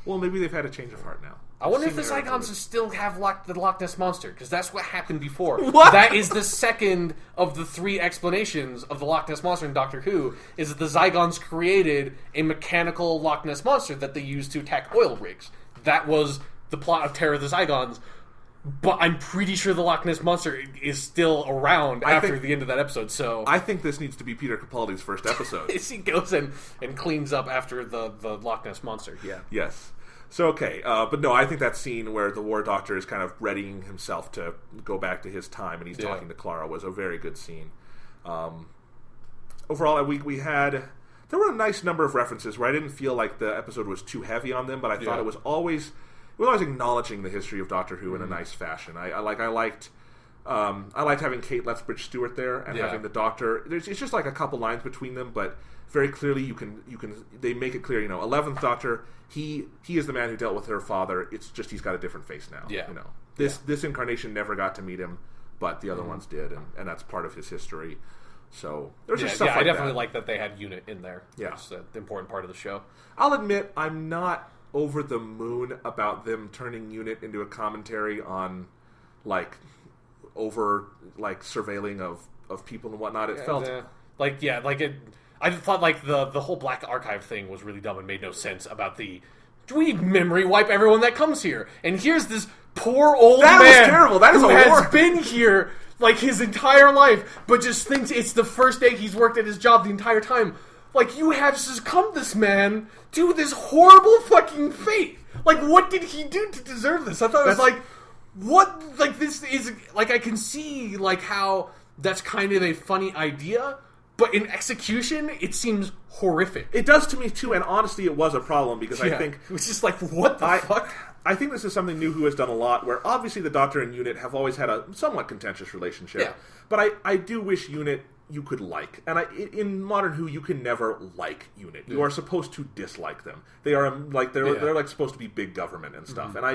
S1: Well, maybe they've had a change of heart now.
S2: I wonder if the Zygons still have the Loch Ness Monster, because that's what happened before.
S1: What?
S2: That is the second of the three explanations of the Loch Ness Monster in Doctor Who, is that the Zygons created a mechanical Loch Ness Monster that they used to attack oil rigs. That was the plot of Terror of the Zygons. But I'm pretty sure the Loch Ness Monster is still around after the end of that episode. So
S1: I think this needs to be Peter Capaldi's first episode.
S2: He goes and cleans up after the Loch Ness Monster. Yeah.
S1: Yes. So, okay. But no, I think that scene where the War Doctor is kind of readying himself to go back to his time and he's talking to Clara was a very good scene. Overall, we had... There were a nice number of references where I didn't feel like the episode was too heavy on them, but I thought it was always acknowledging the history of Doctor Who in a nice fashion. I liked having Kate Lethbridge Stewart there and having the Doctor. It's just like a couple lines between them, but very clearly they make it clear. 11th Doctor, he is the man who dealt with her father. It's just he's got a different face now.
S2: Yeah.
S1: This incarnation never got to meet him, but the other ones did, and that's part of his history. So there's just stuff like that.
S2: I definitely like that they had Unit in there.
S1: Yeah,
S2: it's the important part of the show.
S1: I'll admit I'm not over the moon about them turning Unit into a commentary on surveilling of people and whatnot. It felt
S2: I thought the whole Black Archive thing was really dumb and made no sense about we memory wipe everyone that comes here, and here's this poor old man
S1: was terrible. That is
S2: who
S1: a
S2: has been here his entire life, but just thinks it's the first day he's worked at his job the entire time. You have succumbed this man to this horrible fucking fate. What did he do to deserve this? I thought it was what? This is... I can see, how that's kind of a funny idea, but in execution, it seems horrific.
S1: It does to me, too, and honestly, it was a problem, because I think...
S2: It was just what the fuck?
S1: I think this is something New Who has done a lot, where obviously the Doctor and Unit have always had a somewhat contentious relationship. Yeah. But I do wish Unit... you could like. And in Modern Who, you can never like Unit. You are supposed to dislike them. They are they're supposed to be big government and stuff. And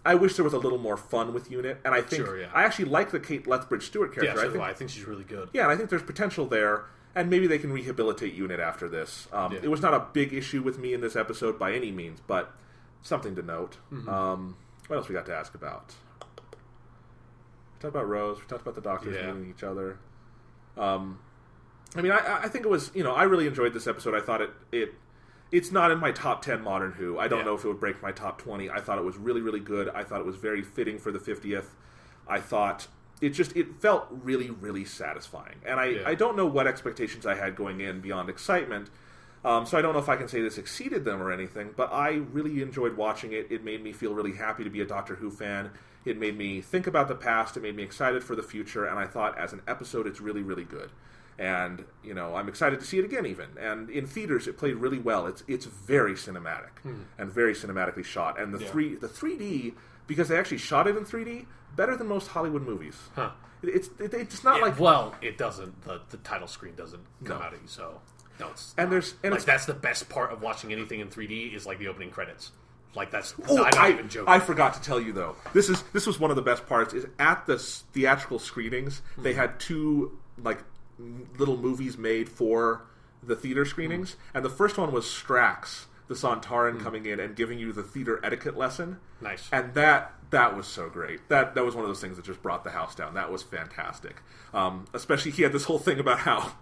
S1: I wish there was a little more fun with Unit. And I think I actually like the Kate Lethbridge Stewart character.
S2: Yeah, I think she's really good.
S1: Yeah, and I think there's potential there. And maybe they can rehabilitate Unit after this. It was not a big issue with me in this episode by any means, but something to note. What else we got to ask about? We talked about Rose. We talked about the Doctors meeting each other. I think it was, I really enjoyed this episode. I thought it's not in my top 10 Modern Who. I don't know if it would break my top 20. I thought it was really, really good. I thought it was very fitting for the 50th. I thought it felt really, really satisfying. And I don't know what expectations I had going in beyond excitement. So I don't know if I can say this exceeded them or anything, but I really enjoyed watching it. It made me feel really happy to be a Doctor Who fan. It made me think about the past. It made me excited for the future. And I thought, as an episode, it's really, really good. And, I'm excited to see it again, even. And in theaters, it played really well. It's very cinematic and very cinematically shot. And the 3D, because they actually shot it in 3D, better than most Hollywood movies.
S2: Huh.
S1: It's not like...
S2: Well, it doesn't. The title screen doesn't come out at you, so... No, it's
S1: and there's and
S2: that's the best part of watching anything in 3D is the opening credits. That's I'm not even joking.
S1: I forgot to tell you though. This was one of the best parts. Is at the theatrical screenings they had two little movies made for the theater screenings, and the first one was Strax the Sontaran coming in and giving you the theater etiquette lesson.
S2: Nice.
S1: And that was so great. That was one of those things that just brought the house down. That was fantastic. Especially he had this whole thing about how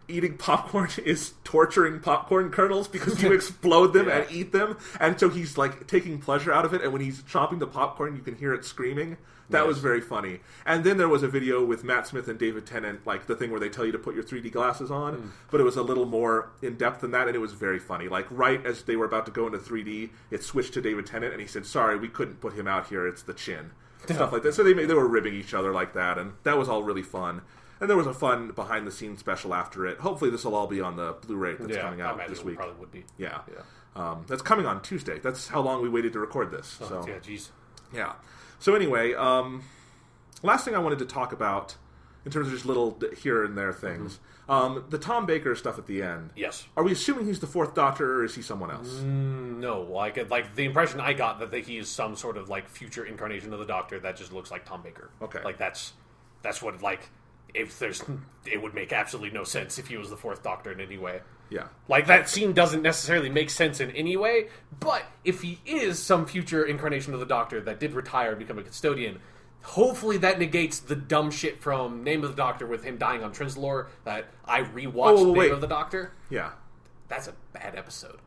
S1: eating popcorn is torturing popcorn kernels because you explode them and eat them. And so he's like taking pleasure out of it. And when he's chomping the popcorn, you can hear it screaming. That was very funny. And then there was a video with Matt Smith and David Tennant, like the thing where they tell you to put your 3D glasses on, but it was a little more in-depth than that, and it was very funny. Like, right as they were about to go into 3D, it switched to David Tennant, and he said, sorry, we couldn't put him out here, it's the chin. Stuff like that. So they were ribbing each other like that, and that was all really fun. And there was a fun behind-the-scenes special after it. Hopefully this will all be on the Blu-ray that's coming out this week.
S2: Probably would be.
S1: Yeah. That's coming on Tuesday. That's how long we waited to record this. So.
S2: Yeah, jeez.
S1: Yeah. So anyway, last thing I wanted to talk about, in terms of just little here and there things, the Tom Baker stuff at the end.
S2: Yes.
S1: Are we assuming he's the fourth Doctor, or is he someone else?
S2: No. Like the impression I got that he is some sort of like future incarnation of the Doctor that just looks like Tom Baker.
S1: Okay.
S2: Like that's what like it would make absolutely no sense if he was the fourth Doctor in any way.
S1: Yeah.
S2: Like, that scene doesn't necessarily make sense in any way, but if he is some future incarnation of the Doctor that did retire and become a custodian, hopefully that negates the dumb shit from Name of the Doctor with him dying on Trinslor that I rewatched Name of the Doctor.
S1: Yeah.
S2: That's a bad episode.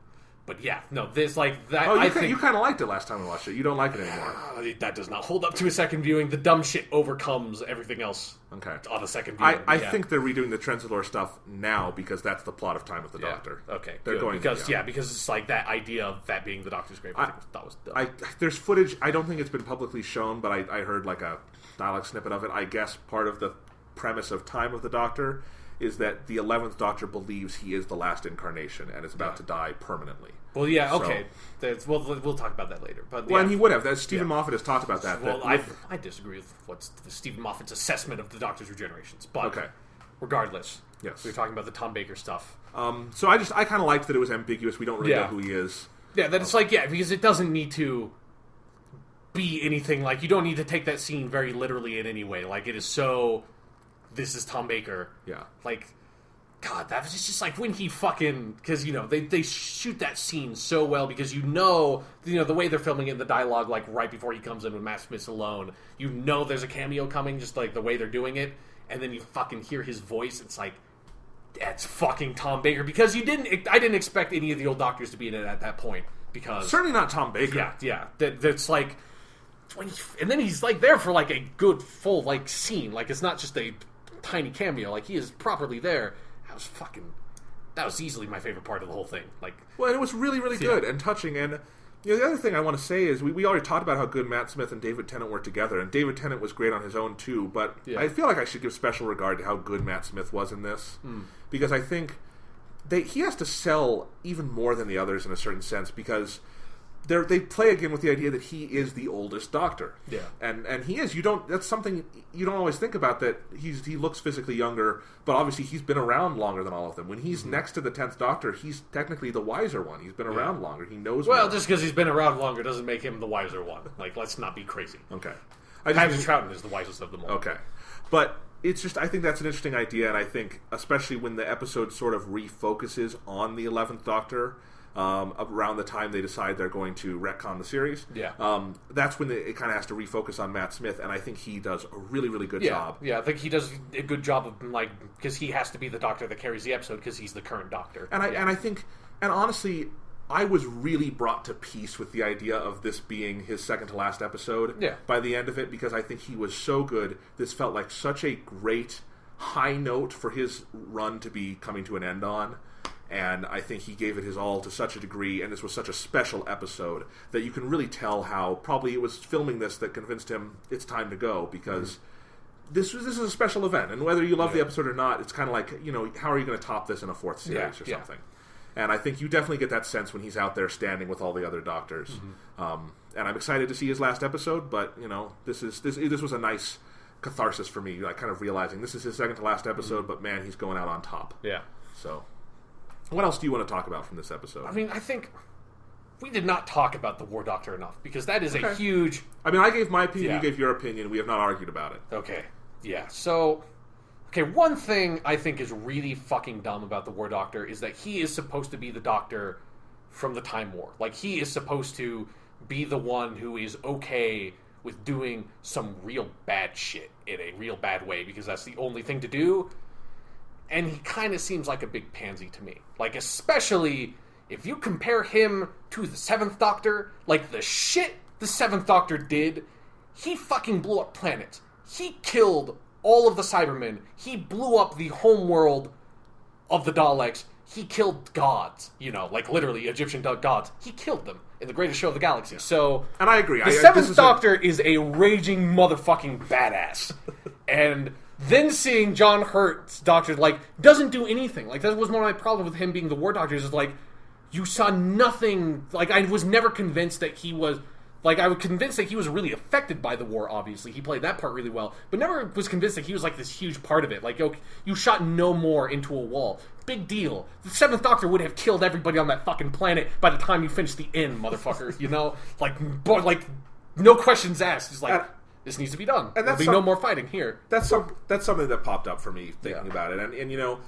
S2: But yeah, no, this, like, that...
S1: Oh, you kind of liked it last time we watched it. You don't like it anymore.
S2: That does not hold up to a second viewing. The dumb shit overcomes everything else on a second viewing.
S1: I think they're redoing the Trenzalore stuff now because that's the plot of Time with the Doctor.
S2: Okay,
S1: they're going
S2: because it's like that idea of that being the Doctor's grave. I thought was dumb.
S1: There's footage. I don't think it's been publicly shown, but I heard like a dialogue snippet of it. I guess part of the premise of Time of the Doctor is that the 11th Doctor believes he is the last incarnation and is about to die permanently.
S2: Well, yeah, okay. We'll talk about that later. But
S1: and he would have. Stephen Moffat has talked about that.
S2: Well, I disagree with what's Stephen Moffat's assessment of the Doctor's regenerations. But regardless,
S1: yes,
S2: we're talking about the Tom Baker stuff.
S1: So I kind of liked that it was ambiguous. We don't really know who he is.
S2: Yeah, that it's like, because it doesn't need to be anything. Like, you don't need to take that scene very literally in any way. Like, it is so... This is Tom Baker.
S1: Yeah.
S2: Like, God, that was just like when he fucking... Because, they shoot that scene so well because the way they're filming it in the dialogue, like, right before he comes in with Matt Smith alone, there's a cameo coming, just like the way they're doing it, and then you fucking hear his voice, it's like, that's fucking Tom Baker. Because I didn't expect any of the old Doctors to be in it at that point, because...
S1: Certainly not Tom Baker.
S2: Yeah. That's like... And then he's, like, there for, like, a good, full, like, scene. Like, it's not just a tiny cameo. Like, he is properly there. That was easily my favorite part of the whole thing. Like,
S1: well, and it was really, really good and touching. And the other thing I want to say is we already talked about how good Matt Smith and David Tennant were together, and David Tennant was great on his own too. But I feel like I should give special regard to how good Matt Smith was in this, because I think he has to sell even more than the others in a certain sense, because they play again with the idea that he is the oldest Doctor. Yeah. And he is. That's something you don't always think about, that he looks physically younger, but obviously he's been around longer than all of them. When he's next to the 10th Doctor, he's technically the wiser one. He's been around longer. He knows more.
S2: Well, just because he's been around longer doesn't make him the wiser one. Like, let's not be crazy.
S1: Okay.
S2: Patrick Troughton is the wisest of them all.
S1: Okay. But it's just, I think that's an interesting idea, and I think, especially when the episode sort of refocuses on the 11th Doctor, around the time they decide they're going to retcon the series. Yeah. That's when it kind of has to refocus on Matt Smith, and I think he does a really, really good job.
S2: Yeah, I think he does a good job of, like, because he has to be the Doctor that carries the episode because he's the current Doctor.
S1: And I think, and honestly, I was really brought to peace with the idea of this being his second to last episode by the end of it, because I think he was so good. This felt like such a great high note for his run to be coming to an end on. And I think he gave it his all to such a degree, and this was such a special episode that you can really tell how probably it was filming this that convinced him it's time to go, because this is a special event, and whether you love the episode or not, it's kind of like, how are you going to top this in a fourth series or something? And I think you definitely get that sense when he's out there standing with all the other Doctors. And I'm excited to see his last episode, but this was a nice catharsis for me, like kind of realizing this is his second to last episode, but man, he's going out on top. Yeah. So. What else do you want to talk about from this episode?
S2: I mean, I think we did not talk about the War Doctor enough, because that is a huge...
S1: I mean, I gave my opinion, you gave your opinion, we have not argued about it.
S2: Okay, yeah. So, one thing I think is really fucking dumb about the War Doctor is that he is supposed to be the Doctor from the Time War. Like, he is supposed to be the one who is okay with doing some real bad shit in a real bad way, because that's the only thing to do. And he kind of seems like a big pansy to me. Like, especially if you compare him to the Seventh Doctor, like, the shit the Seventh Doctor did, he fucking blew up planets. He killed all of the Cybermen. He blew up the homeworld of the Daleks. He killed gods, like literally Egyptian gods. He killed them in the greatest show of the galaxy. So,
S1: and I agree.
S2: The Seventh Doctor is a raging motherfucking badass. And then seeing John Hurt's Doctor, doesn't do anything. That was one of my problems with him being the War Doctor, is you saw nothing. I was never convinced that he was... I was convinced that he was really affected by the war, obviously. He played that part really well. But never was convinced that he was, this huge part of it. You shot no more into a wall. Big deal. The Seventh Doctor would have killed everybody on that fucking planet by the time you finished the end, motherfucker. No questions asked. It's this needs to be done. And there'll be no more fighting here.
S1: That's something that popped up for me thinking about it. And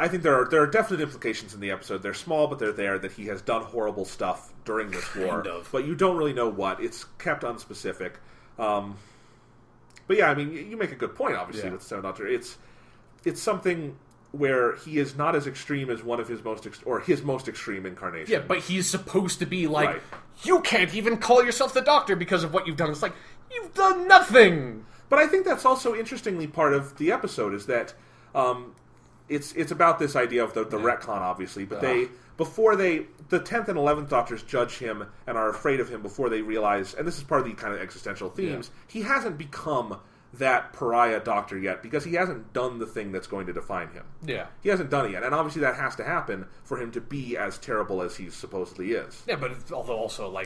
S1: I think there are definite implications in the episode. They're small, but they're there, that he has done horrible stuff during this war.
S2: Kind of.
S1: But you don't really know what. It's kept unspecific. But yeah, I mean, you make a good point, obviously, with the Seventh Doctor. It's something where he is not as extreme as one of his most extreme incarnation.
S2: Yeah, but he's supposed to be right. You can't even call yourself the Doctor because of what you've done. It's you've done nothing!
S1: But I think that's also interestingly part of the episode, is that... It's about this idea of the retcon, obviously, but the 10th and 11th Doctors judge him and are afraid of him before they realize, and this is part of the kind of existential themes, he hasn't become that pariah Doctor yet, because he hasn't done the thing that's going to define him.
S2: Yeah.
S1: He hasn't done it yet, and obviously that has to happen for him to be as terrible as he supposedly is.
S2: Yeah, but although also,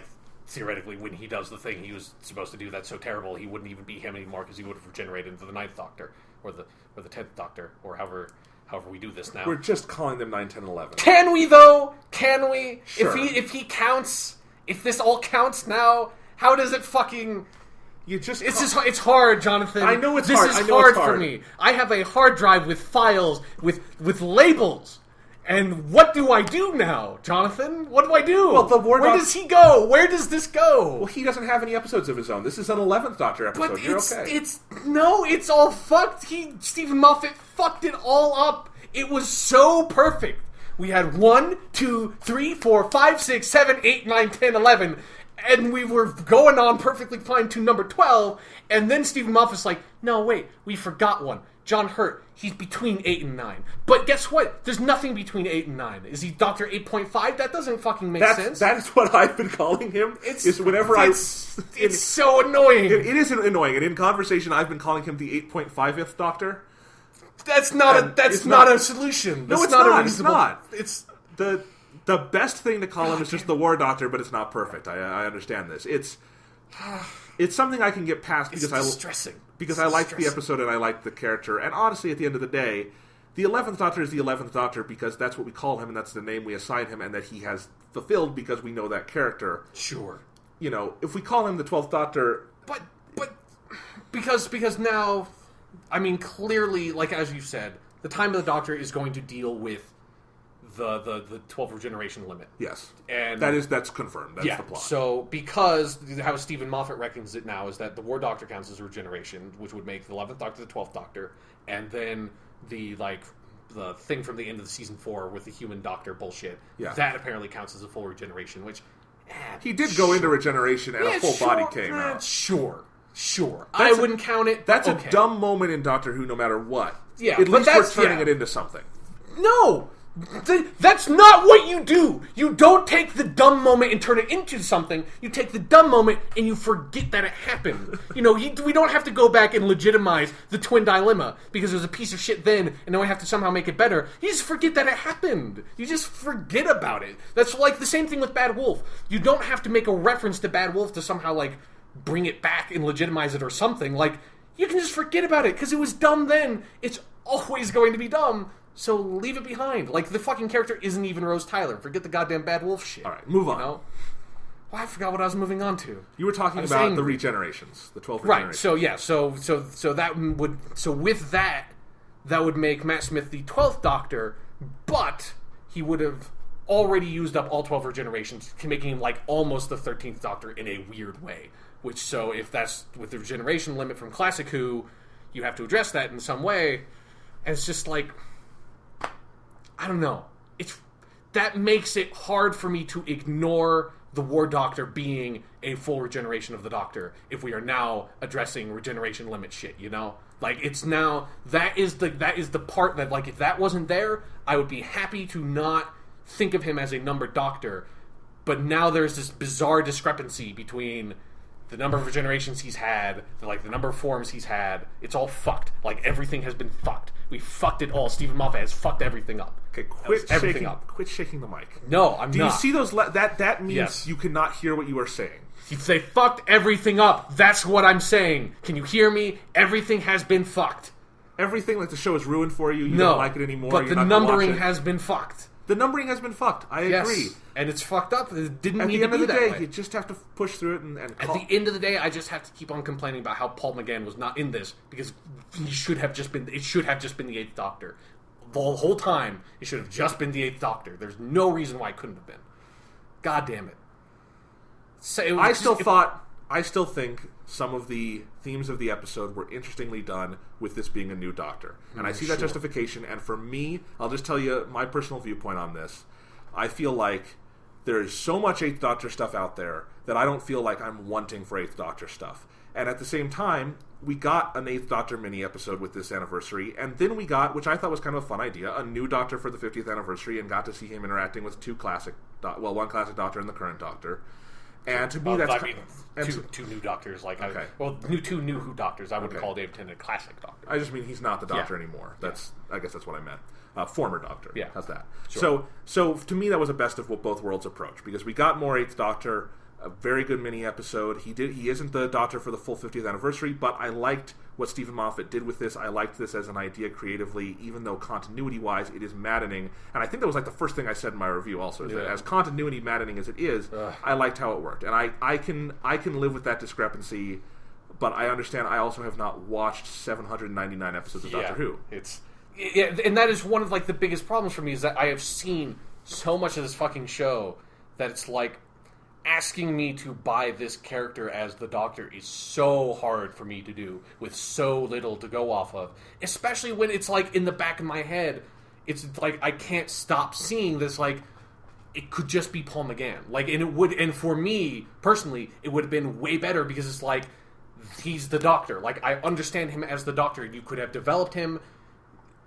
S2: theoretically, when he does the thing he was supposed to do that's so terrible, he wouldn't even be him anymore, because he would have regenerated into the 9th Doctor, or the 10th Doctor, or however we do this now.
S1: We're just calling them 9, 10, 11.
S2: Can we, though? Can we?
S1: Sure.
S2: If he counts, if this all counts now, how does it fucking... It's hard, Jonathan.
S1: I know it's
S2: this
S1: hard.
S2: This is hard for me. I have a hard drive with files, with labels. And what do I do now, Jonathan? What do I do?
S1: Well,
S2: where does he go? Where does this go?
S1: Well, he doesn't have any episodes of his own. This is an 11th Doctor episode.
S2: But
S1: You're okay.
S2: It's all fucked. Stephen Moffat fucked it all up. It was so perfect. We had 1, 2, 3, 4, 5, 6, 7, 8, 9, 10, 11, and we were going on perfectly fine to number 12, and then Stephen Moffat's no, wait, we forgot one. John Hurt, he's between 8 and 9. But guess what? There's nothing between 8 and 9. Is he Dr. 8.5? That doesn't fucking make sense.
S1: That is what I've been calling him. It's
S2: so annoying.
S1: It is annoying, and in conversation I've been calling him the 8.5th Doctor.
S2: That's not a solution.
S1: No, it's not. It's not. It's the best thing to call him is just the War Doctor, but it's not perfect. I understand this. It's something I can get past because I like the episode and I like the character. And honestly, at the end of the day, the 11th Doctor is the 11th Doctor because that's what we call him and that's the name we assign him, and that he has fulfilled because we know that character.
S2: Sure.
S1: If we call him the 12th Doctor,
S2: but because now, I mean, clearly, as you said, the Time of the Doctor is going to deal with the 12 regeneration limit.
S1: Yes.
S2: And
S1: that's confirmed. That's the plot.
S2: So, because how Stephen Moffat reckons it now is that the War Doctor counts as a regeneration, which would make the 11th Doctor the 12th Doctor, and then the thing from the end of the season 4 with the human doctor bullshit, that apparently counts as a full regeneration, which...
S1: he did go into regeneration and a full body came out.
S2: Sure. I wouldn't count it.
S1: That's a dumb moment in Doctor Who no matter what.
S2: Yeah,
S1: at least we're turning it into something.
S2: No! That's not what you do! You don't take the dumb moment and turn it into something. You take the dumb moment and you forget that it happened. We don't have to go back and legitimize the twin dilemma because it was a piece of shit then and now we have to somehow make it better. You just forget that it happened. You just forget about it. That's the same thing with Bad Wolf. You don't have to make a reference to Bad Wolf to somehow, bring it back and legitimize it or something. You can just forget about it because it was dumb then. It's always going to be dumb. So leave it behind. The fucking character isn't even Rose Tyler. Forget the goddamn Bad Wolf shit.
S1: All right, move on.
S2: Well, I forgot what I was moving on to.
S1: You were talking about the regenerations, the 12 regenerations.
S2: Right. So yeah. So that would. So with that would make Matt Smith the 12th Doctor, but he would have already used up all 12 regenerations, making him like almost the 13th Doctor in a weird way. Which, so if that's with the regeneration limit from Classic Who, you have to address that in some way. And it's just like, I don't know. That makes it hard for me to ignore the War Doctor being a full regeneration of the Doctor if we are now addressing regeneration limit shit, you know? Like, it's now, that is the part that, like, if that wasn't there, I would be happy to not think of him as a numbered Doctor. But now there's this bizarre discrepancy between the number of regenerations he's had, like the number of forms he's had. It's all fucked. Like, everything has been fucked. We fucked it all. Stephen Moffat has fucked everything up.
S1: Okay, quit shaking the mic.
S2: No, I'm not.
S1: Do you see those? That means
S2: Yes.
S1: you cannot hear what you are saying.
S2: They fucked everything up. That's what I'm saying. Can you hear me? Everything has been fucked.
S1: Everything, like the show is ruined for you. You don't like it anymore.
S2: But
S1: you're
S2: the
S1: not gonna
S2: numbering
S1: watch it.
S2: has been fucked.
S1: The numbering has been fucked. I agree.
S2: And it's fucked up. It didn't
S1: At
S2: need
S1: the end
S2: to
S1: of
S2: be
S1: the
S2: that
S1: day,
S2: way.
S1: you just have to push through it and call.
S2: At the end of the day, I just have to keep on complaining about how Paul McGann was not in this because he should have just been. It should have just been the Eighth Doctor. The whole time, it should have just been the Eighth Doctor. There's no reason why it couldn't have been. God damn it. So
S1: I still think some of the themes of the episode were interestingly done with this being a new Doctor. And I see that justification, and for me, I'll just tell you my personal viewpoint on this. I feel like there's so much Eighth Doctor stuff out there that I don't feel like I'm wanting for Eighth Doctor stuff. And at the same time, we got an Eighth Doctor mini-episode with this anniversary, and then we got, which I thought was kind of a fun idea, a new Doctor for the 50th anniversary, and got to see him interacting with one classic Doctor and the current Doctor. And to me,
S2: two new Doctors. Like,
S1: okay.
S2: Two new Who Doctors. I wouldn't call David Tennant a classic Doctor.
S1: I just mean he's not the Doctor anymore. I guess that's what I meant. Former Doctor.
S2: Yeah.
S1: How's that?
S2: Sure.
S1: So to me, that was a best of both worlds approach, because we got more Eighth Doctor, a very good mini episode. He isn't the Doctor for the full 50th anniversary, but I liked what Stephen Moffat did with this. I liked this as an idea creatively, even though continuity-wise it is maddening. And I think that was like the first thing I said in my review also, is that as continuity maddening as it is, I liked how it worked. And I can live with that discrepancy, but I understand I also have not watched 799 episodes of Doctor Who.
S2: And that is one of like the biggest problems for me, is that I have seen so much of this fucking show that it's like asking me to buy this character as the Doctor is so hard for me to do with so little to go off of, especially when it's like in the back of my head, it's like I can't stop seeing this, like it could just be Paul McGann, like, and for me personally it would have been way better, because it's like he's the Doctor, like I understand him as the Doctor. You could have developed him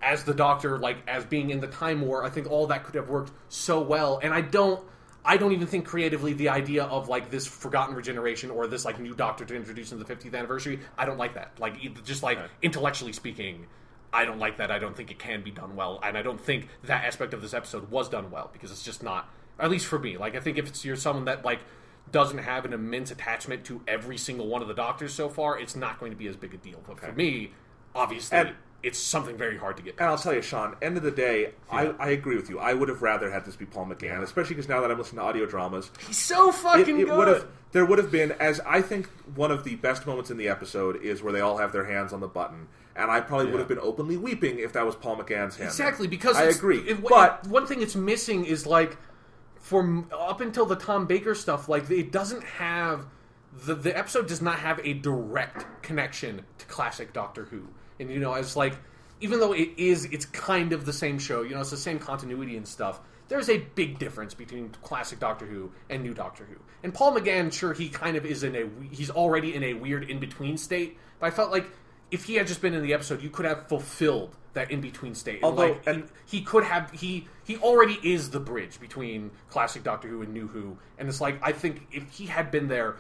S2: as the Doctor, like as being in the Time War. I think all that could have worked so well, and I don't even think creatively the idea of like this forgotten regeneration or this like new Doctor to introduce in the 50th anniversary, I don't like that. Like, just like intellectually speaking, I don't like that. I don't think it can be done well, and I don't think that aspect of this episode was done well, because it's just not, at least for me. Like, I think if you're someone that like doesn't have an immense attachment to every single one of the Doctors so far, it's not going to be as big a deal. But for me, obviously, it's something very hard to get past.
S1: And I'll tell you, Sean, end of the day, I agree with you. I would have rather had this be Paul McGann, especially because now that I'm listening to audio dramas,
S2: he's so fucking good.
S1: There would have been, as I think one of the best moments in the episode is where they all have their hands on the button, and I probably would have been openly weeping if that was Paul McGann's hand.
S2: Exactly, because
S1: I agree.
S2: But one thing it's missing is like, for up until the Tom Baker stuff, like it doesn't have the episode does not have a direct connection to classic Doctor Who. And, you know, it's like, even though it's kind of the same show, you know, it's the same continuity and stuff, there's a big difference between classic Doctor Who and new Doctor Who. And Paul McGann, sure, he kind of is he's already in a weird in-between state, but I felt like if he had just been in the episode, you could have fulfilled that in-between state.
S1: Although,
S2: he could have, he already is the bridge between classic Doctor Who and new Who, and it's like, I think if he had been there,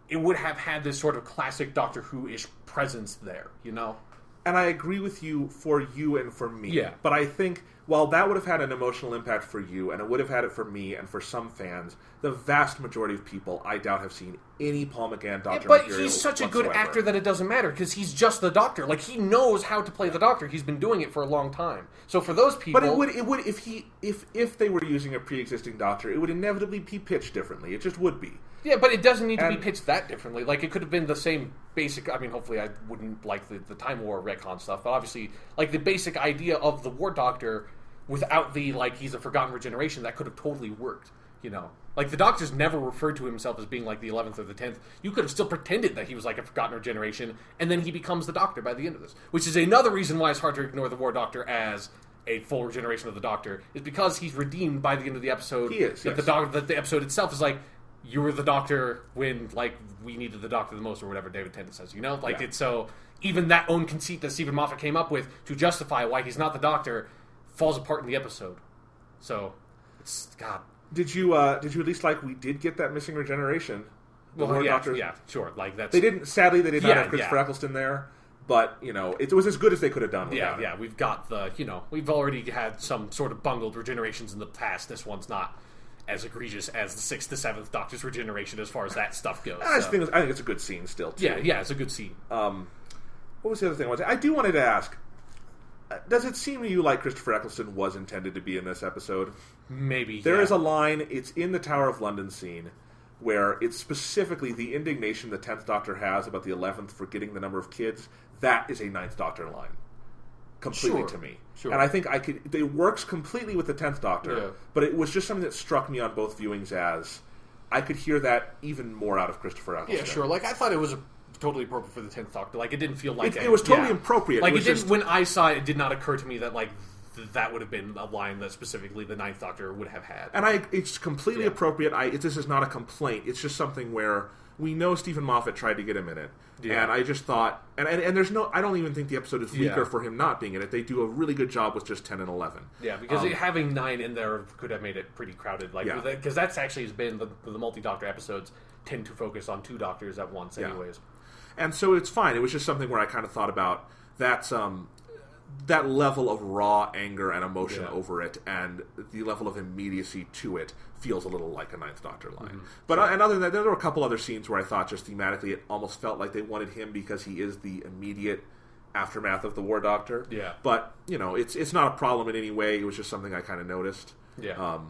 S2: it would have had this sort of classic Doctor Who-ish presence there, you know?
S1: And I agree with you for you and for me.
S2: Yeah.
S1: But I think, while that would have had an emotional impact for you, and it would have had it for me and for some fans, the vast majority of people, I doubt, have seen any Paul McGann Doctor
S2: but
S1: material
S2: he's such a
S1: whatsoever.
S2: good actor that it doesn't matter, because he's just the Doctor. Like, he knows how to play the Doctor. He's been doing it for a long time. So for those people...
S1: But it would if they were using a pre-existing Doctor, it would inevitably be pitched differently. It just would be.
S2: Yeah, but it doesn't need to be pitched that differently. Like, it could have been the same basic... I mean, hopefully I wouldn't like the Time War retcon stuff, but obviously, like, the basic idea of the War Doctor without the, like, he's a forgotten regeneration, that could have totally worked, you know? Like, the Doctor's never referred to himself as being, like, the 11th or the 10th. You could have still pretended that he was, like, a forgotten regeneration, and then he becomes the Doctor by the end of this. Which is another reason why it's hard to ignore the War Doctor as a full regeneration of the Doctor, is because he's redeemed by the end of the episode.
S1: He is,
S2: that
S1: yes.
S2: that the episode itself is like, you were the Doctor when, like, we needed the Doctor the most, or whatever David Tennant says, you know? Like, it's so... Even that own conceit that Stephen Moffat came up with to justify why he's not the Doctor falls apart in the episode. So, it's... God...
S1: Did you at least like we did get that missing regeneration?
S2: Well, yeah, sure. Like that's
S1: they didn't. Sadly, they did not have Christopher Eccleston there, but you know it was as good as they could have done. Without it.
S2: We've got we've already had some sort of bungled regenerations in the past. This one's not as egregious as the 6th to 7th Doctor's regeneration as far as that stuff goes.
S1: I think it's a good scene still. Too.
S2: Yeah, it's a good scene.
S1: What was the other thing? I do wanted to ask. Does it seem to you like Christopher Eccleston was intended to be in this episode?
S2: Maybe.
S1: There is a line, it's in the Tower of London scene, where it's specifically the indignation the 10th Doctor has about the 11th forgetting the number of kids. That is a 9th Doctor line. Completely to me.
S2: Sure.
S1: And I think it works completely with the 10th Doctor, but it was just something that struck me on both viewings as I could hear that even more out of Christopher Eccleston.
S2: Yeah, sure. Like, I thought it was totally appropriate for the 10th Doctor. Like, it didn't feel like
S1: it was totally appropriate.
S2: Like, when I saw it, it did not occur to me that, like, that would have been a line that specifically the 9th Doctor would have had.
S1: And it's completely appropriate. This is not a complaint. It's just something where we know Stephen Moffat tried to get him in it. Yeah. And I just thought... And there's no... I don't even think the episode is weaker for him not being in it. They do a really good job with just 10 and 11.
S2: Yeah, because having 9 in there could have made it pretty crowded. Like, because that's actually has been... The multi-Doctor episodes tend to focus on 2 Doctors at once anyways.
S1: And so it's fine. It was just something where I kind of thought about that level of raw anger and emotion over it, and the level of immediacy to it feels a little like a 9th Doctor line. Mm-hmm. But and other than that, there were a couple other scenes where I thought just thematically it almost felt like they wanted him because he is the immediate aftermath of the War Doctor.
S2: Yeah.
S1: But, you know, it's not a problem in any way. It was just something I kind of noticed.
S2: Yeah.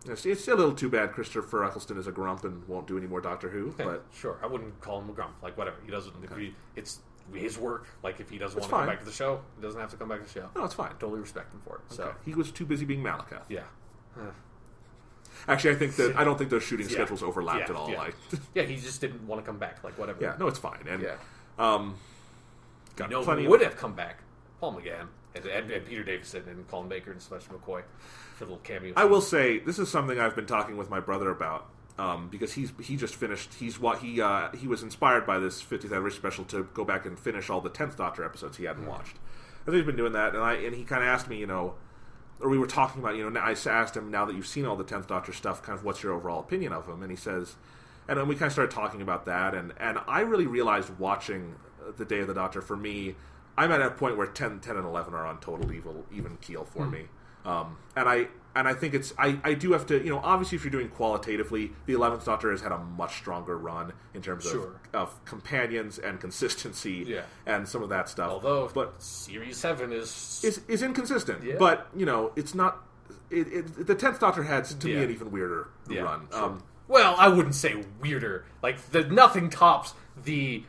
S1: It's a little too bad Christopher Eccleston is a grump and won't do any more Doctor Who. But
S2: sure, I wouldn't call him a grump. Like, whatever. He doesn't... It's his work. Like, if he doesn't want to come back to the show, he doesn't have to come back to the show.
S1: No, it's fine.
S2: Totally respect him for it. So
S1: he was too busy being Malekith.
S2: Yeah.
S1: Actually, I don't think those shooting schedules overlapped at all.
S2: Yeah.
S1: Like,
S2: he just didn't want to come back. Like, whatever.
S1: Yeah, no, it's fine. And
S2: who would have come back? Paul McGann and Peter Davison and Colin Baker and Sylvester McCoy for little cameos.
S1: I will say this is something I've been talking with my brother about. Because he just finished. He was inspired by this 50th anniversary special to go back and finish all the 10th Doctor episodes he hadn't watched. I think he's been doing that, and he kind of asked me, or we were talking about, I asked him, now that you've seen all the 10th Doctor stuff, kind of what's your overall opinion of him? And he says, and then we kind of started talking about that, and I really realized watching the Day of the Doctor, for me, I'm at a point where 10 and 11 are on total even keel for me. And I think I do have to, obviously if you're doing qualitatively, the 11th Doctor has had a much stronger run in terms of companions and consistency and some of that stuff.
S2: Although, Series 7 is
S1: inconsistent. Yeah. But, it's not... the 10th Doctor had, to me, an even weirder run.
S2: Sure. Well, I wouldn't say weirder. Like, nothing tops the...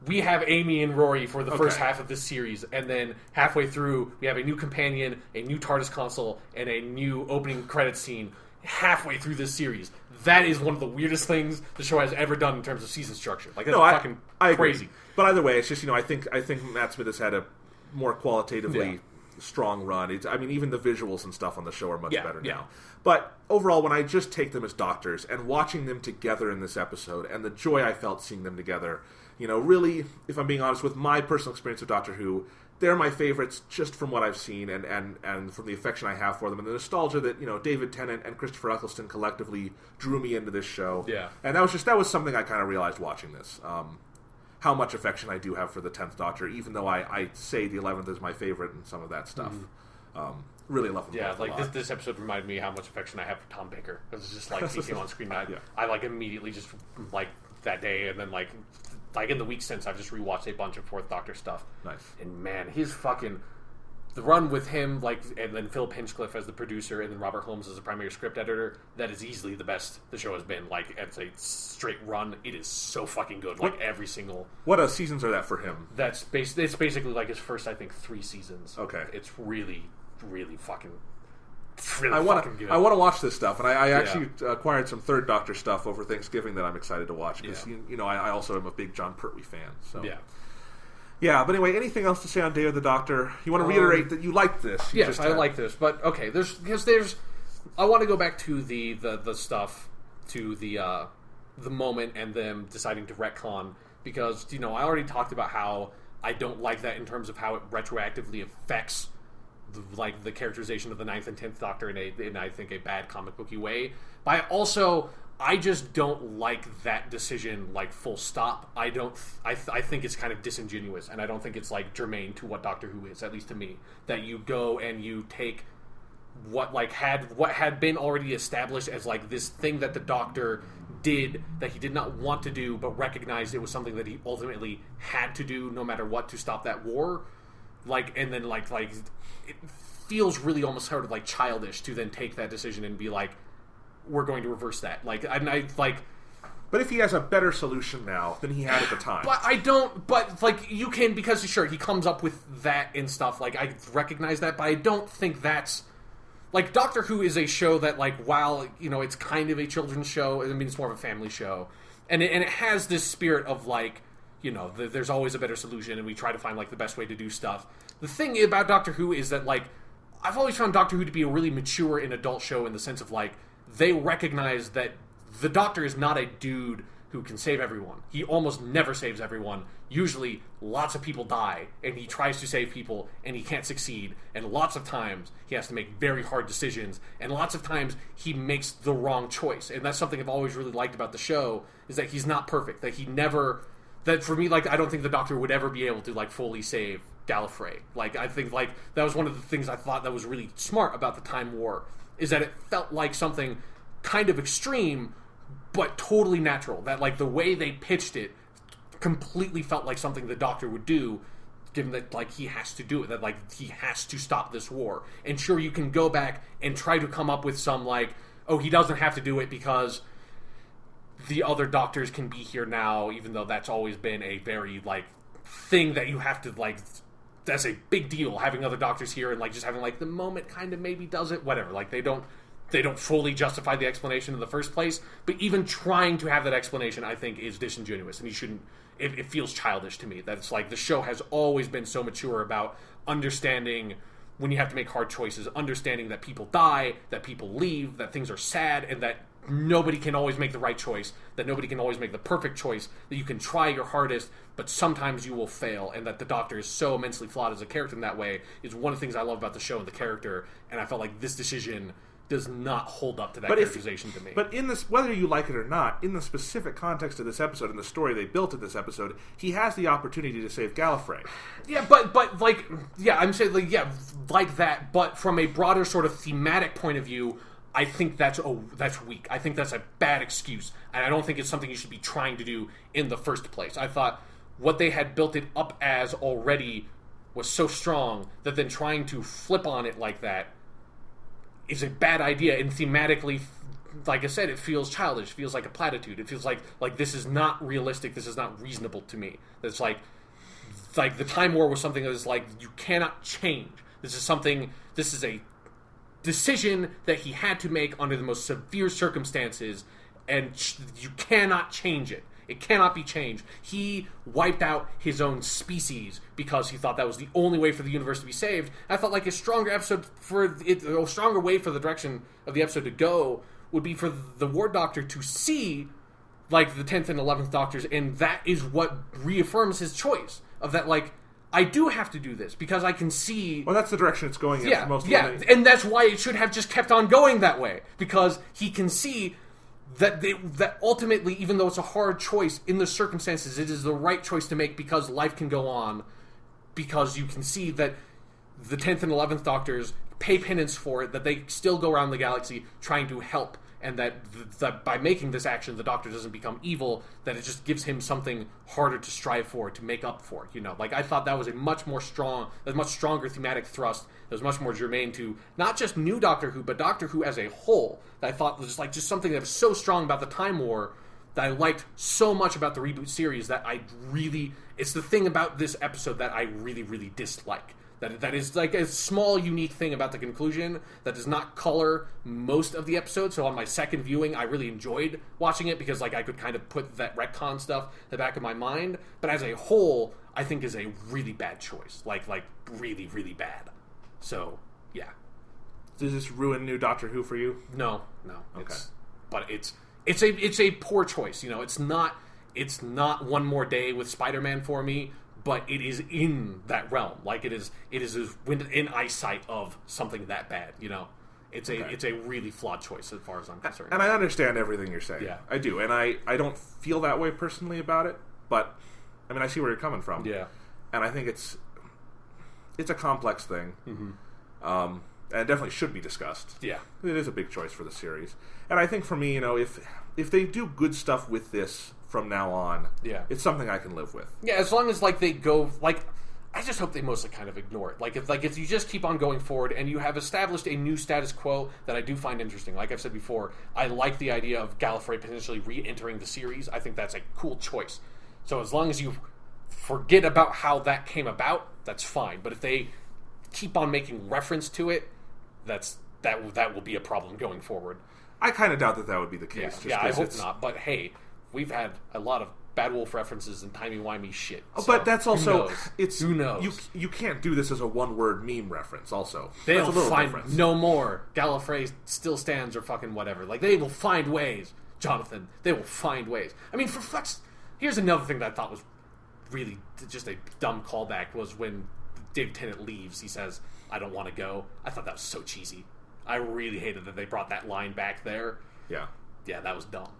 S2: We have Amy and Rory for the first half of this series, and then halfway through, we have a new companion, a new TARDIS console, and a new opening credits scene halfway through this series. That is one of the weirdest things the show has ever done in terms of season structure. Like, that's fucking crazy.
S1: Agree. But either way, it's just, I think Matt Smith has had a more qualitatively strong run. Even the visuals and stuff on the show are much better now. But overall, when I just take them as Doctors, and watching them together in this episode, and the joy I felt seeing them together... really, if I'm being honest, with my personal experience of Doctor Who, they're my favorites just from what I've seen and from the affection I have for them and the nostalgia that, David Tennant and Christopher Eccleston collectively drew me into this show.
S2: Yeah.
S1: And that was something I kind of realized watching this. How much affection I do have for the 10th Doctor, even though I say the 11th is my favorite and some of that stuff. Mm-hmm. Really love them.
S2: Yeah, like this episode reminded me how much affection I have for Tom Baker. It was just like he came on screen. I immediately just like that day, and then like in the week since, I've just rewatched a bunch of 4th Doctor stuff. Nice. And man, his fucking... The run with him, and then Philip Hinchcliffe as the producer, and then Robert Holmes as the primary script editor, that is easily the best the show has been. Like, it's a straight run. It is so fucking good. Like, every single...
S1: What seasons are that for him?
S2: It's basically like his first, I think, 3 seasons.
S1: Okay.
S2: It's really really fucking.
S1: I want to watch this stuff, and I actually acquired some Third Doctor stuff over Thanksgiving that I'm excited to watch because I also am a big John Pertwee fan. So yeah. But anyway, anything else to say on Day of the Doctor? You want to reiterate that you liked this?
S2: Yes, I like this, but okay, there's I want to go back to the stuff to the moment and them deciding to retcon because I already talked about how I don't like that in terms of how it retroactively affects the characterization of the 9th and 10th Doctor in I think a bad comic booky way. But I just don't like that decision full stop. I think it's kind of disingenuous, and I don't think it's germane to what Doctor Who is, at least to me. That you go and you take what had been already established as this thing that the Doctor did that he did not want to do, but recognized it was something that he ultimately had to do no matter what to stop that war. And then it feels really almost sort of childish to then take that decision and be we're going to reverse that.
S1: But if he has a better solution now than he had at the time.
S2: But I don't, you can, because sure, he comes up with that and stuff, I recognize that, but I don't think that's, Doctor Who is a show that, while, it's kind of a children's show, I mean, it's more of a family show, and it has this spirit of, there's always a better solution, and we try to find, the best way to do stuff. The thing about Doctor Who is that, I've always found Doctor Who to be a really mature and adult show in the sense of, they recognize that the Doctor is not a dude who can save everyone. He almost never saves everyone. Usually, lots of people die, and he tries to save people, and he can't succeed. And lots of times, he has to make very hard decisions, and lots of times, he makes the wrong choice. And that's something I've always really liked about the show, is that he's not perfect, that he never... That for me, I don't think the Doctor would ever be able to, fully save Gallifrey. I think, that was one of the things I thought that was really smart about the Time War, is that it felt like something kind of extreme, but totally natural. That, the way they pitched it completely felt like something the Doctor would do, given that, he has to do it, that, he has to stop this war. And sure, you can go back and try to come up with some, he doesn't have to do it because the other Doctors can be here now, even though that's always been a very, thing that you have to, that's a big deal, having other Doctors here, and, just having, the moment kind of maybe does it, whatever. They don't fully justify the explanation in the first place, but even trying to have that explanation, I think, is disingenuous, and you shouldn't... It feels childish to me, that it's the show has always been so mature about understanding when you have to make hard choices, understanding that people die, that people leave, that things are sad, and that nobody can always make the right choice, that nobody can always make the perfect choice, that you can try your hardest, but sometimes you will fail, and that the Doctor is so immensely flawed as a character in that way is one of the things I love about the show and the character, and I felt like this decision does not hold up to that characterization to me.
S1: But in this, whether you like it or not, in the specific context of this episode and the story they built in this episode, he has the opportunity to save Gallifrey.
S2: Yeah, but I'm saying like that. But from a broader sort of thematic point of view, I think that's weak. I think that's a bad excuse, and I don't think it's something you should be trying to do in the first place. I thought what they had built it up as already was so strong that then trying to flip on it like that is a bad idea, and thematically, like I said, it feels childish. It feels like a platitude. It feels like this is not realistic. This is not reasonable to me. It's like the Time War was something that was you cannot change. This is a decision that he had to make under the most severe circumstances, and you cannot change it. It cannot be changed. He wiped out his own species because he thought that was the only way for the universe to be saved. I felt like a stronger way for the direction of the episode to go would be for the War Doctor to see the 10th and 11th Doctors, and that is what reaffirms his choice of that, I do have to do this because I can see...
S1: Well, that's the direction it's going in.
S2: And that's why it should have just kept on going that way, because he can see that ultimately, even though it's a hard choice, in the circumstances, it is the right choice to make because life can go on, because you can see that the 10th and 11th Doctors pay penance for it, that they still go around the galaxy trying to help, and that by making this action, the Doctor doesn't become evil, that it just gives him something harder to strive for, to make up for, I thought that was a much stronger thematic thrust that was much more germane to not just new Doctor Who, but Doctor Who as a whole, that I thought was just something that was so strong about the Time War that I liked so much about the reboot series that it's the thing about this episode that I really, really dislike. That is like a small, unique thing about the conclusion that does not color most of the episode. So on my second viewing, I really enjoyed watching it because like I could kind of put that retcon stuff in the back of my mind. But as a whole, I think is a really bad choice. Like really, really bad. So yeah.
S1: Does this ruin New Doctor Who for you?
S2: No.
S1: Okay.
S2: It's a poor choice. You know, it's not One More Day with Spider-Man for me. But it is in that realm, like it is in eyesight of something that bad. You know, it's a really flawed choice as far as I'm concerned.
S1: And I understand everything you're saying.
S2: Yeah,
S1: I do, and I don't feel that way personally about it. But I mean, I see where you're coming from.
S2: Yeah,
S1: and I think it's a complex thing, and it definitely should be discussed.
S2: Yeah,
S1: it is a big choice for the series, and I think for me, you know, if they do good stuff with this from now on, it's something I can live with.
S2: Yeah, as long as like they go like, I just hope they mostly kind of ignore it. Like if you just keep on going forward and you have established a new status quo that I do find interesting. Like I've said before, I like the idea of Gallifrey potentially re-entering the series. I think that's a cool choice. So as long as you forget about how that came about, that's fine. But if they keep on making reference to it, that will be a problem going forward.
S1: I kind of doubt that would be the case.
S2: Yeah, I hope not. But hey, we've had a lot of Bad Wolf references and timey-wimey shit.
S1: So but that's also...
S2: Who knows?
S1: You can't do this as a one-word meme reference, also.
S2: They'll find no more. Gallifrey still stands or fucking whatever. Like, they will find ways, Jonathan. They will find ways. I mean, for fuck's... Here's another thing that I thought was really just a dumb callback was when David Tennant leaves, he says, I don't want to go. I thought that was so cheesy. I really hated that they brought that line back there.
S1: Yeah.
S2: Yeah, that was dumb.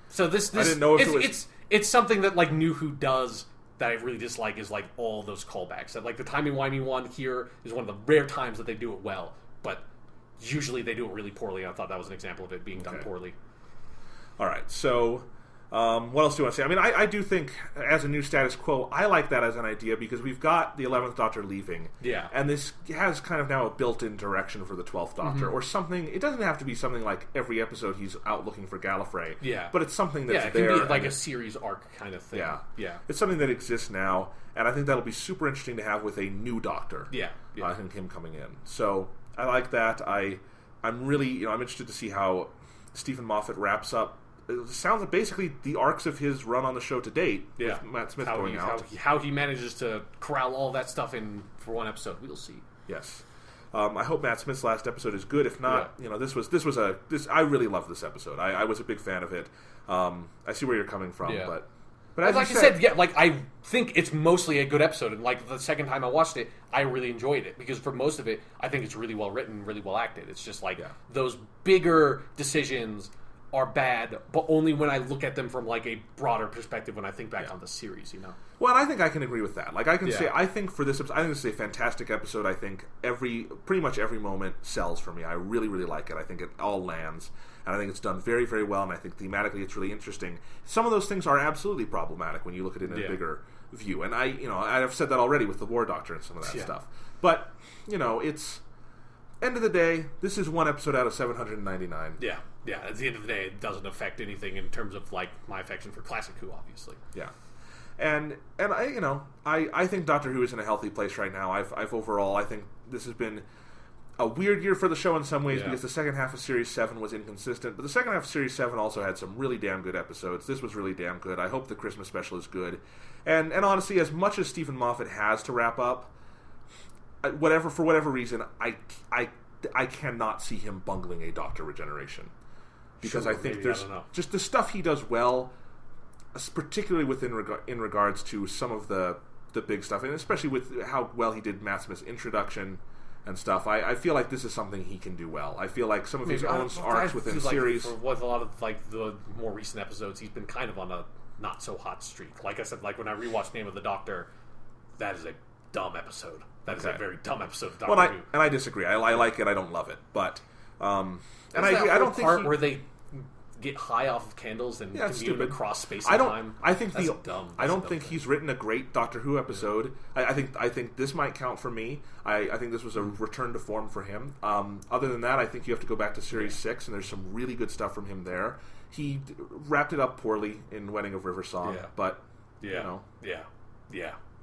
S2: So this
S1: I didn't know if
S2: it's something that like New Who does that I really dislike is like all those callbacks. That like the timey-wimey one here is one of the rare times that they do it well, but usually they do it really poorly. I thought that was an example of it being done poorly.
S1: All right, so what else do you want to say? I mean, I do think as a new status quo, I like that as an idea because we've got the 11th Doctor leaving.
S2: Yeah.
S1: And this has kind of now a built-in direction for the 12th Doctor or something. It doesn't have to be something like every episode he's out looking for Gallifrey.
S2: Yeah.
S1: But it's something that's
S2: it
S1: there.
S2: can be like a series arc kind of thing.
S1: Yeah.
S2: Yeah.
S1: It's something that exists now, and I think that'll be super interesting to have with a new Doctor.
S2: Yeah.
S1: I think him coming in. So I like that. I'm really, I'm interested to see how Stephen Moffat wraps up. It sounds like basically the arcs of his run on the show to date with Matt Smith going out.
S2: How he manages to corral all that stuff in for one episode, we'll see.
S1: Yes. I hope Matt Smith's last episode is good. If not, I really love this episode. I was a big fan of it. I see where you're coming from, but as
S2: like I said, like I think it's mostly a good episode. And like the second time I watched it, I really enjoyed it because for most of it, I think it's really well written, really well acted. It's just like those bigger decisions are bad, but only when I look at them from like a broader perspective when I think back on the series,
S1: Well, and I think I can agree with that. Like I can say, I think for this episode, I think this is a fantastic episode. I think pretty much every moment sells for me. I really, really like it. I think it all lands, and I think it's done very, very well. And I think thematically, it's really interesting. Some of those things are absolutely problematic when you look at it in a bigger view. And I've said that already with the War Doctor and some of that stuff. But it's end of the day, this is one episode out of 799.
S2: Yeah. At the end of the day, it doesn't affect anything in terms of like my affection for Classic Who, obviously.
S1: Yeah, and I think Doctor Who is in a healthy place right now. I've overall, I think this has been a weird year for the show in some ways because the second half of Series 7 was inconsistent, but the second half of Series 7 also had some really damn good episodes. This was really damn good. I hope the Christmas special is good, and honestly, as much as Stephen Moffat has to wrap up, for whatever reason, I cannot see him bungling a Doctor regeneration. Because I think there's just the stuff he does well, particularly in regards to some of the big stuff, and especially with how well he did Matt Smith's introduction and stuff. I feel like this is something he can do well. I feel like some of his own arcs within series.
S2: With a lot of like the more recent episodes, he's been kind of on a not so hot streak. Like I said, like when I rewatched Name of the Doctor, that is a dumb episode. That is a very dumb episode of Doctor Who.
S1: And I disagree. I like it. I don't love it, but and
S2: I agree. I don't think where they get high off of candles and commute across space and time.
S1: I don't think he's written a great Doctor Who episode. I think this might count for me. I think this was a return to form for him. Other than that, I think you have to go back to Series 6, and there's some really good stuff from him there. He wrapped it up poorly in Wedding of River Song, but
S2: that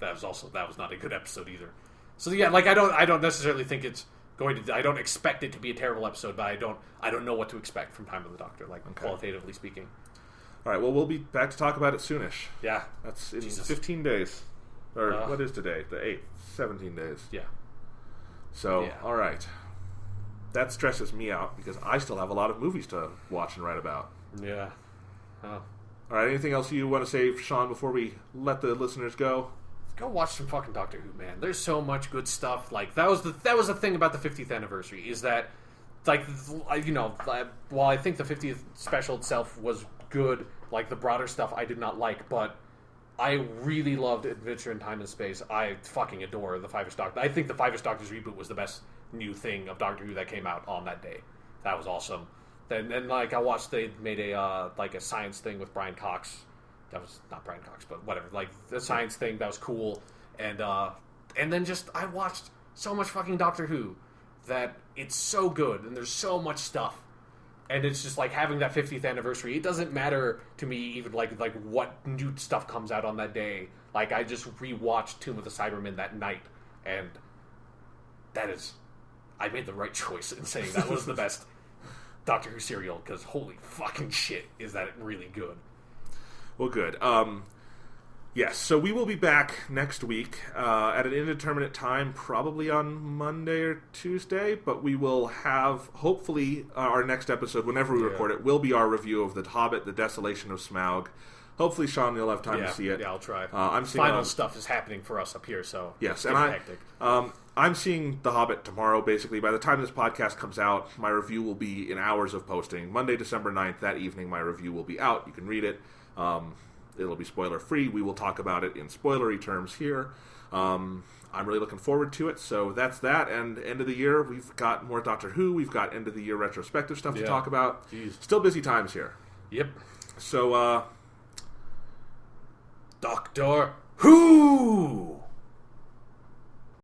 S2: was not a good episode either. So yeah, like I don't necessarily think it's going to. I don't expect it to be a terrible episode, but I don't know what to expect from Time of the Doctor, like qualitatively speaking.
S1: All right, well, we'll be back to talk about it soonish.
S2: Yeah.
S1: That's in 15 days. Or what is today? The 8th. 17 days.
S2: Yeah.
S1: So, all right. That stresses me out because I still have a lot of movies to watch and write about.
S2: Yeah. Oh.
S1: All right, anything else you want to say, Sean, before we let the listeners go?
S2: Go watch some fucking Doctor Who, man. There's so much good stuff. Like, that was the thing about the 50th anniversary, is that, like, you know, while I think the 50th special itself was good, like, the broader stuff I did not like, but I really loved Adventure in Time and Space. I fucking adore the Five-ish Doctor. I think the Five-ish Doctor's reboot was the best new thing of Doctor Who that came out on that day. That was awesome. Then like, I watched, they made a science thing with Brian Cox. That was not Brian Cox, but whatever. Like, the science thing, that was cool. And then just, I watched so much fucking Doctor Who that it's so good, and there's so much stuff. And it's just like having that 50th anniversary. It doesn't matter to me even like what new stuff comes out on that day. Like, I just rewatched Tomb of the Cybermen that night, and I made the right choice in saying that was the best Doctor Who serial, because holy fucking shit, is that really good.
S1: Well, good. Yes, so we will be back next week at an indeterminate time, probably on Monday or Tuesday, but we will have, hopefully, our next episode, whenever we record it, will be our review of The Hobbit, The Desolation of Smaug. Hopefully, Sean, you'll have time to see it.
S2: Yeah, I'll try.
S1: I'm seeing
S2: Final stuff is happening for us up here, so
S1: yes,
S2: and
S1: hectic. I'm seeing The Hobbit tomorrow, basically. By the time this podcast comes out, my review will be in hours of posting. Monday, December 9th, that evening, my review will be out. You can read it. It'll be spoiler-free. We will talk about it in spoilery terms here. I'm really looking forward to it. So that's that. And end of the year, we've got more Doctor Who. We've got end of the year retrospective stuff to talk about.
S2: Jeez.
S1: Still busy times here.
S2: Yep.
S1: So,
S2: Doctor Who!